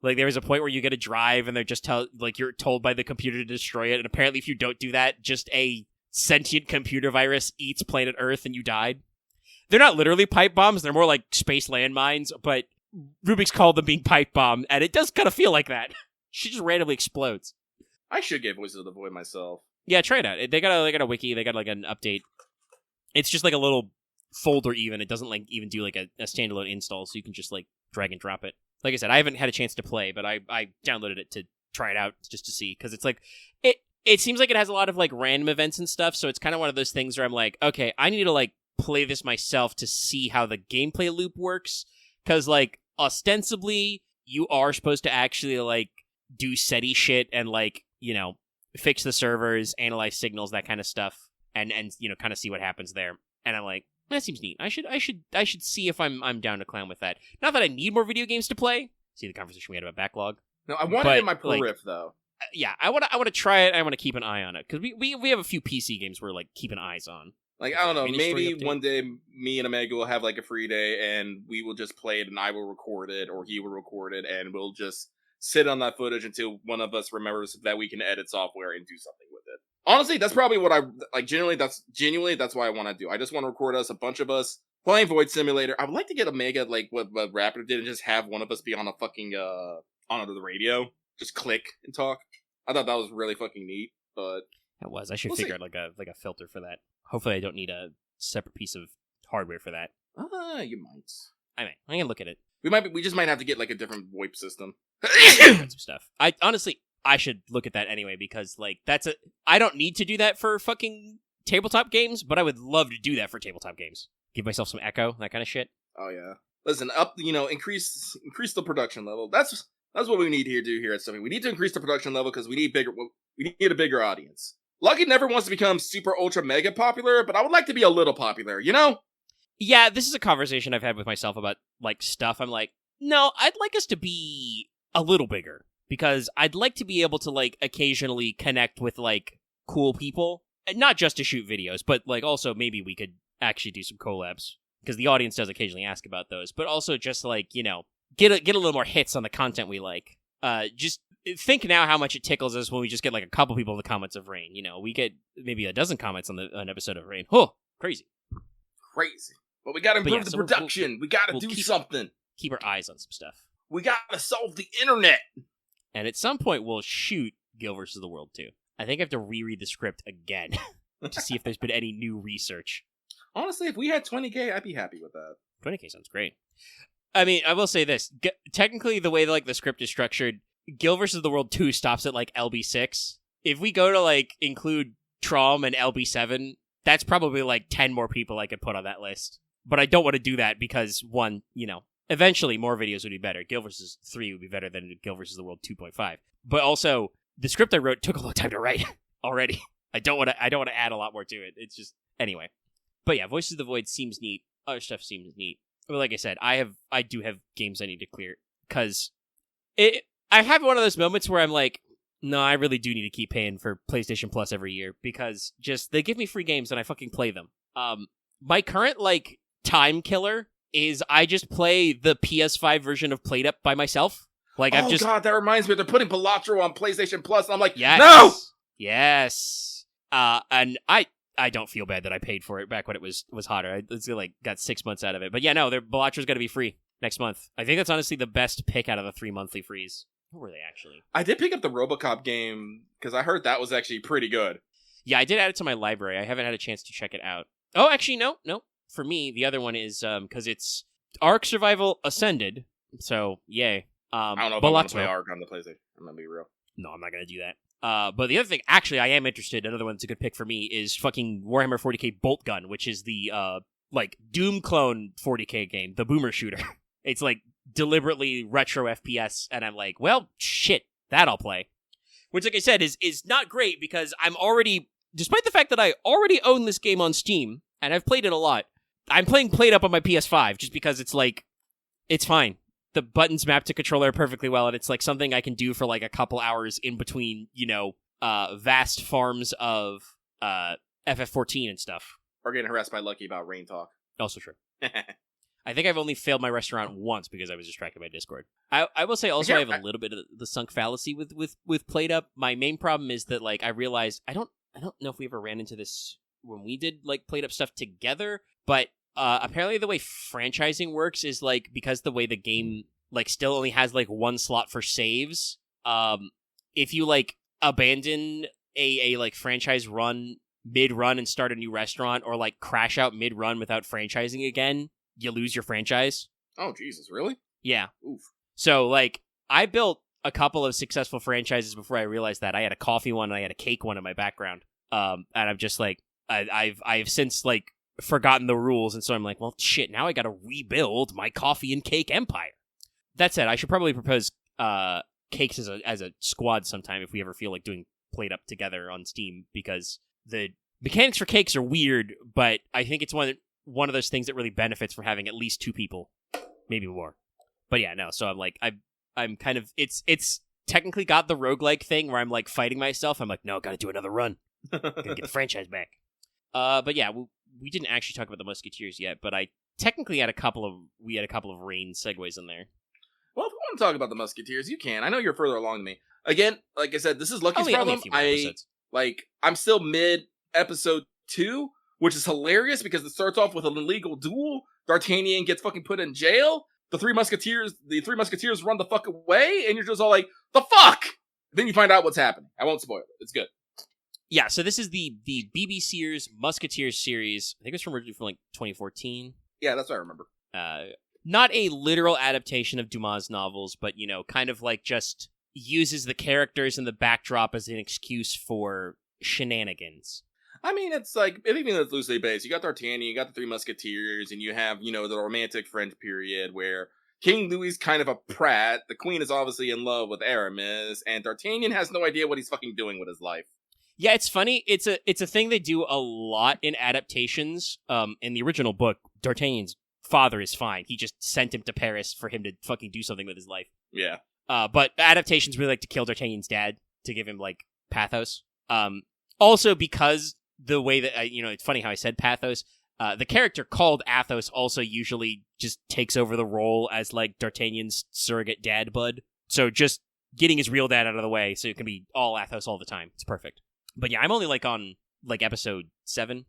Like there was a point where you get a drive and they're just you're told by the computer to destroy it, and apparently if you don't do that, just a sentient computer virus eats planet Earth and you died. They're not literally pipe bombs, they're more like space landmines, but Rubik's called them being pipe bombed, and it does kind of feel like that. She just randomly explodes. I should get Voices of the Void myself. Yeah, try it out. They got a wiki, they got like an update. It's just like a little folder even. It doesn't like even do like a standalone install, so you can just like drag and drop it. Like I said, I haven't had a chance to play, but I downloaded it to try it out just to see, because it's like it seems like it has a lot of like random events and stuff, so it's kind of one of those things where I'm like, okay, I need to like play this myself to see how the gameplay loop works, because like ostensibly you are supposed to actually like do SETI shit and like fix the servers, analyze signals, that kind of stuff, and kind of see what happens there. And I'm like, that seems neat. I should see if I'm down to clown with that. Not that I need more video games to play. See the conversation we had about backlog. No, I want it in my periph though. Yeah, I want to try it. I want to keep an eye on it because we have a few PC games we're like keeping eyes on. Like I don't know, maybe one day me and Omega will have like a free day and we will just play it and I will record it or he will record it and we'll just sit on that footage until one of us remembers that we can edit software and do something with it. Honestly, that's probably what I like. Genuinely, that's what I want to do. I just want to record a bunch of us playing Void Simulator. I would like to get Omega like what Raptor did and just have one of us be on a fucking on the radio, just click and talk. I thought that was really fucking neat, but it was. I should figure out like a filter for that. Hopefully, I don't need a separate piece of hardware for that. You might. I can look at it. We just might have to get like a different VoIP system. Some stuff. I should look at that anyway because like I don't need to do that for fucking tabletop games, but I would love to do that for tabletop games. Give myself some echo, that kind of shit. Oh yeah. Listen, increase the production level. That's what we need to do here at Sony. We need to increase the production level because we need a bigger audience. Lucky never wants to become super ultra mega popular, but I would like to be a little popular, you know? Yeah, this is a conversation I've had with myself about like stuff. I'm like, no, I'd like us to be a little bigger because I'd like to be able to like occasionally connect with like cool people, and not just to shoot videos, but like also maybe we could actually do some collabs because the audience does occasionally ask about those, but also just like, get a little more hits on the content we like. Just think now how much it tickles us when we just get like a couple people in the comments of Rain. We get maybe a dozen comments on an episode of Rain. Oh, crazy. But we gotta improve the production. We gotta do something. Keep our eyes on some stuff. We gotta solve the internet. And at some point, we'll shoot Gil vs. the World 2. I think I have to reread the script again to see if there's been any new research. Honestly, if we had 20K, I'd be happy with that. 20K sounds great. I mean, I will say this. Technically, the way like the script is structured, Gil vs. the World 2 stops at like LB6. If we go to like include Trom and LB7, that's probably like 10 more people I could put on that list. But I don't want to do that because, one, eventually more videos would be better. Gil vs. 3 would be better than Gil vs. the World 2.5. But also, the script I wrote took a long time to write already. I don't want to add a lot more to it. It's just, anyway. But yeah, Voices of the Void seems neat. Other stuff seems neat. But like I said, I do have games I need to clear because I have one of those moments where I'm like, no, I really do need to keep paying for PlayStation Plus every year because just they give me free games and I fucking play them. My current like time killer is I just play the PS5 version of Played Up by myself. Like God, that reminds me, they're putting Metatron on PlayStation Plus, and I'm like, yes, no, yes. And I don't feel bad that I paid for it back when it was hotter. I like got 6 months out of it. But yeah, no, Balatra's going to be free next month. I think that's honestly the best pick out of the 3 monthly frees. What were they actually? I did pick up the RoboCop game because I heard that was actually pretty good. Yeah, I did add it to my library. I haven't had a chance to check it out. Oh, actually, no. For me, the other one is because it's Ark Survival Ascended. So, yay. I don't know if I want to play Ark on the PlayStation. I'm going to be real. No, I'm not going to do that. But the other thing, actually, I am interested. Another one that's a good pick for me is fucking Warhammer 40k Bolt Gun, which is the like Doom clone 40k game, the boomer shooter. It's like deliberately retro FPS, and I'm like, well, shit, that I'll play. Which, like I said, is not great because I'm already, despite the fact that I already own this game on Steam and I've played it a lot, I'm playing Played Up on my PS5 just because it's like, it's fine. The buttons map to controller perfectly well, and it's like something I can do for like a couple hours in between, vast farms of FF14 and stuff. Or getting harassed by Lucky about rain talk. Also true. I think I've only failed my restaurant once because I was distracted by Discord. I will say also I have a little bit of the sunk fallacy with Played Up. My main problem is that like I realized I don't know if we ever ran into this when we did like Played Up stuff together, but apparently the way franchising works is like because the way the game like still only has like one slot for saves. If you like abandon a like franchise run mid-run and start a new restaurant, or like crash out mid-run without franchising again, you lose your franchise. Oh, Jesus, really? Yeah. Oof. So, like, I built a couple of successful franchises before I realized that. I had a coffee one and I had a cake one in my background. And I'm just like, I've since, like, forgotten the rules, and so I'm like, well, shit, now I gotta rebuild my coffee and cake empire. That said, I should probably propose cakes as a squad sometime if we ever feel like doing Played Up together on Steam, because the mechanics for cakes are weird, but I think it's one of those things that really benefits from having at least two people, maybe more. But yeah, no, so I'm like, I'm kind of, it's technically got the roguelike thing where I'm like fighting myself. I'm like, no, gotta do another run. Gotta get the franchise back. But yeah, we didn't actually talk about the Musketeers yet, but I technically had a couple of Rain segues in there. Well, if you want to talk about the Musketeers, you can. I know you're further along than me. Again, like I said, this is Lucky's problem. I'm still mid episode 2, which is hilarious because it starts off with an illegal duel. D'Artagnan gets fucking put in jail. The three musketeers run the fuck away, and you're just all like, the fuck? Then you find out what's happening. I won't spoil it. It's good. Yeah, so this is the BBCers Musketeers series. I think it was originally from like 2014. Yeah, that's what I remember. Not a literal adaptation of Dumas' novels, but, you know, kind of like just uses the characters and the backdrop as an excuse for shenanigans. I mean, it's like, anything that's loosely based. You got D'Artagnan, you got the Three Musketeers, and you have, you know, the romantic French period where King Louis is kind of a prat, the queen is obviously in love with Aramis, and D'Artagnan has no idea what he's fucking doing with his life. Yeah, it's funny. It's a thing they do a lot in adaptations. In the original book, D'Artagnan's father is fine. He just sent him to Paris for him to fucking do something with his life. Yeah. But adaptations really like to kill D'Artagnan's dad to give him, like, pathos. Also because the way that, you know, it's funny how I said pathos. The character called Athos also usually just takes over the role as, like, D'Artagnan's surrogate dad bud. So just getting his real dad out of the way so it can be all Athos all the time. It's perfect. But yeah, I'm only, like, on, like, episode 7.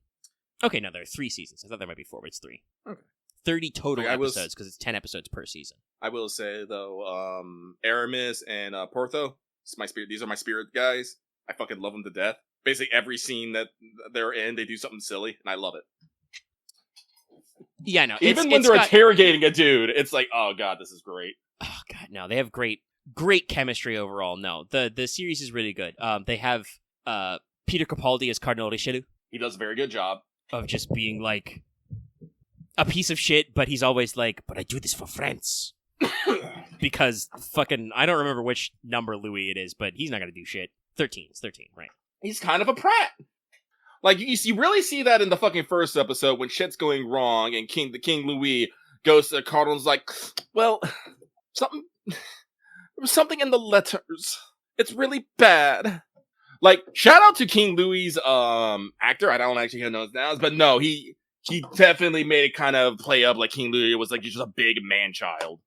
Okay, no, there are 3 seasons. I thought there might be 4, but it's 3. Okay. 30 total episodes, because it's 10 episodes per season. I will say, though, Aramis and Porthos, these are my spirit guys. I fucking love them to death. Basically, every scene that they're in, they do something silly, and I love it. Yeah, no. Even when they're interrogating a dude, it's like, oh god, this is great. Oh god, no. They have great chemistry overall. No, the series is really good. They have Peter Capaldi as Cardinal Richelieu. He does a very good job of just being like a piece of shit, but he's always like, but I do this for France. Because fucking, I don't remember which number Louis it is, but he's not gonna do shit. 13. It's 13, right? He's kind of a prat. Like, you really see that in the fucking first episode when shit's going wrong and King Louis goes to the Cardinal's like, well, there was something in the letters. It's really bad. Like, shout out to King Louis's actor. I don't actually know his names, but no, he definitely made it kind of play up like King Louis was like just a big man-child.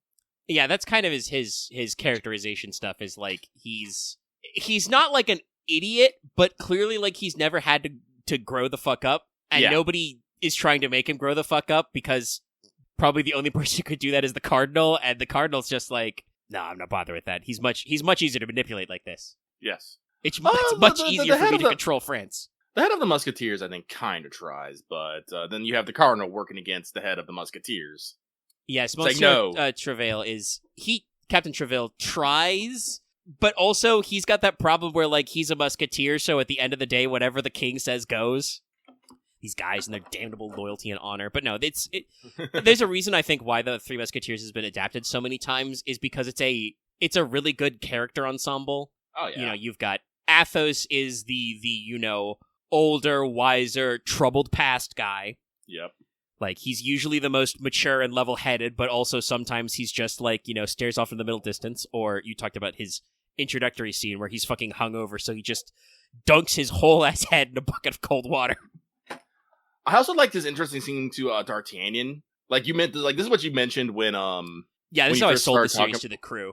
Yeah, that's kind of his characterization stuff is like he's not like an idiot, but clearly like he's never had to grow the fuck up, and nobody is trying to make him grow the fuck up because probably the only person who could do that is the Cardinal, and the Cardinal's just like, no, I'm not bothered with that. He's much easier to manipulate like this. Yes. It's much easier for me to control France. The head of the Musketeers, I think, kind of tries, but then you have the Cardinal working against the head of the Musketeers. Yes, Monsieur Treville Captain Treville tries, but also he's got that problem where, like, he's a musketeer, so at the end of the day, whatever the king says goes. These guys and their damnable loyalty and honor. But no, there's a reason, I think, why the Three Musketeers has been adapted so many times, is because it's a really good character ensemble. Oh, yeah. You know, you've got Athos is the you know, older, wiser, troubled past guy. Yep. Like, he's usually the most mature and level-headed, but also sometimes he's just, like, you know, stares off in the middle distance. Or you talked about his introductory scene where he's fucking hungover, so he just dunks his whole ass head in a bucket of cold water. I also like this interesting scene to D'Artagnan. Like, you meant, like, this is what you mentioned when, yeah, this is how I sold the series to the crew.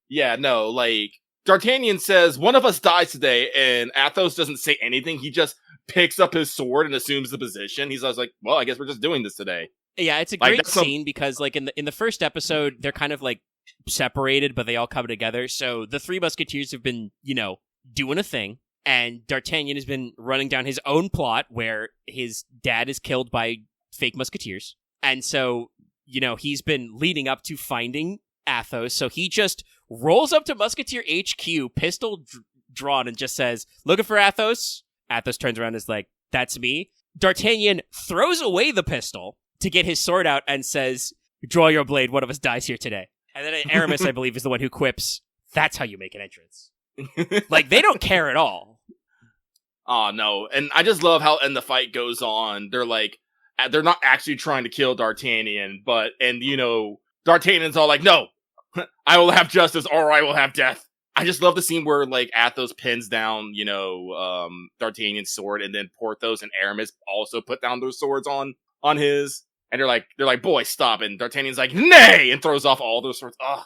Yeah, no, like, D'Artagnan says, one of us dies today, and Athos doesn't say anything. He just picks up his sword and assumes the position. He's always like, well, I guess we're just doing this today. Yeah, it's a great scene because, like, in the first episode, they're kind of, like, separated, but they all come together. So the Three Musketeers have been, you know, doing a thing, and D'Artagnan has been running down his own plot where his dad is killed by fake musketeers. And so, you know, he's been leading up to finding Athos, so he just rolls up to Musketeer HQ, pistol drawn, and just says, looking for Athos? Athos turns around and is like, that's me. D'Artagnan throws away the pistol to get his sword out and says, draw your blade, one of us dies here today. And then Aramis, I believe, is the one who quips, that's how you make an entrance. Like, they don't care at all. Oh, no. And I just love how, and the fight goes on, they're like, they're not actually trying to kill D'Artagnan, and you know, D'Artagnan's all like, no, I will have justice or I will have death. I just love the scene where, like, Athos pins down, you know, D'Artagnan's sword, and then Porthos and Aramis also put down those swords on his, and they're like, boy, stop, and D'Artagnan's like, nay, and throws off all those swords. Ugh.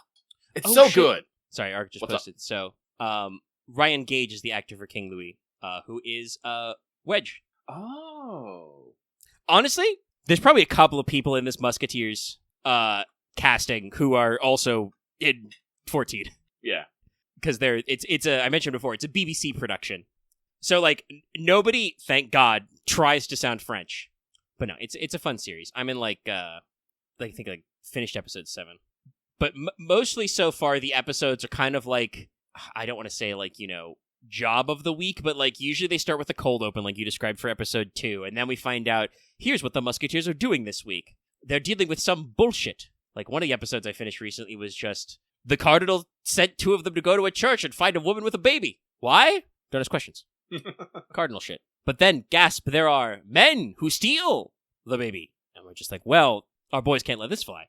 It's so shit. Good. Sorry, Ark just posted. So, Ryan Gage is the actor for King Louis, who is, Wedge. Oh. Honestly, there's probably a couple of people in this Musketeers, casting who are also in 14. Yeah. Because I mentioned before, it's a BBC production. So, like, nobody, thank God, tries to sound French. But no, it's a fun series. I'm in, I think, finished episode 7. But mostly so far, the episodes are kind of like, I don't want to say, job of the week, but, usually they start with a cold open, like you described for episode 2, and then we find out, here's what the Musketeers are doing this week. They're dealing with some bullshit. Like, one of the episodes I finished recently was just, the Cardinal sent 2 of them to go to a church and find a woman with a baby. Why? Don't ask questions. Cardinal shit. But then, gasp, there are men who steal the baby. And we're just like, well, our boys can't let this fly.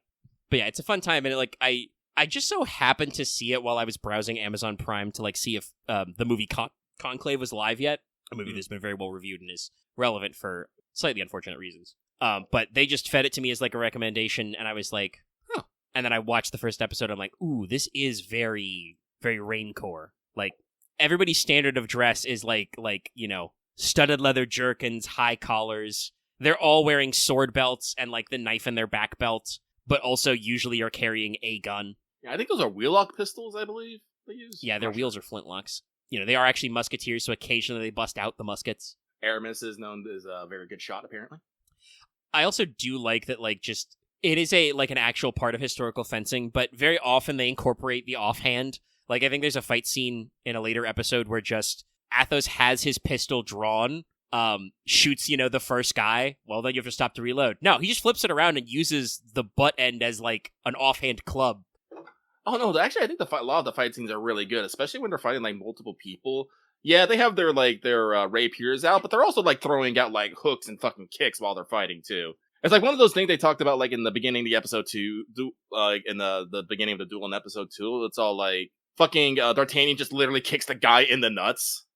But yeah, it's a fun time, and I just so happened to see it while I was browsing Amazon Prime to see if the movie Conclave was live yet. A movie that's been very well reviewed and is relevant for slightly unfortunate reasons. But they just fed it to me as a recommendation, and I was like, huh. And then I watched the first episode. I'm like, ooh, this is very, very Raincore. Everybody's standard of dress is studded leather jerkins, high collars. They're all wearing sword belts and the knife in their back belt, but also usually are carrying a gun. Yeah, I think those are wheellock pistols, I believe they use. Yeah, their wheels are flintlocks. They are actually musketeers, so occasionally they bust out the muskets. Aramis is known as a very good shot, apparently. I also do like that, it is an actual part of historical fencing, but very often they incorporate the offhand. I think there's a fight scene in a later episode where just Athos has his pistol drawn, shoots, the first guy. Well, then you have to stop to reload. No, he just flips it around and uses the butt end as, an offhand club. Oh, no, actually, I think a lot of the fight scenes are really good, especially when they're fighting, multiple people. Yeah, they have their rapiers out, but they're also, throwing out, hooks and fucking kicks while they're fighting, too. It's one of those things they talked about, in the beginning of the episode 2, in the beginning of the duel in episode 2. It's all, fucking D'Artagnan just literally kicks the guy in the nuts.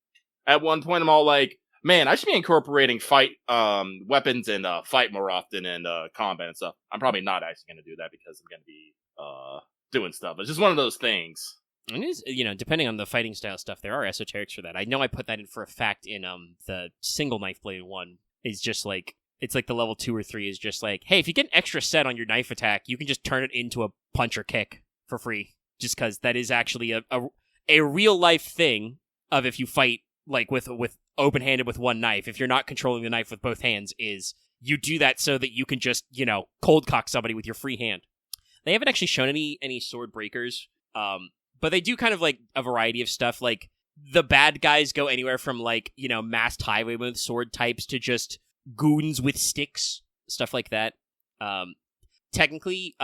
At one point, I'm all like, man, I should be incorporating fight weapons and fight more often in combat and stuff. I'm probably not actually going to do that because I'm going to be doing stuff. It's just one of those things. It is, depending on the fighting style stuff, there are esoterics for that. I know I put that in for a fact in the single knife blade one. Is just it's the level 2 or 3 is just hey, if you get an extra set on your knife attack, you can just turn it into a punch or kick for free. Just because that is actually a real life thing of if you fight with open handed with one knife. If you're not controlling the knife with both hands, is you do that so that you can just cold cock somebody with your free hand. They haven't actually shown any sword breakers, but they do kind of a variety of stuff. The bad guys go anywhere from masked highwaymen with sword types to just goons with sticks, stuff like that. Technically,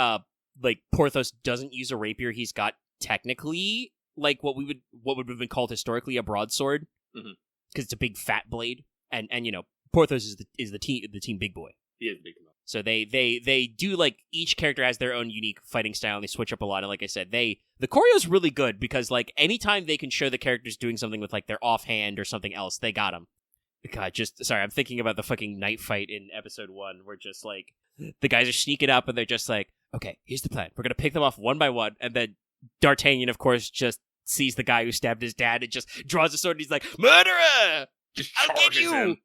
Porthos doesn't use a rapier. He's got technically what would have been called historically a broadsword, because it's a big fat blade, and Porthos is the team big boy. He is big enough. So they do each character has their own unique fighting style, and they switch up a lot. And like I said, the choreo's really good because anytime they can show the characters doing something with their offhand or something else, they got them. God, sorry, I'm thinking about the fucking night fight in episode 1 where just the guys are sneaking up and they're just okay, here's the plan. We're gonna pick them off one by one, and then D'Artagnan, of course, just sees the guy who stabbed his dad and just draws a sword and he's like, "Murderer! I'll get you!" Him.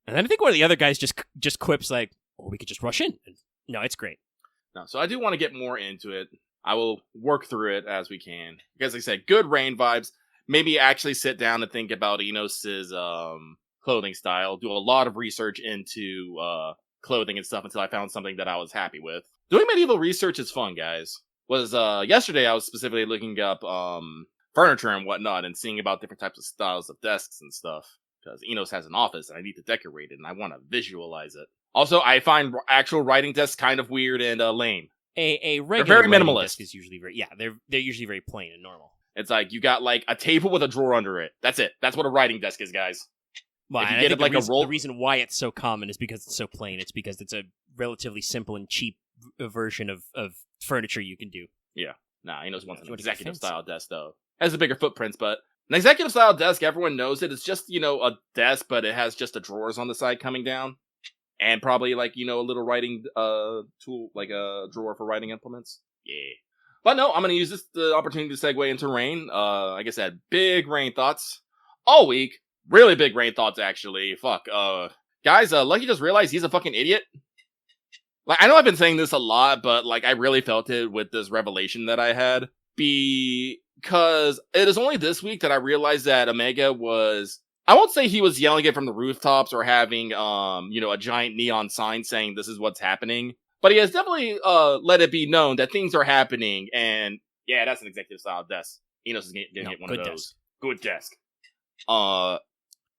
And then I think one of the other guys just quips we could just rush in. No, it's great. No, so I do want to get more into it. I will work through it as we can. Because like I said, good Rain vibes. Maybe actually sit down and think about Enos's clothing style. Do a lot of research into clothing and stuff until I found something that I was happy with. Doing medieval research is fun, guys. Yesterday I was specifically looking up furniture and whatnot and seeing about different types of styles of desks and stuff. Because Enos has an office and I need to decorate it and I want to visualize it. Also, I find actual writing desks kind of weird and lame. A regular very minimalist. Desk is usually they're usually very plain and normal. It's you got a table with a drawer under it. That's it. That's what a writing desk is, guys. Well, and I think the reason why it's so common is because it's so plain. It's because it's a relatively simple and cheap version of furniture you can do. Yeah. Nah, Enos wants an executive style desk though. It has a bigger footprints, but an executive style desk, everyone knows it. It's just, a desk, but it has just the drawers on the side coming down. And probably, a little writing tool, like a drawer for writing implements. Yeah. But no, I'm going to use the opportunity to segue into Rain. Like I said, big Rain thoughts all week. Really big Rain thoughts, actually. Fuck. Guys, Lucky just realized he's a fucking idiot. I know I've been saying this a lot, but, I really felt it with this revelation that I had. Because it is only this week that I realized that Omega was I won't say he was yelling it from the rooftops or having, a giant neon sign saying this is what's happening. But he has definitely, let it be known that things are happening. And yeah, that's an executive style desk. Enos is getting hit one of those. Desk. Good desk.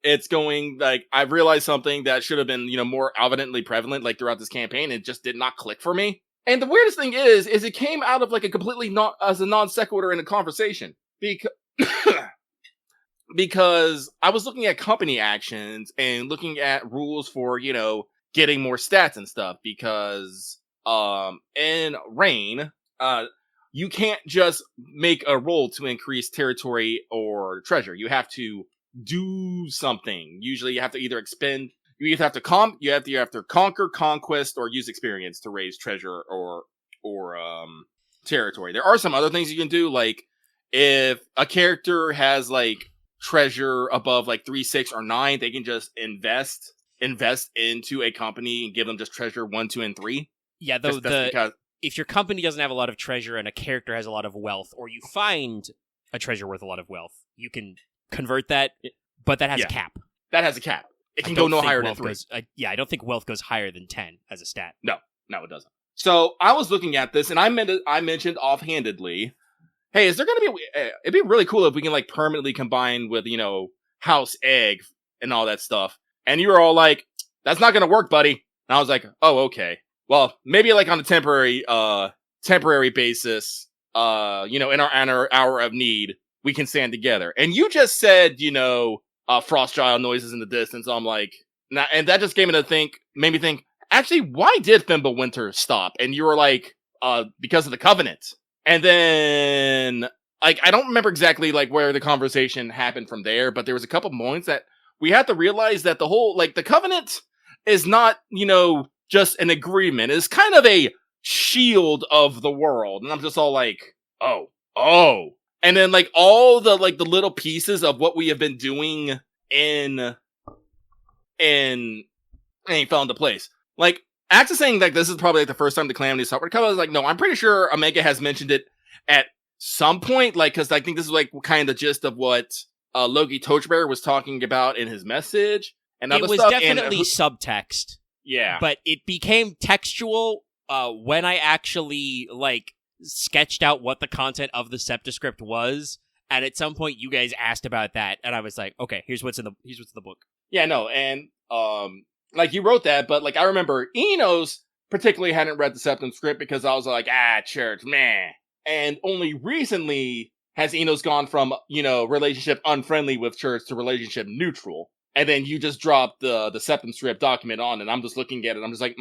It's going, like, I've realized something that should have been, more evidently prevalent, like, throughout this campaign. It just did not click for me. And the weirdest thing is it came out of, like, a completely as a non sequitur in a conversation. Because I was looking at company actions and looking at rules for, getting more stats and stuff. Because, in Rain, you can't just make a roll to increase territory or treasure. You have to do something. Usually you have to either expend, you either have to conquer, conquest, or use experience to raise treasure or territory. There are some other things you can do, like if a character has like treasure above like 3, 6, or 9, they can just invest into a company and give them just treasure 1, 2, and 3. Yeah, if your company doesn't have a lot of treasure and a character has a lot of wealth, or you find a treasure worth a lot of wealth, you can convert that, but that has a cap. That has a cap. It can go no higher than 3. I don't think wealth goes higher than 10 as a stat. No, it doesn't. So I was looking at this, and I mentioned offhandedly, hey, is there going to be... it'd be really cool if we can like permanently combine with, House Egg and all that stuff. And you were all like, that's not going to work, buddy. And I was like, oh, okay. Well, maybe like on a temporary basis, in our hour of need, we can stand together. And you just said, frost child noises in the distance. I'm like, nah, and that just made me think, actually, why did Fimbulwinter stop? And you were like, because of the Covenant. And then, like, I don't remember exactly like where the conversation happened from there, but there was a couple moments that we had to realize that the whole, like, the Covenant is not, just an agreement. It's kind of a shield of the world. And I'm just all like, oh. And then, like, all the, like, the little pieces of what we have been doing in fell into place. Like, Axe is saying, like, this is probably, like, the first time the Calamity software comes. I was like, no, I'm pretty sure Omega has mentioned it at some point, like, because I think this is, like, kind of the gist of what Loki Torchbearer was talking about in his message. And other stuff. It was definitely subtext. Yeah. But it became textual when I actually, like, sketched out what the content of the Septascript was. And at some point, you guys asked about that. And I was like, okay, here's what's in the book. Yeah, no. And, like, you wrote that, but, like, I remember Enos particularly hadn't read the Septascript because I was like, church, meh. And only recently has Enos gone from, relationship unfriendly with church to relationship neutral. And then you just dropped the Septascript document on, and I'm just looking at it. I'm just like,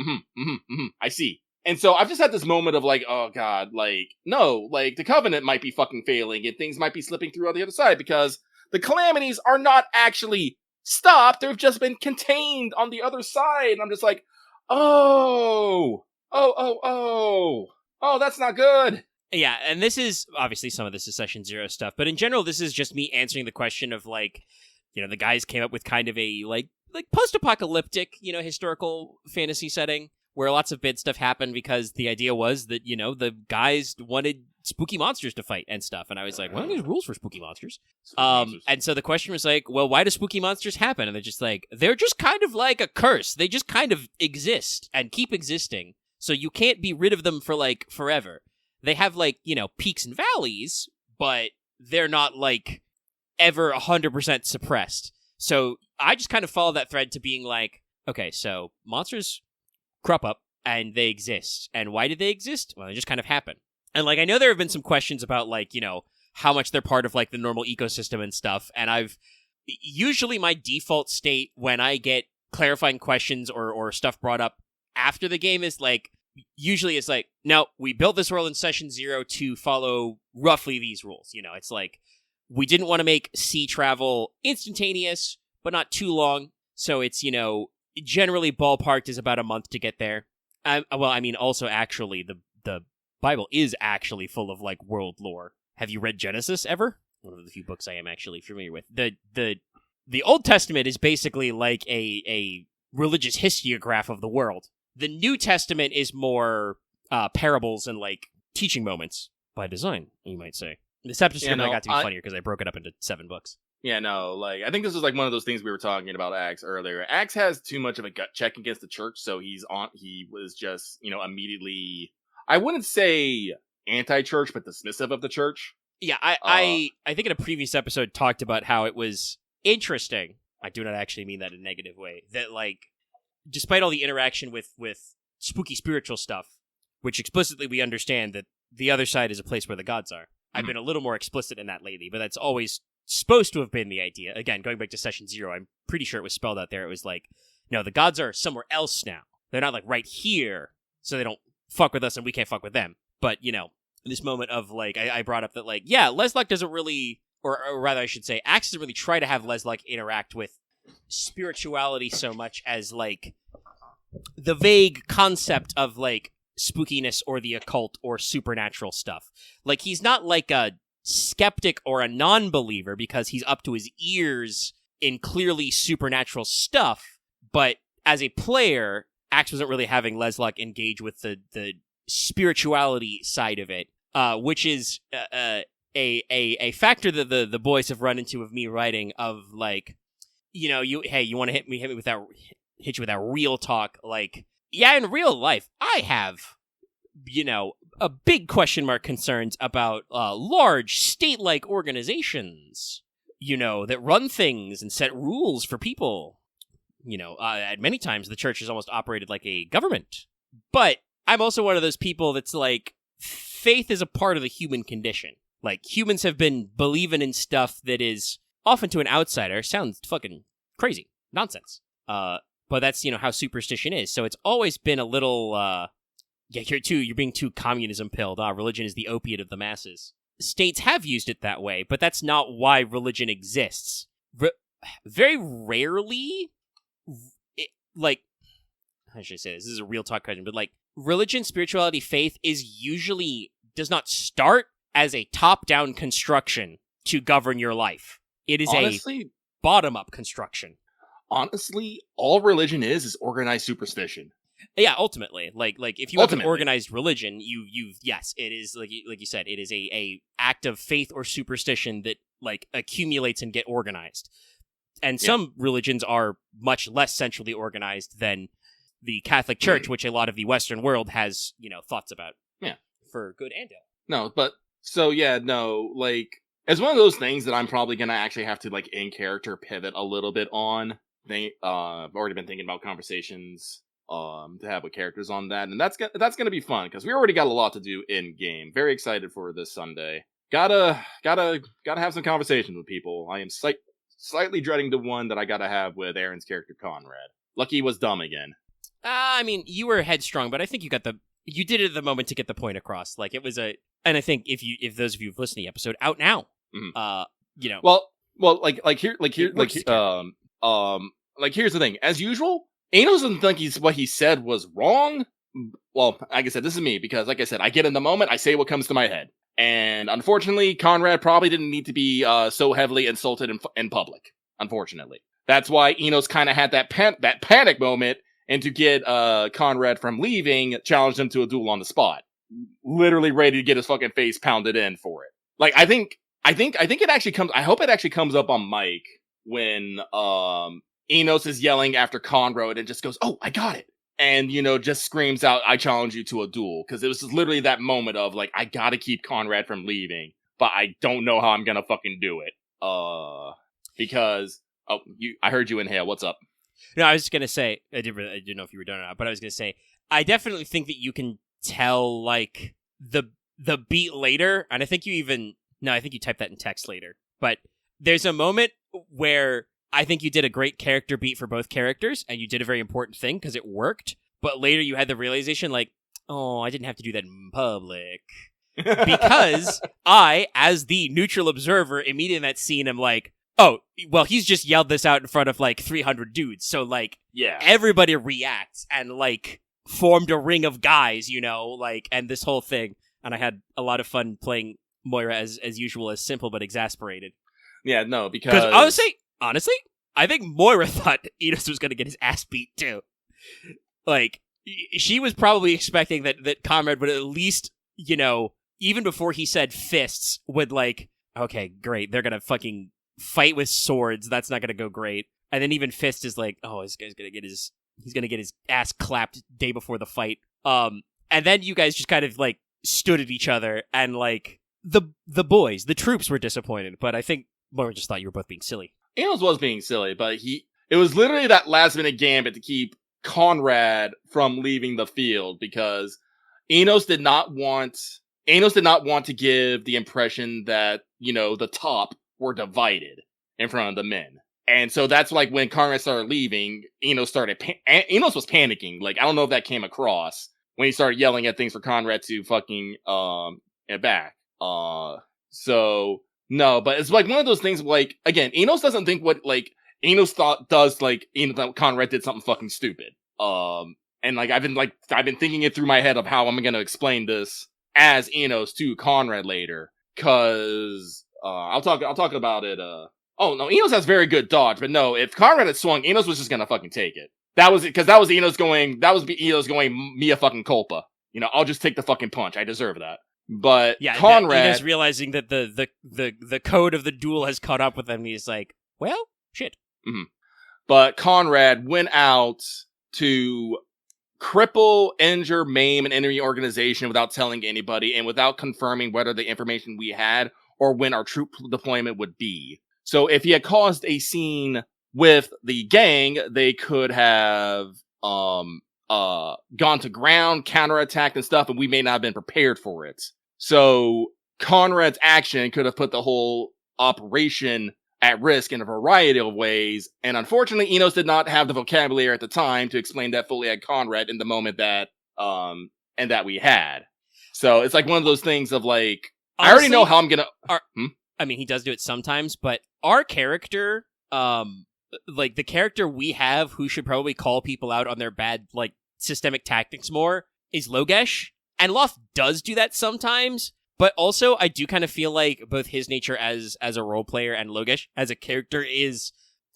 I see. And so I've just had this moment of like, oh god, like, no, like, the Covenant might be fucking failing, and things might be slipping through on the other side, because the calamities are not actually stopped, they've just been contained on the other side. And I'm just like, oh, that's not good. Yeah, and this is, obviously some of this is Session 0 stuff, but in general, this is just me answering the question of, like, the guys came up with kind of a, like post-apocalyptic, historical fantasy setting where lots of bad stuff happened because the idea was that, the guys wanted spooky monsters to fight and stuff. And I was like, well, there's rules for spooky monsters. And so the question was like, well, why do spooky monsters happen? And they're just like, they're just kind of like a curse. They just kind of exist and keep existing. So you can't be rid of them for, like, forever. They have, like, peaks and valleys, but they're not, like, ever 100% suppressed. So I just kind of follow that thread to being like, okay, so monsters crop up and they exist. And why do they exist? Well, they just kind of happen. And, like, I know there have been some questions about, like, how much they're part of, like, the normal ecosystem and stuff. And usually my default state when I get clarifying questions or stuff brought up after the game is like, usually it's like, no, we built this world in Session 0 to follow roughly these rules. It's like, we didn't want to make sea travel instantaneous, but not too long. So it's, generally ballparked is about a month to get there. Also, actually, the Bible is actually full of, like, world lore. Have you read Genesis ever? One of the few books I am actually familiar with. The Old Testament is basically like a religious historygraph of the world. The New Testament is more parables and, like, teaching moments by design, you might say. The Septascript I got to be funnier because I broke it up into 7 books. Yeah, no, like, I think this was like one of those things we were talking about Axe earlier. Axe has too much of a gut check against the church, so he was just, immediately, I wouldn't say anti-church, but dismissive of the church. Yeah, I think in a previous episode talked about how it was interesting. I do not actually mean that in a negative way. That, like, despite all the interaction with spooky spiritual stuff, which explicitly we understand that the other side is a place where the gods are. I've been a little more explicit in that lately, but that's always supposed to have been the idea. Again, going back to Session 0, I'm pretty sure it was spelled out there. It was like, no, the gods are somewhere else now. They're not, like, right here, so they don't fuck with us and we can't fuck with them. But, this moment of, like, I brought up that, like, yeah, Lesluck doesn't really, or rather I should say, Axe doesn't really try to have Lesluck interact with spirituality so much as, like, the vague concept of, like, spookiness or the occult or supernatural stuff. Like, he's not like a skeptic or a non-believer because he's up to his ears in clearly supernatural stuff, but as a player, Axe wasn't really having Lesluck engage with the spirituality side of it, which is a factor that the boys have run into of me writing of, like, you want to hit you with that real talk, like, yeah, in real life, I have, a big question mark concerns about large state-like organizations, that run things and set rules for people. At many times the church has almost operated like a government. But I'm also one of those people that's like, faith is a part of the human condition. Like, humans have been believing in stuff that is, often to an outsider, sounds fucking crazy. Nonsense. But that's, how superstition is. So it's always been a little, you're being too communism-pilled. Religion is the opiate of the masses. States have used it that way, but that's not why religion exists. Very rarely, how should I say this? This is a real talk question, but, like, religion, spirituality, faith does not start as a top-down construction to govern your life. It is honestly, a bottom-up construction. Honestly, all religion is organized superstition. Yeah, ultimately, like if you have an organized religion, yes, it is like you said, it is a act of faith or superstition that, like, accumulates and get organized. And some religions are much less centrally organized than the Catholic Church, which a lot of the Western world has, thoughts about. Yeah, for good and ill. No, but so yeah, no, like, it's one of those things that I'm probably gonna actually have to, like, in character pivot a little bit on. I've already been thinking about conversations to have with characters on that, and that's gonna be fun because we already got a lot to do in game. Very excited for this Sunday. Gotta have some conversations with people. I am slightly dreading the one that I gotta have with Aaron's character Conrad. Lucky was dumb again. I mean, you were headstrong, but I think you did it at the moment to get the point across. Like, it was and I think if those of you who've listened to the episode, out now, here's the thing. As usual, Anos doesn't think what he said was wrong. Well, like I said, this is me, because, like I said, I get in the moment, I say what comes to my head. And unfortunately, Conrad probably didn't need to be so heavily insulted in public. Unfortunately. That's why Enos kind of had that panic moment, and to get Conrad from leaving, challenged him to a duel on the spot. Literally ready to get his fucking face pounded in for it. Like, I think it actually comes, I hope it actually comes up on mic when Enos is yelling after Conrad and just goes, "Oh, I got it." And, just screams out, "I challenge you to a duel." Because it was literally that moment of, like, I gotta keep Conrad from leaving, but I don't know how I'm gonna fucking do it. Because, I heard you inhale. What's up? No, I was just gonna say, I didn't know if you were done or not, but I was gonna say, I definitely think that you can tell, like, the beat later, and I think you typed that in text later, but there's a moment where I think you did a great character beat for both characters, and you did a very important thing because it worked, but later you had the realization, like, oh, I didn't have to do that in public. Because I, as the neutral observer, immediately in that scene, am like, oh, well, he's just yelled this out in front of, like, 300 dudes, so, like, yeah, everybody reacts, and, like, formed a ring of guys, like, and this whole thing, and I had a lot of fun playing Moira as usual, as simple but exasperated. Yeah, no, because honestly, I think Moira thought Enos was going to get his ass beat too. Like, she was probably expecting that Conrad would at least, even before he said fists, would, like, okay, great, they're going to fucking fight with swords. That's not gonna go great. And then even Fist is like, oh, this guy's gonna get his ass clapped day before the fight. And then you guys just kind of like stood at each other, and like the boys, the troops were disappointed, but I think Moira just thought you were both being silly. Enos was being silly, but it was literally that last minute gambit to keep Conrad from leaving the field, because Enos did not want to give the impression that, the top were divided in front of the men. And so that's like when Conrad started leaving, Enos was panicking. Like, I don't know if that came across when he started yelling at things for Conrad to fucking, back. So, no, but it's like one of those things, like, again, Enos doesn't think what, like, Enos that Conrad did something fucking stupid. And like, I've been thinking it through my head of how I'm gonna explain this as Enos to Conrad later. Cause, I'll talk about it, oh no, Enos has very good dodge, but no, if Conrad had swung, Enos was just gonna fucking take it. That was Enos going mea fucking culpa. I'll just take the fucking punch. I deserve that. But yeah, Conrad, Enos realizing that the code of the duel has caught up with him, he's like, well, shit. Mm-hmm. But Conrad went out to cripple, injure, maim an enemy organization without telling anybody and without confirming whether the information we had or when our troop deployment would be. So if he had caused a scene with the gang, they could have gone to ground, counterattacked and stuff, and we may not have been prepared for it. So Conrad's action could have put the whole operation at risk in a variety of ways, and unfortunately, Enos did not have the vocabulary at the time to explain that fully at Conrad in the moment that we had. So it's like one of those things of like, honestly, I already know how I'm gonna. I mean, he does do it sometimes, but our character, like the character we have who should probably call people out on their bad, like, systemic tactics more is Logesh. And Loth does do that sometimes, but also I do kind of feel like both his nature as a role player and Logesh as a character is,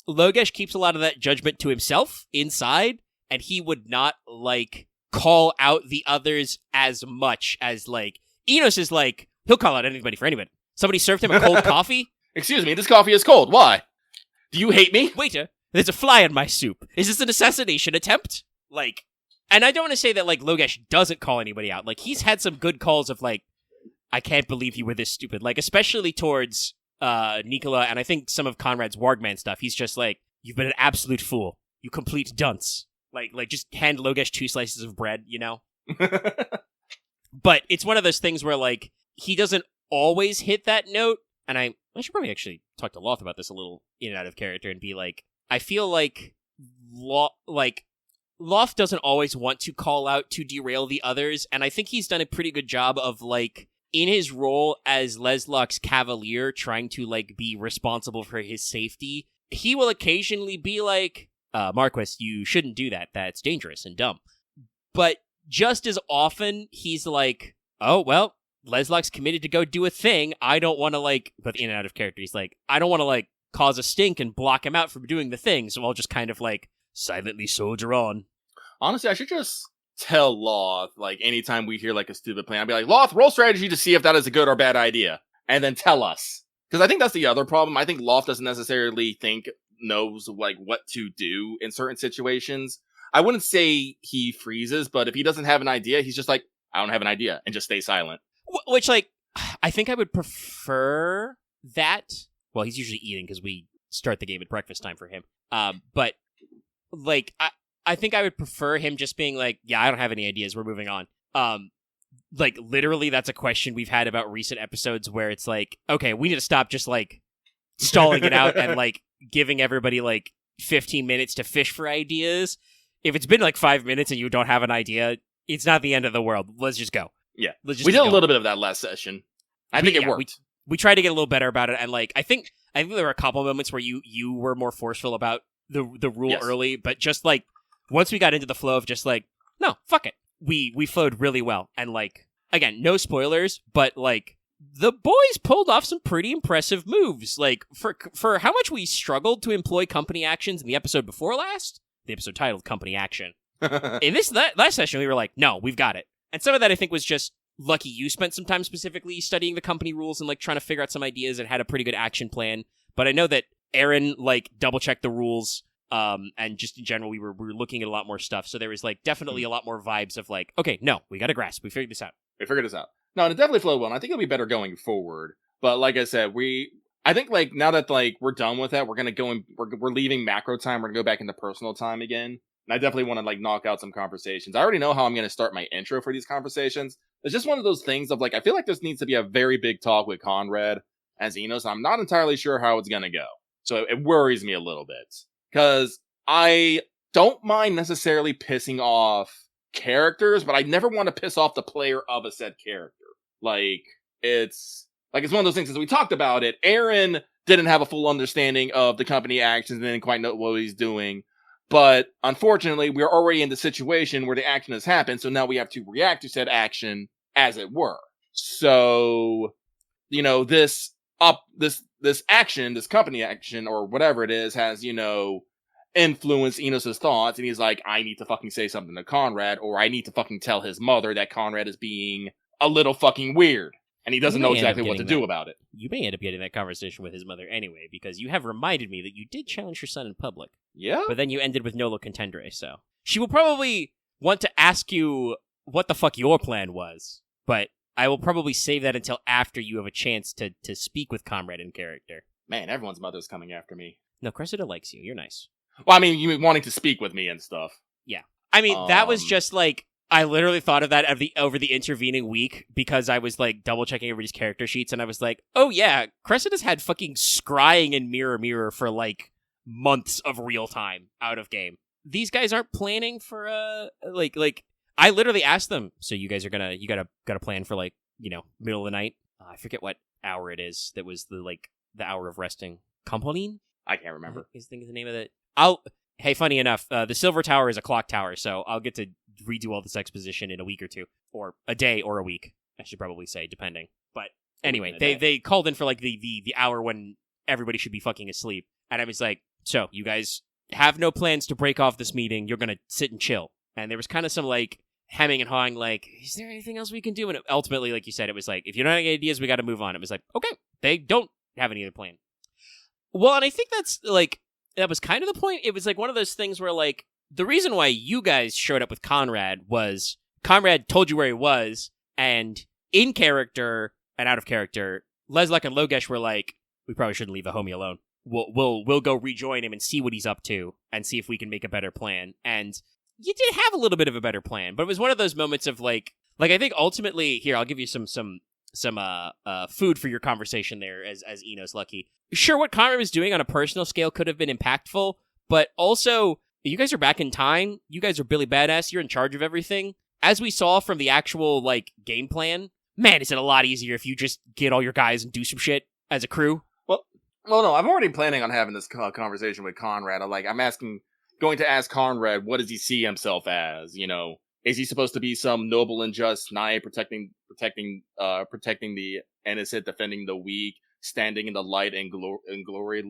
Logesh keeps a lot of that judgment to himself inside, and he would not, like, call out the others as much as, like, Enos is like, he'll call out anybody for anybody. Somebody served him a cold coffee. Excuse me, this coffee is cold. Why? Do you hate me? Waiter, there's a fly in my soup. Is this an assassination attempt? Like, and I don't want to say that, like, Logesh doesn't call anybody out. Like, he's had some good calls of, like, I can't believe you were this stupid. Like, especially towards Nicola and I think some of Conrad's Wargman stuff. He's just like, you've been an absolute fool. You complete dunce. Like just hand Logesh 2 slices of bread, But it's one of those things where, like, he doesn't always hit that note. And I should probably actually talk to Loth about this a little in and out of character and be like, I feel like Loth doesn't always want to call out to derail the others, and I think he's done a pretty good job of, like, in his role as Leslok's cavalier, trying to, like, be responsible for his safety, he will occasionally be like, Marquis, you shouldn't do that. That's dangerous and dumb. But just as often, he's like, oh, well, Leslok's committed to go do a thing. I don't want to, like, but in and out of character, he's like, I don't want to, like, cause a stink and block him out from doing the thing, so I'll just kind of, like, silently soldier on. Honestly, I should just tell Loth, like, anytime we hear, like, a stupid plan, I'll be like, Loth, roll strategy to see if that is a good or bad idea. And then tell us. Because I think that's the other problem. I think Loth doesn't necessarily knows, like, what to do in certain situations. I wouldn't say he freezes, but if he doesn't have an idea, he's just like, I don't have an idea, and just stay silent. Which, like, I think I would prefer that. Well, he's usually eating because we start the game at breakfast time for him. But, like, I think I would prefer him just being like, yeah, I don't have any ideas, we're moving on. Like, literally, that's a question we've had about recent episodes where it's like, okay, we need to stop just, like, stalling it out and, like, giving everybody, like, 15 minutes to fish for ideas. If it's been, like, 5 minutes and you don't have an idea, it's not the end of the world. Let's just go. Yeah. We did a little bit of that last session. I think it worked. We tried to get a little better about it, and, like, I think there were a couple moments where you were more forceful about the rule early, but just, like, once we got into the flow of just, like, no, fuck it. We flowed really well. And, like, again, no spoilers, but, like, the boys pulled off some pretty impressive moves. Like, for how much we struggled to employ company actions in the episode before last, the episode titled Company Action. In that last session, we were like, no, we've got it. And some of that, I think, was just lucky you spent some time specifically studying the company rules and, like, trying to figure out some ideas and had a pretty good action plan. but I know that Aaron, like, double-checked the rules, and just in general, we were looking at a lot more stuff, so there was, like, definitely a lot more vibes of, like, okay, no, we got a grasp, we figured this out. No, and it definitely flowed well, and I think it'll be better going forward. But like I said, I think, like, now that, like, we're done with that, we're gonna go and we're leaving macro time, we're gonna go back into personal time again. And I definitely want to, like, knock out some conversations. I already know how I'm gonna start my intro for these conversations. It's just one of those things of, like, I feel like this needs to be a very big talk with Conrad as Enos. I'm not entirely sure how it's gonna go. So it worries me a little bit. Because I don't mind necessarily pissing off characters, but I never want to piss off the player of a said character. It's one of those things, as we talked about it, Aaron didn't have a full understanding of the company actions and didn't quite know what he's doing. But unfortunately, we're already in the situation where the action has happened, so now we have to react to said action as it were. So, you know, this action, this company action, or whatever it is, has, you know, influenced Enos' thoughts, and he's like, I need to fucking say something to Conrad, or I need to fucking tell his mother that Conrad is being a little fucking weird, and he doesn't know exactly what to do about it. You may end up getting that conversation with his mother anyway, because you have reminded me that you did challenge your son in public. Yeah? But then you ended with Nolo Contendere, so. She will probably want to ask you what the fuck your plan was, but I will probably save that until after you have a chance to speak with Conrad in character. Man, everyone's mother's coming after me. No, Cressida likes you. You're nice. Well, I mean, you wanting to speak with me and stuff. Yeah. I mean, that was just like, I literally thought of that over the intervening week because I was like double checking everybody's character sheets and I was like, oh yeah, Cressida's had fucking scrying in Mirror for like months of real time out of game. These guys aren't planning for I literally asked them, so you guys are you gotta plan for like, you know, middle of the night. I forget what hour it is. That was the hour of resting. Campolin? I can't remember. I think the name of it. Hey, funny enough, the Silver Tower is a clock tower, so I'll get to redo all this exposition in a week or two. Or a day or a week, I should probably say, depending. But anyway, they called in for like the hour when everybody should be fucking asleep. And I was like, so, you guys have no plans to break off this meeting, you're gonna sit and chill. And there was kind of some like hemming and hawing, like, is there anything else we can do? And ultimately, like you said, it was like, if you don't have any ideas, we gotta move on. It was like, okay, they don't have any other plan. Well, and I think that was kind of the point. It was like one of those things where, like, the reason why you guys showed up with Conrad was Conrad told you where he was, and in character and out of character, Leslak and Logesh were like, we probably shouldn't leave the homie alone. We'll go rejoin him and see what he's up to and see if we can make a better plan. And you did have a little bit of a better plan, but it was one of those moments of like I think ultimately here, I'll give you some food for your conversation there as Enos Lucky. Sure, what Conrad was doing on a personal scale could have been impactful, but also, you guys are back in time. You guys are Billy Badass. You're in charge of everything. As we saw from the actual, like, game plan, man, is it a lot easier if you just get all your guys and do some shit as a crew? Well, no, I'm already planning on having this conversation with Conrad. I'm going to ask Conrad, what does he see himself as? You know, is he supposed to be some noble and just knight protecting the innocent, defending the weak, standing in the light and glory,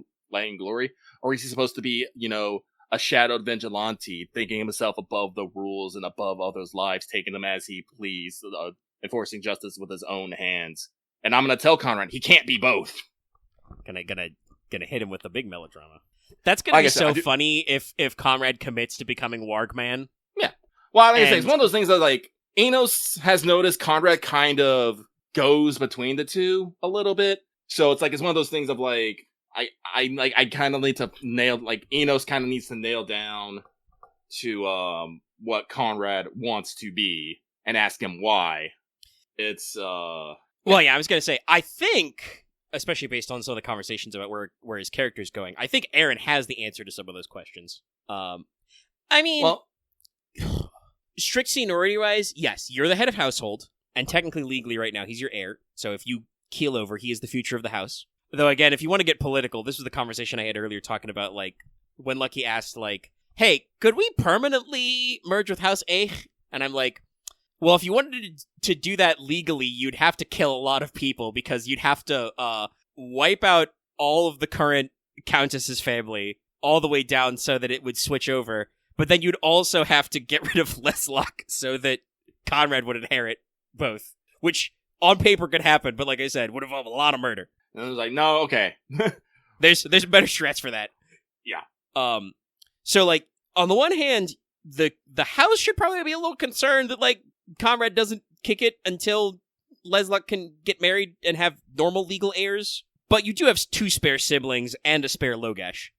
or is he supposed to be, you know, a shadowed vigilante, thinking himself above the rules and above others' lives, taking them as he pleased, enforcing justice with his own hands? And I'm gonna tell Conrad he can't be both. Gonna hit him with the big melodrama. That's gonna be so funny if Conrad commits to becoming Wargman. Yeah. Well, I mean, it's one of those things that, like, Enos has noticed Conrad kind of goes between the two a little bit. So it's one of those things of like, I kind of need to nail, like, Enos kind of needs to nail down to what Conrad wants to be and ask him why. It's well, yeah, I was gonna say, I think, especially based on some of the conversations about where his character's going, I think Aaron has the answer to some of those questions. I mean, well, strict seniority wise, yes, you're the head of household, and technically legally right now he's your heir. So if you keel over, he is the future of the house. Though again, if you want to get political, this was the conversation I had earlier talking about, like, when Lucky asked, like, hey, could we permanently merge with House A? And I'm like, well, if you wanted to do that legally, you'd have to kill a lot of people, because you'd have to wipe out all of the current Countess's family all the way down so that it would switch over. But then you'd also have to get rid of Leslak so that Conrad would inherit both, which on paper could happen, but like I said, would involve a lot of murder. And I was like, no, okay. There's better strats for that. Yeah. So like on the one hand, the house should probably be a little concerned that like Comrade doesn't kick it until Lesluck can get married and have normal legal heirs. But you do have 2 spare siblings and a spare Logesh.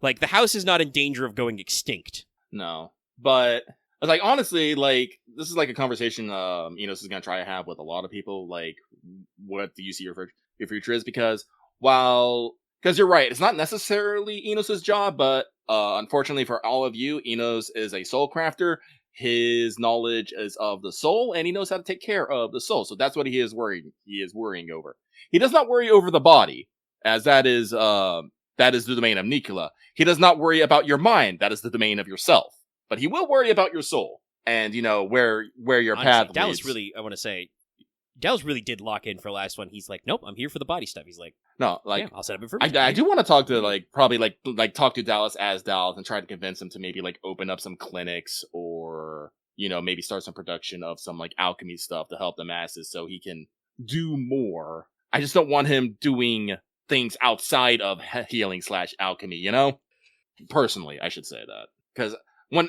Like the house is not in danger of going extinct. No, but like honestly, like this is like a conversation Enos is gonna try to have with a lot of people. Like, what do you see your future is? Because you're right, it's not necessarily Enos's job, but unfortunately for all of you, Enos is a soul crafter. His knowledge is of the soul, and he knows how to take care of the soul. So that's what he is worrying over. He does not worry over the body, as that is the domain of Nicola. He does not worry about your mind. That is the domain of yourself. But he will worry about your soul, and where your Honestly, path Dallas leads. really, I want to say, Dallas really did lock in for last one. He's like, nope, I'm here for the body stuff. He's like, no, like yeah, I'll set up for I do want to talk to probably talk to Dallas as Dallas and try to convince him to maybe open up some clinics or maybe start some production of some alchemy stuff to help the masses so he can do more. I just don't want him doing things outside of healing / alchemy, Personally, I should say that. Because when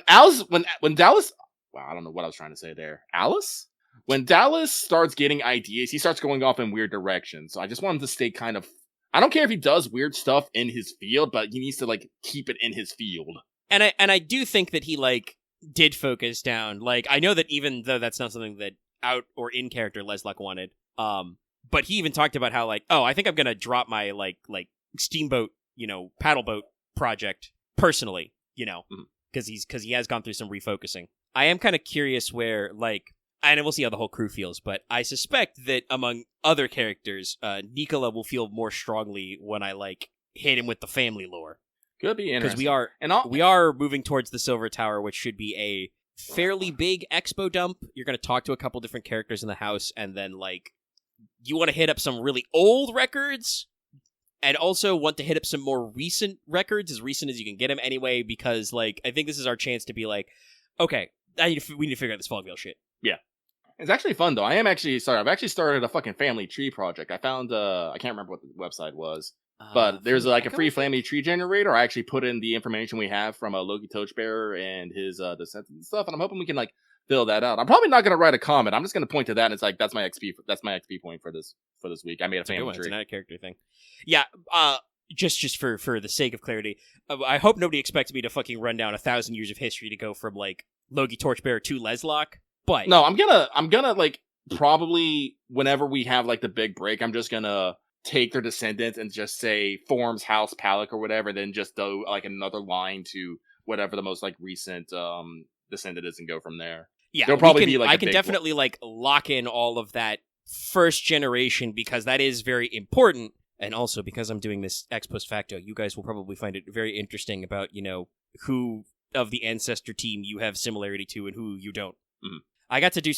Dallas, wow, I don't know what I was trying to say there. Alice? When Dallas starts getting ideas, he starts going off in weird directions. So I just want him to stay kind of, I don't care if he does weird stuff in his field, but he needs to keep it in his field. And I do think that he did focus down. I know that even though that's not something that out or in character Lesluck wanted, but he even talked about how I think I'm gonna drop my steamboat, paddle boat project personally, because he has gone through some refocusing. I am kind of curious where and we'll see how the whole crew feels, but I suspect that among other characters, Nicola will feel more strongly when I hit him with the family lore. Could be interesting. Because we are moving towards the Silver Tower, which should be a fairly big expo dump. You're going to talk to a couple different characters in the house, and then you want to hit up some really old records, and also want to hit up some more recent records, as recent as you can get them anyway, because I think this is our chance to be okay, we need to figure out this Fogvale shit. Yeah. It's actually fun, though. I've actually started a fucking family tree project. I found, I can't remember what the website was, but there's a free family tree generator. I actually put in the information we have from Loki Torchbearer and his descendants and stuff, and I'm hoping we can fill that out. I'm probably not going to write a comment. I'm just going to point to that, and it's that's my XP point for this week. I made a family tree. It's not a character thing. Yeah, just for the sake of clarity, I hope nobody expects me to fucking run down 1,000 years of history to go from Loki Torchbearer to Leslock. But no, I'm gonna probably whenever we have the big break, I'm just gonna take their descendants and just say Forms, House, Palak, or whatever, then just do another line to whatever the most recent descendant is and go from there. Yeah, there'll probably be I can definitely lock in all of that first generation because that is very important, and also because I'm doing this ex post facto, you guys will probably find it very interesting about who of the ancestor team you have similarity to and who you don't. Mm-hmm. I got to do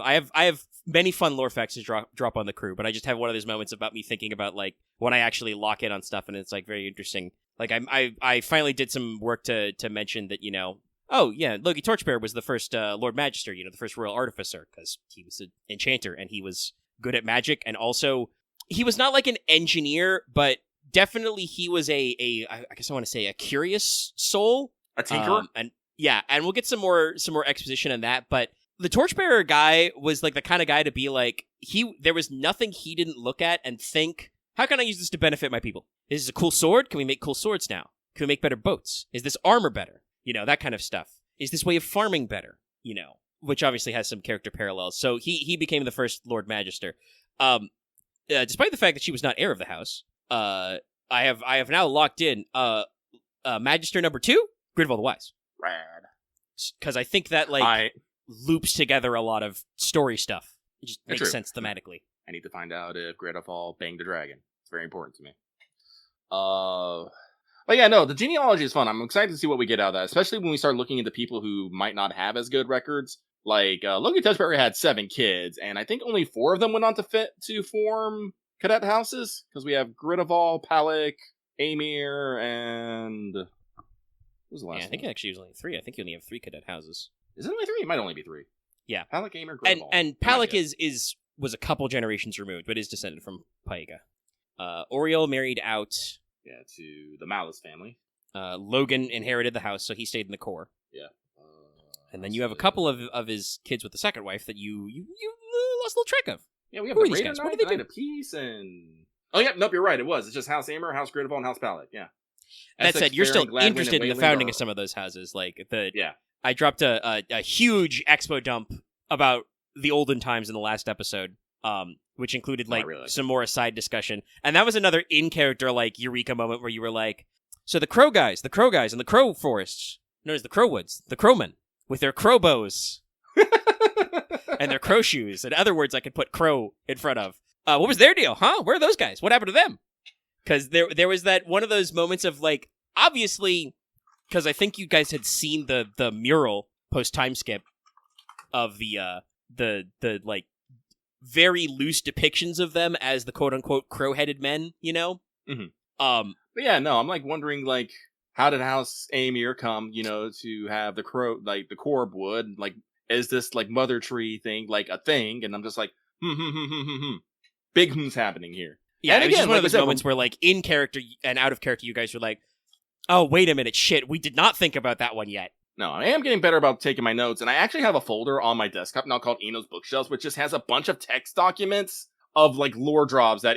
I have many fun lore facts to drop on the crew, but I just have one of those moments about me thinking about when I actually lock in on stuff, and it's very interesting. I finally did some work to mention that oh yeah, Loki Torchbearer was the first Lord Magister, the first Royal Artificer, because he was an enchanter and he was good at magic, and also he was not an engineer, but definitely he was I guess I want to say a curious soul, a tinkerer, and we'll get some more exposition on that, but. The Torchbearer guy was the kind of guy to be there was nothing he didn't look at and think, how can I use this to benefit my people? Is this a cool sword? Can we make cool swords now? Can we make better boats? Is this armor better? That kind of stuff. Is this way of farming better? Which obviously has some character parallels. So he became the first Lord Magister. Despite the fact that she was not heir of the house, I have now locked in Magister number 2, Gridwall the Wise. Rad. Because I think that loops together a lot of story stuff. It just makes sense thematically. I need to find out if Gridwall banged the dragon. It's very important to me. But yeah, no, the genealogy is fun. I'm excited to see what we get out of that, especially when we start looking into people who might not have as good records. Loki Touchberry had 7 kids, and I think only 4 of them went on to form cadet houses, because we have Gridwall, Palak, Amir, and... What was the last one? I think actually it was only 3. I think you only have 3 cadet houses. Is it only 3? It might only be 3. Yeah. Palak, Amir, Gridwall. And Palak was a couple generations removed, but is descended from Paiga. Oriel married out. Yeah, to the Malice family. Logan inherited the house, so he stayed in the core. Yeah. And then you have a couple of his kids with the second wife that you lost a little track of. Yeah, we have Who the are these Raider guys? What Knight, do they do? Knight of Peace, and... Oh, yeah, nope, you're right, it was. It's just House Aimer, House Gridval, and House Pallet, yeah. That Essex, said, you're still Farron, Gladwin, interested in and the Wayland founding are- of some of those houses. Yeah. I dropped a huge expo dump about the olden times in the last episode, which included some more aside discussion. And that was another in-character eureka moment where you were like, so the crow guys in the crow forests, known as the Crowwoods, the crowmen, with their crow bows and their crow shoes, and other words I could put crow in front of. What was their deal, huh? Where are those guys? What happened to them? Because there was that one of those moments of obviously, because I think you guys had seen the mural post time skip of the very loose depictions of them as the quote unquote crow-headed men, you know. Mm-hmm. But yeah, no, I'm wondering how did House Aemir come, to have the crow the Corb wood? Is this mother tree thing a thing? And I'm just big who's happening here. Yeah, and it was again, just one of those moments where in character and out of character, you guys were like, "Oh, wait a minute, shit, we did not think about that one yet." No, I am getting better about taking my notes, and I actually have a folder on my desktop now called Eno's Bookshelves, which just has a bunch of text documents of lore drops that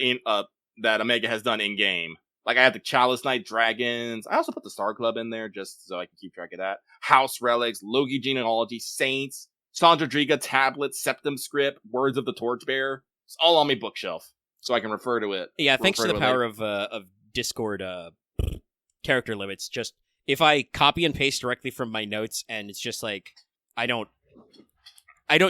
that Omega has done in game. I have the Chalice Knight dragons. I also put the Star Club in there just so I can keep track of that. House relics, Logi genealogy, saints, Sandra Driga tablets, Septum script, words of the Torchbearer. It's all on my bookshelf, so I can refer to it. Yeah, thanks to the power of Discord character limits. Just if I copy and paste directly from my notes, and it's just I don't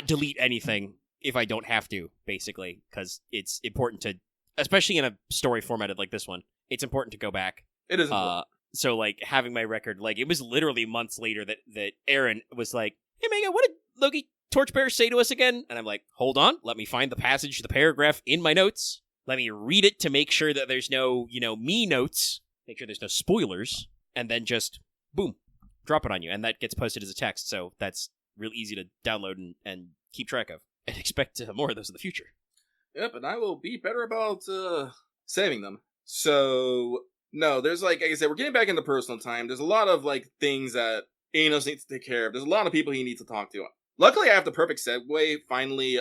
delete anything if I don't have to, basically, because it's important to, especially in a story formatted like this one, it's important to go back. It is important. So having my record, it was literally months later that Aaron was like, "Hey Mega, what did Loki Torchbearer say to us again?" And I'm like, "Hold on, let me find the paragraph in my notes. Let me read it to make sure that there's no, me notes, make sure there's no spoilers, and then just, boom, drop it on you." And that gets posted as a text, so that's real easy to download and keep track of. And expect more of those in the future. Yep, and I will be better about saving them. So, no, there's like I said, we're getting back into personal time. There's a lot of things that Enos needs to take care of. There's a lot of people he needs to talk to. Luckily, I have the perfect segue. Finally,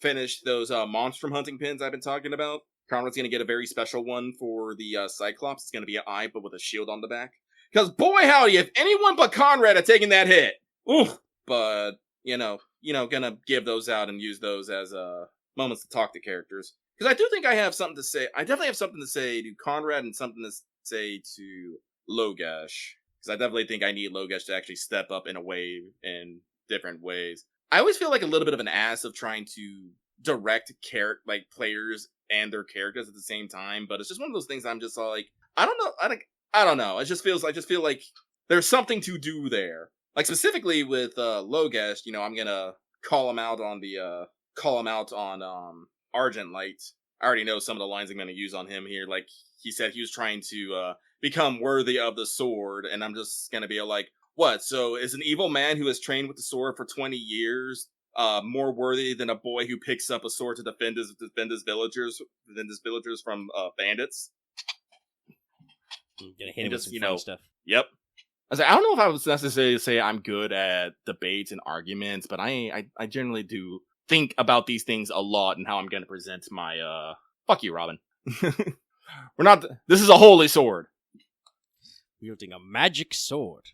finished those monstrum hunting pins I've been talking about. Conrad's gonna get a very special one for the Cyclops. It's gonna be an eye, but with a shield on the back. Because boy howdy, if anyone but Conrad had taken that hit, oof. But gonna give those out and use those as moments to talk to characters. Because I do think I have something to say. I definitely have something to say to Conrad and something to say to Logash. Because I definitely think I need Logash to actually step up in different ways. I always feel like a little bit of an ass of trying to direct players and their characters at the same time, but it's just one of those things I'm just I don't know. I just feel like there's something to do there. Specifically with Logash, I'm gonna call him out on Argent Light. I already know some of the lines I'm gonna use on him here. He said he was trying to become worthy of the sword, and I'm just gonna be what? So is an evil man who has trained with the sword for 20 years more worthy than a boy who picks up a sword to defend his villagers from bandits? I'm gonna hit him with some fun stuff. Yep. I don't know if I would necessarily say I'm good at debates and arguments, but I generally do think about these things a lot and how I'm gonna present my fuck you, Robin. This is a holy sword. Wielding a magic sword.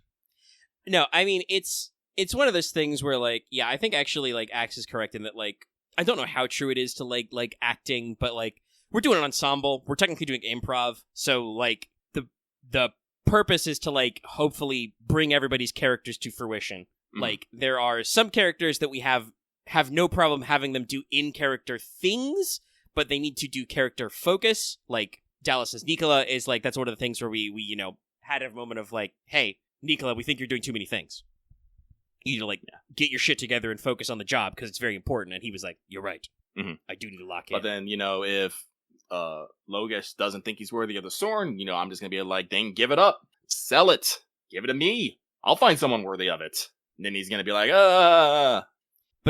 No, I mean it's one of those things where I think actually Axe is correct in that I don't know how true it is to acting, but we're doing an ensemble. We're technically doing improv, so the purpose is to hopefully bring everybody's characters to fruition. There are some characters that we have no problem having them do in character things, but they need to do character focus. Dallas's Nicola is that's one of the things where we had a moment of hey, Nicola, we think you're doing too many things. You need to get your shit together and focus on the job because it's very important. And he was like, "You're right. Mm-hmm. I do need to lock in." But then if Logash doesn't think he's worthy of the sword, I'm just gonna be "Dang, give it up, sell it, give it to me. I'll find someone worthy of it." And then he's gonna be But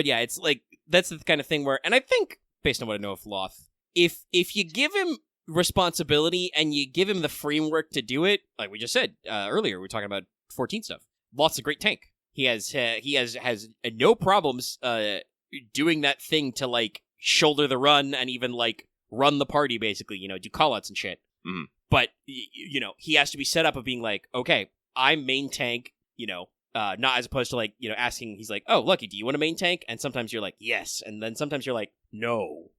yeah, it's that's the kind of thing where, and I think based on what I know of Loth, if you give him responsibility and you give him the framework to do it, like we just said earlier, we were talking about 14 stuff. Lots of great tank. He has no problems doing that thing to like shoulder the run and even like run the party basically, do callouts and shit. Mm-hmm. But he has to be set up of being like, okay, I'm main tank, not as opposed to like, asking, he's like, oh, Lucky, do you want a main tank? And sometimes you're like, yes. And then sometimes you're like, no.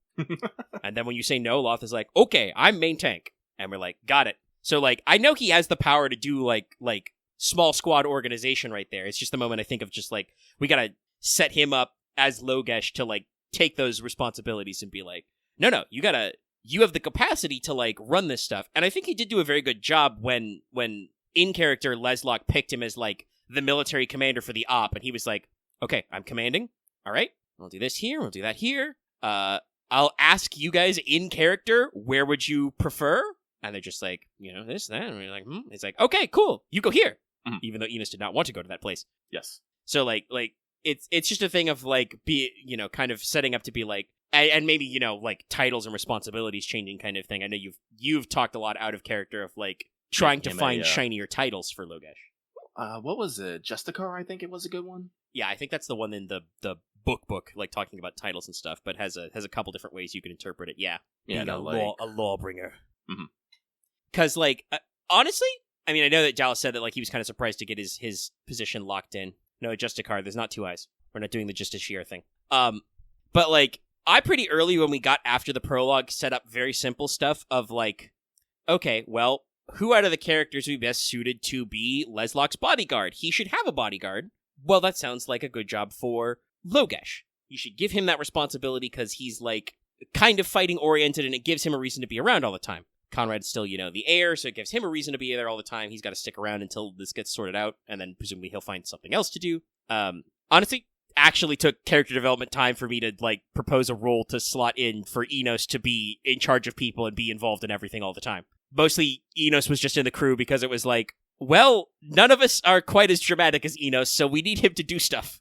And then when you say no, Loth is like, okay, I'm main tank. And we're like, got it. So like, I know he has the power to do like small squad organization right there. It's just the moment I think of just like, we gotta set him up as Logesh to like take those responsibilities and be like, no, you have the capacity to like run this stuff. And I think he did do a very good job when in character Leslock picked him as like the military commander for the op, and he was like, okay, I'm commanding. All right, I'll do this here, I'll do that here. I'll ask you guys in character, where would you prefer? And they're just like, this, that. And we're like, It's like, okay, cool, you go here. Mm-hmm. Even though Enos did not want to go to that place. Yes. So like it's just a thing of like kind of setting up to be like, and maybe like titles and responsibilities changing kind of thing. I know you've talked a lot out of character of like trying to find shinier titles for Logesh. What was it? Justicar, I think it was a good one. Yeah, I think that's the one in the book, like talking about titles and stuff, but has a couple different ways you can interpret it. Yeah, yeah, a lawbringer. Because like honestly, I mean, I know that Dallas said that like he was kind of surprised to get his position locked in. No, Justicar, there's not two eyes. We're not doing the Justiciar thing. But like I pretty early when we got after the prologue set up very simple stuff of like, okay, well, who out of the characters would be best suited to be Leslock's bodyguard? He should have a bodyguard. Well, that sounds like a good job for Logesh. You should give him that responsibility because he's like kind of fighting oriented and it gives him a reason to be around all the time. Conrad's still, the heir, so it gives him a reason to be there all the time. He's got to stick around until this gets sorted out, and then presumably he'll find something else to do. Honestly, actually took character development time for me to, like, propose a role to slot in for Enos to be in charge of people and be involved in everything all the time. Mostly, Enos was just in the crew because it was like, well, none of us are quite as dramatic as Enos, so we need him to do stuff.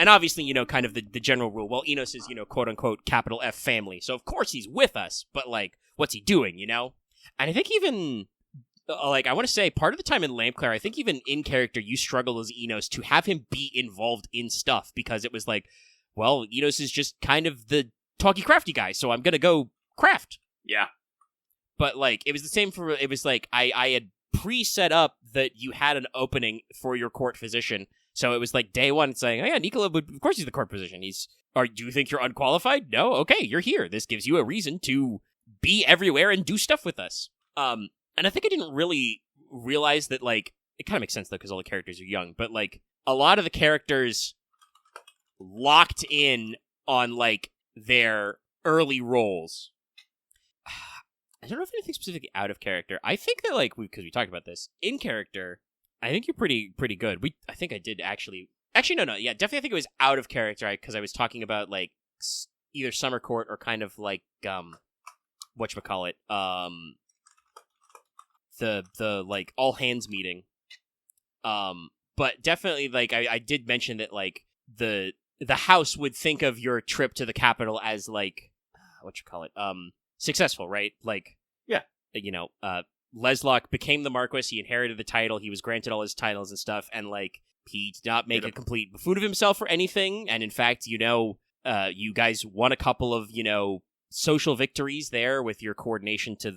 And obviously, kind of the general rule, well, Enos is, quote-unquote, capital F family, so of course he's with us, but, like, what's he doing, And I think even, I want to say, part of the time in Lampclair, I think even in character, you struggle as Enos to have him be involved in stuff, because it was like, well, Enos is just kind of the talky crafty guy, so I'm gonna go craft. Yeah. But, like, it was the same for, it was like, I had pre-set up that you had an opening for your court physician. So it was like day one saying, oh yeah, Nicola would, of course he's the court physician. Do you think you're unqualified? No? Okay, you're here. This gives you a reason to be everywhere and do stuff with us. And I think I didn't really realize that, like, it kind of makes sense though, because all the characters are young, but like, a lot of the characters locked in on like their early roles. I don't know if anything specifically out of character. I think that like, because we talked about this, in character, I think you're pretty good. I think I did actually, no, yeah, definitely I think it was out of character, because I was talking about like either Summer Court or kind of like, whatchamacallit, the like all hands meeting. But definitely like, I did mention that like the house would think of your trip to the capital as like, successful, right? Like, yeah, Leslock became the Marquis, he inherited the title, he was granted all his titles and stuff, and, like, he did not make a complete buffoon of himself or anything, and in fact, you guys won a couple of, social victories there with your coordination to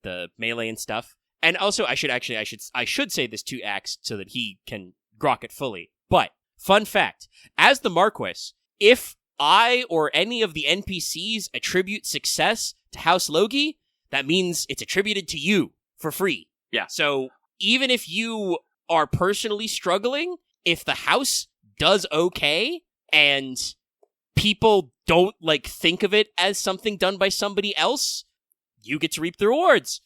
the melee and stuff. And also, I should say this to Axe so that he can grok it fully. But, fun fact, as the Marquis, if I or any of the NPCs attribute success to House Logi, that means it's attributed to you. For free. Yeah. So even if you are personally struggling, if the house does okay and people don't like think of it as something done by somebody else, you get to reap the rewards.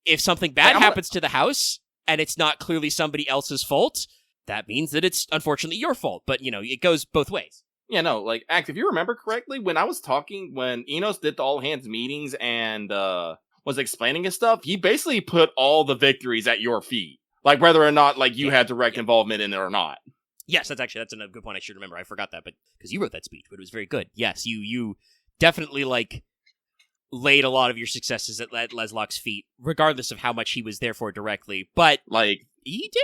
If something bad happens to the house and it's not clearly somebody else's fault, that means that it's unfortunately your fault. But it goes both ways. Yeah, no, like, Act, if you remember correctly, when Enos did the all hands meetings and was explaining his stuff, he basically put all the victories at your feet. Like, whether or not, like, you had direct involvement in it or not. Yes, that's a good point. I should remember. I forgot that, but because you wrote that speech, but it was very good. Yes, you definitely, like, laid a lot of your successes at Leslok's feet, regardless of how much he was there for directly. But Like, he did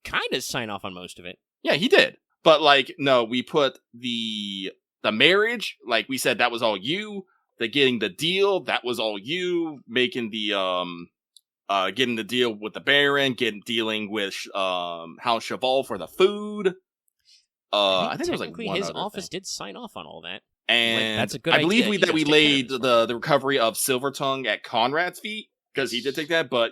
kind of sign off on most of it. yeah, he did. But like, no, we put the marriage, like we said, that was all you. The getting the deal, that was all you. Making the getting the deal with the Baron, dealing with House Cheval for the food. I think there was like one his other office thing. did sign off on all that. And that's a good I believe idea. we Enos, take laid care of this the recovery of Silvertongue at Conrad's feet, because he did take that. But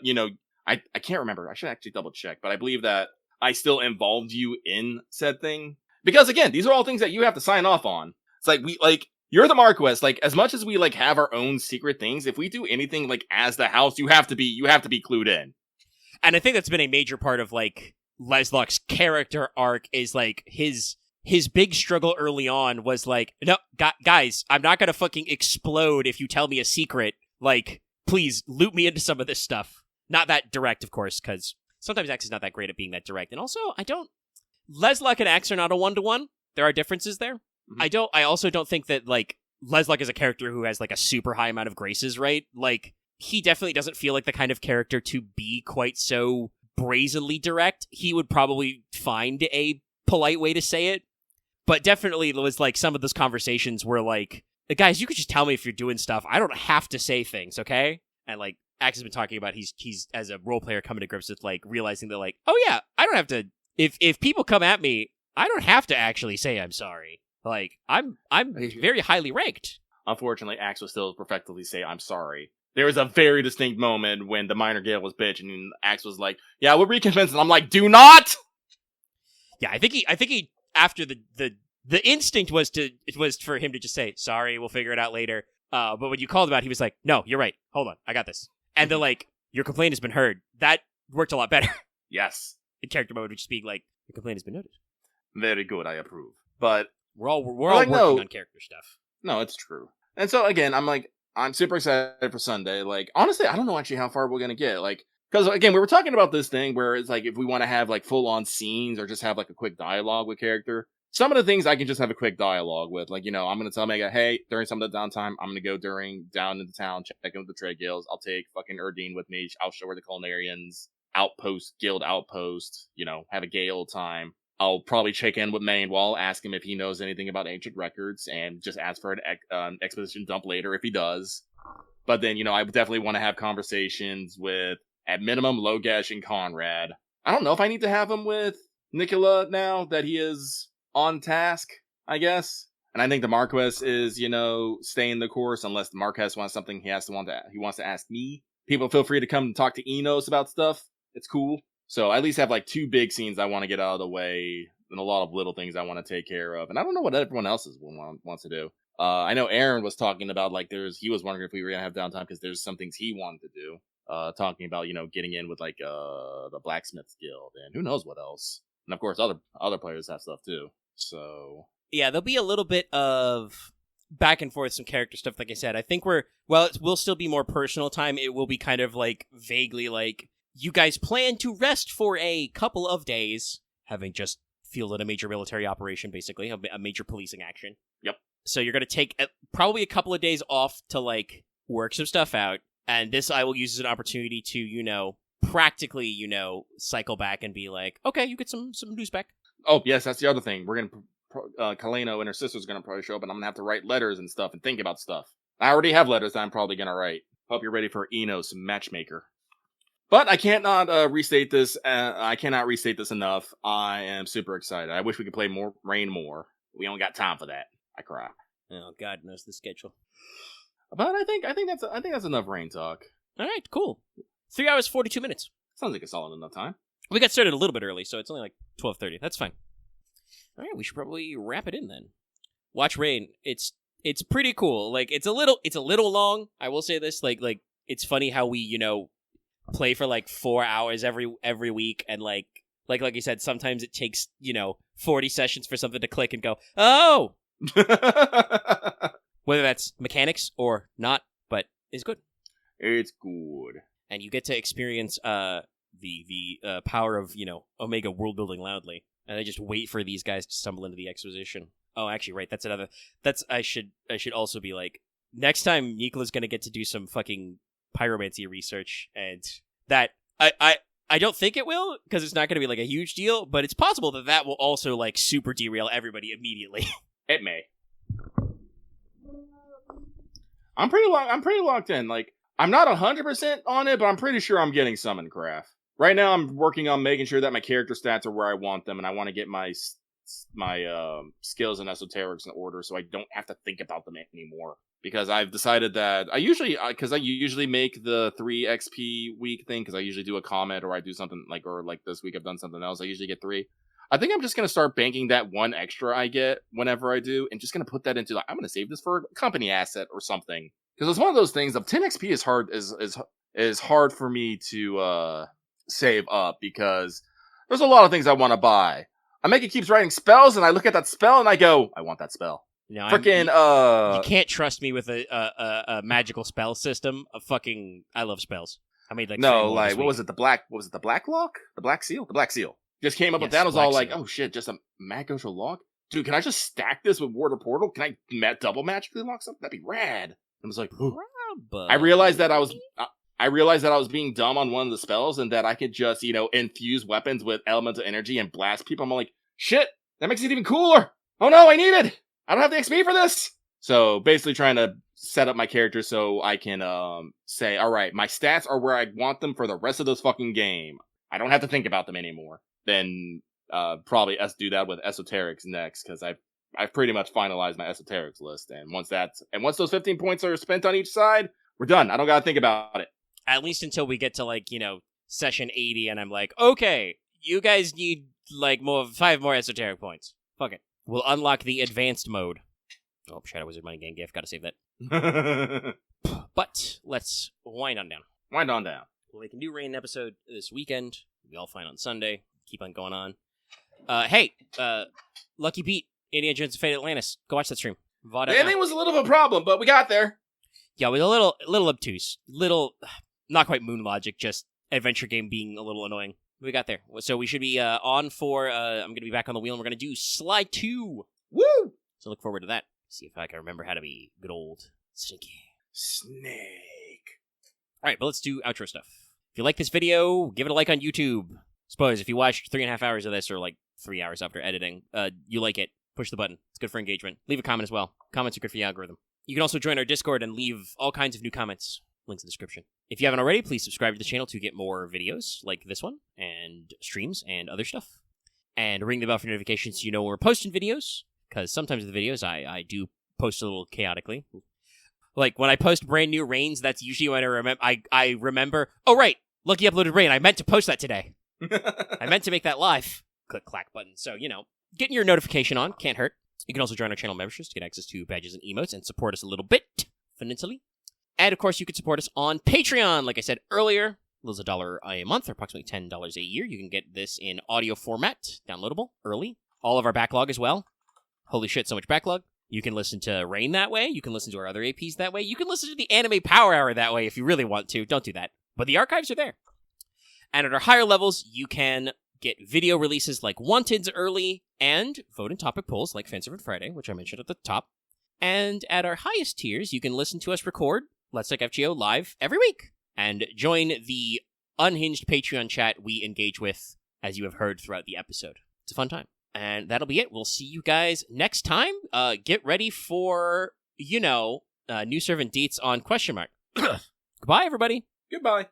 I can't remember. I should actually double check. But I believe that I still involved you in said thing, because again, these are all things that you have to sign off on. It's like you're the Marquess. Like, as much as we like have our own secret things, if we do anything like as the house, you have to be clued in. And I think that's been a major part of like Leslok's character arc, is like his big struggle early on was like, no, guys, I'm not gonna fucking explode if you tell me a secret. Like, please loop me into some of this stuff. Not that direct, of course, because sometimes Axe is not that great at being that direct. And also, Leslok and Axe are not a one-to-one. There are differences there. Mm-hmm. I also don't think that, like, Leslok is a character who has, like, a super high amount of graces, right? Like, he definitely doesn't feel like the kind of character to be quite so brazenly direct. He would probably find a polite way to say it. But definitely there was, like, some of those conversations where, like, guys, you could just tell me if you're doing stuff. I don't have to say things, okay? And, like, Axe has been talking about he's as a role player coming to grips with, like, realizing that, like, oh yeah, I don't have to, if people come at me, I don't have to actually say I'm sorry. Like, I'm very highly ranked. Unfortunately, Axe will still perfectly say I'm sorry. There was a very distinct moment when the Minor Gale was bitching, and Axe was like, yeah, we'll reconvince, and I'm like, do not! Yeah, I think he after the instinct was for him to just say, sorry, we'll figure it out later. But when you called him out, he was like, no, you're right. Hold on, I got this. And they're like, your complaint has been heard. That worked a lot better. Yes. In character mode, which being like, your complaint has been noted. Very good, I approve. But we're all working on character stuff. No, it's true. And so again, I'm super excited for Sunday. Like, honestly, I don't know actually how far we're gonna get. Like, because again, we were talking about this thing where it's like if we want to have like full on scenes or just have like a quick dialogue with character. Some of the things I can just have a quick dialogue with, like, I'm going to tell Mega, hey, during some of the downtime, I'm going to go down into town, check in with the trade guilds. I'll take fucking Erdine with me. I'll show her the Culinarians guild outpost, have a gay old time. I'll probably check in with Mainwall, ask him if he knows anything about ancient records, and just ask for an exposition dump later if he does. But then, I would definitely want to have conversations with, at minimum, Logesh and Conrad. I don't know if I need to have him with Nicola now that he is on task, I guess. And I think the Marquess is, staying the course unless the Marquess wants something he wants to ask me. People feel free to come and talk to Enos about stuff. It's cool. So I at least have like 2 big scenes I want to get out of the way and a lot of little things I want to take care of. And I don't know what everyone else wants to do. I know Aaron was talking about like he was wondering if we were going to have downtime because there's some things he wanted to do. Talking about, getting in with like the Blacksmiths Guild and who knows what else. And of course other players have stuff too. So yeah, there'll be a little bit of back and forth, some character stuff. Like I said, I think we'll still be more personal time. It will be kind of like vaguely like you guys plan to rest for a couple of days, having just fielded a major military operation, basically a major policing action. Yep. So you're gonna take probably a couple of days off to like work some stuff out, and this I will use as an opportunity to practically cycle back and be like, okay, you get some news back. Oh, yes, that's the other thing. We're going to, Kaleno and her sister's going to probably show up, and I'm going to have to write letters and stuff and think about stuff. I already have letters that I'm probably going to write. Hope you're ready for Enos Matchmaker. But I cannot restate this. I cannot restate this enough. I am super excited. I wish we could play Rain more. We don't got time for that. I cry. Oh, God knows the schedule. But I think that's enough Rain talk. All right, cool. 3 hours, 42 minutes. Sounds like a solid enough time. We got started a little bit early, so it's only like 12:30. That's fine. All right, we should probably wrap it in then. Watch Rain. It's pretty cool. Like it's a little long. I will say this. Like it's funny how we play for like 4 hours every week, and like you said, sometimes it takes 40 sessions for something to click and go, oh. Whether that's mechanics or not, but it's good. It's good, and you get to experience the power of Omega world building loudly, and I just wait for these guys to stumble into the exposition. Oh, actually, right. That's I should also be like, next time Nicola's gonna get to do some fucking pyromancy research, and that I don't think it will, because it's not gonna be like a huge deal, but it's possible that will also like super derail everybody immediately. It may. I'm pretty locked in. Like, I'm not 100% on it, but I'm pretty sure I'm getting Summon Craft. Right now, I'm working on making sure that my character stats are where I want them, and I want to get my skills and esoterics in order, so I don't have to think about them anymore. Because I've decided that I usually make the 3 XP week thing, because I usually do a comment or I do something like this week I've done something else. I usually get 3. I think I'm just gonna start banking that 1 extra I get whenever I do, and just gonna put that into like, I'm gonna save this for a company asset or something. Because it's one of those things. Of 10 XP is hard for me to save up, because there's a lot of things I want to buy. It keeps writing spells, and I look at that spell and I go, I want that spell. No, you can't trust me with a magical spell system. I love spells. I made like what was it? The black lock, the black seal. Just came up with that. I was all like, oh shit, just a magical lock, dude. Can I just stack this with Ward of Portal? Can I double magically lock something? That'd be rad. I was like, I realized that I was being dumb on one of the spells, and that I could just infuse weapons with elemental energy and blast people. I'm like, shit, that makes it even cooler. Oh no, I need it. I don't have the XP for this. So basically trying to set up my character so I can say, all right, my stats are where I want them for the rest of this fucking game. I don't have to think about them anymore. Then probably do that with esoterics next, because I've pretty much finalized my esoterics list. And once those 15 points are spent on each side, we're done. I don't gotta think about it. At least until we get to session 80, and I'm like, okay, you guys need 5 more esoteric points. Fuck it. We'll unlock the advanced mode. Oh, Shadow Wizard Money Gang gift. Gotta save that. But let's wind on down. Wind on down. Well, we can do Rain episode this weekend. We'll be all fine on Sunday. Keep on going on. Hey, Lucky Pete, Indiana Jones and Fate Atlantis. Go watch that stream. The ending was a little of a problem, but we got there. Yeah, we were a little obtuse. Not quite moon logic, just adventure game being a little annoying. We got there. So we should be on for, I'm going to be back on the wheel, and we're going to do Slide 2. Woo! So look forward to that. See if I can remember how to be good old Snake. All right, but let's do outro stuff. If you like this video, give it a like on YouTube. Suppose if you watched 3.5 hours of this, or 3 hours after editing, you like it, push the button. It's good for engagement. Leave a comment as well. Comments are good for the algorithm. You can also join our Discord and leave all kinds of new comments. Links in the description. If you haven't already, please subscribe to the channel to get more videos like this one, and streams, and other stuff. And ring the bell for notifications so you know when we're posting videos, because sometimes the videos I do post a little chaotically. Like, when I post brand new Rains, that's usually when I remember, oh right, Lucky uploaded Rain, I meant to post that today. I meant to make that live. Click clack button. So, getting your notification on can't hurt. You can also join our channel memberships to get access to badges and emotes and support us a little bit financially. And, of course, you can support us on Patreon. Like I said earlier, there's $1 a month, or approximately $10 a year. You can get this in audio format, downloadable, early. All of our backlog as well. Holy shit, so much backlog. You can listen to Rain that way. You can listen to our other APs that way. You can listen to the Anime Power Hour that way if you really want to. Don't do that. But the archives are there. And at our higher levels, you can get video releases like Wanted's early, and vote in topic polls like Fanservice Friday, which I mentioned at the top. And at our highest tiers, you can listen to us record Let's Talk FGO live every week, and join the unhinged Patreon chat we engage with, as you have heard throughout the episode. It's a fun time. And that'll be it. We'll see you guys next time. Get ready for, new servant deets on question mark. Goodbye, everybody. Goodbye.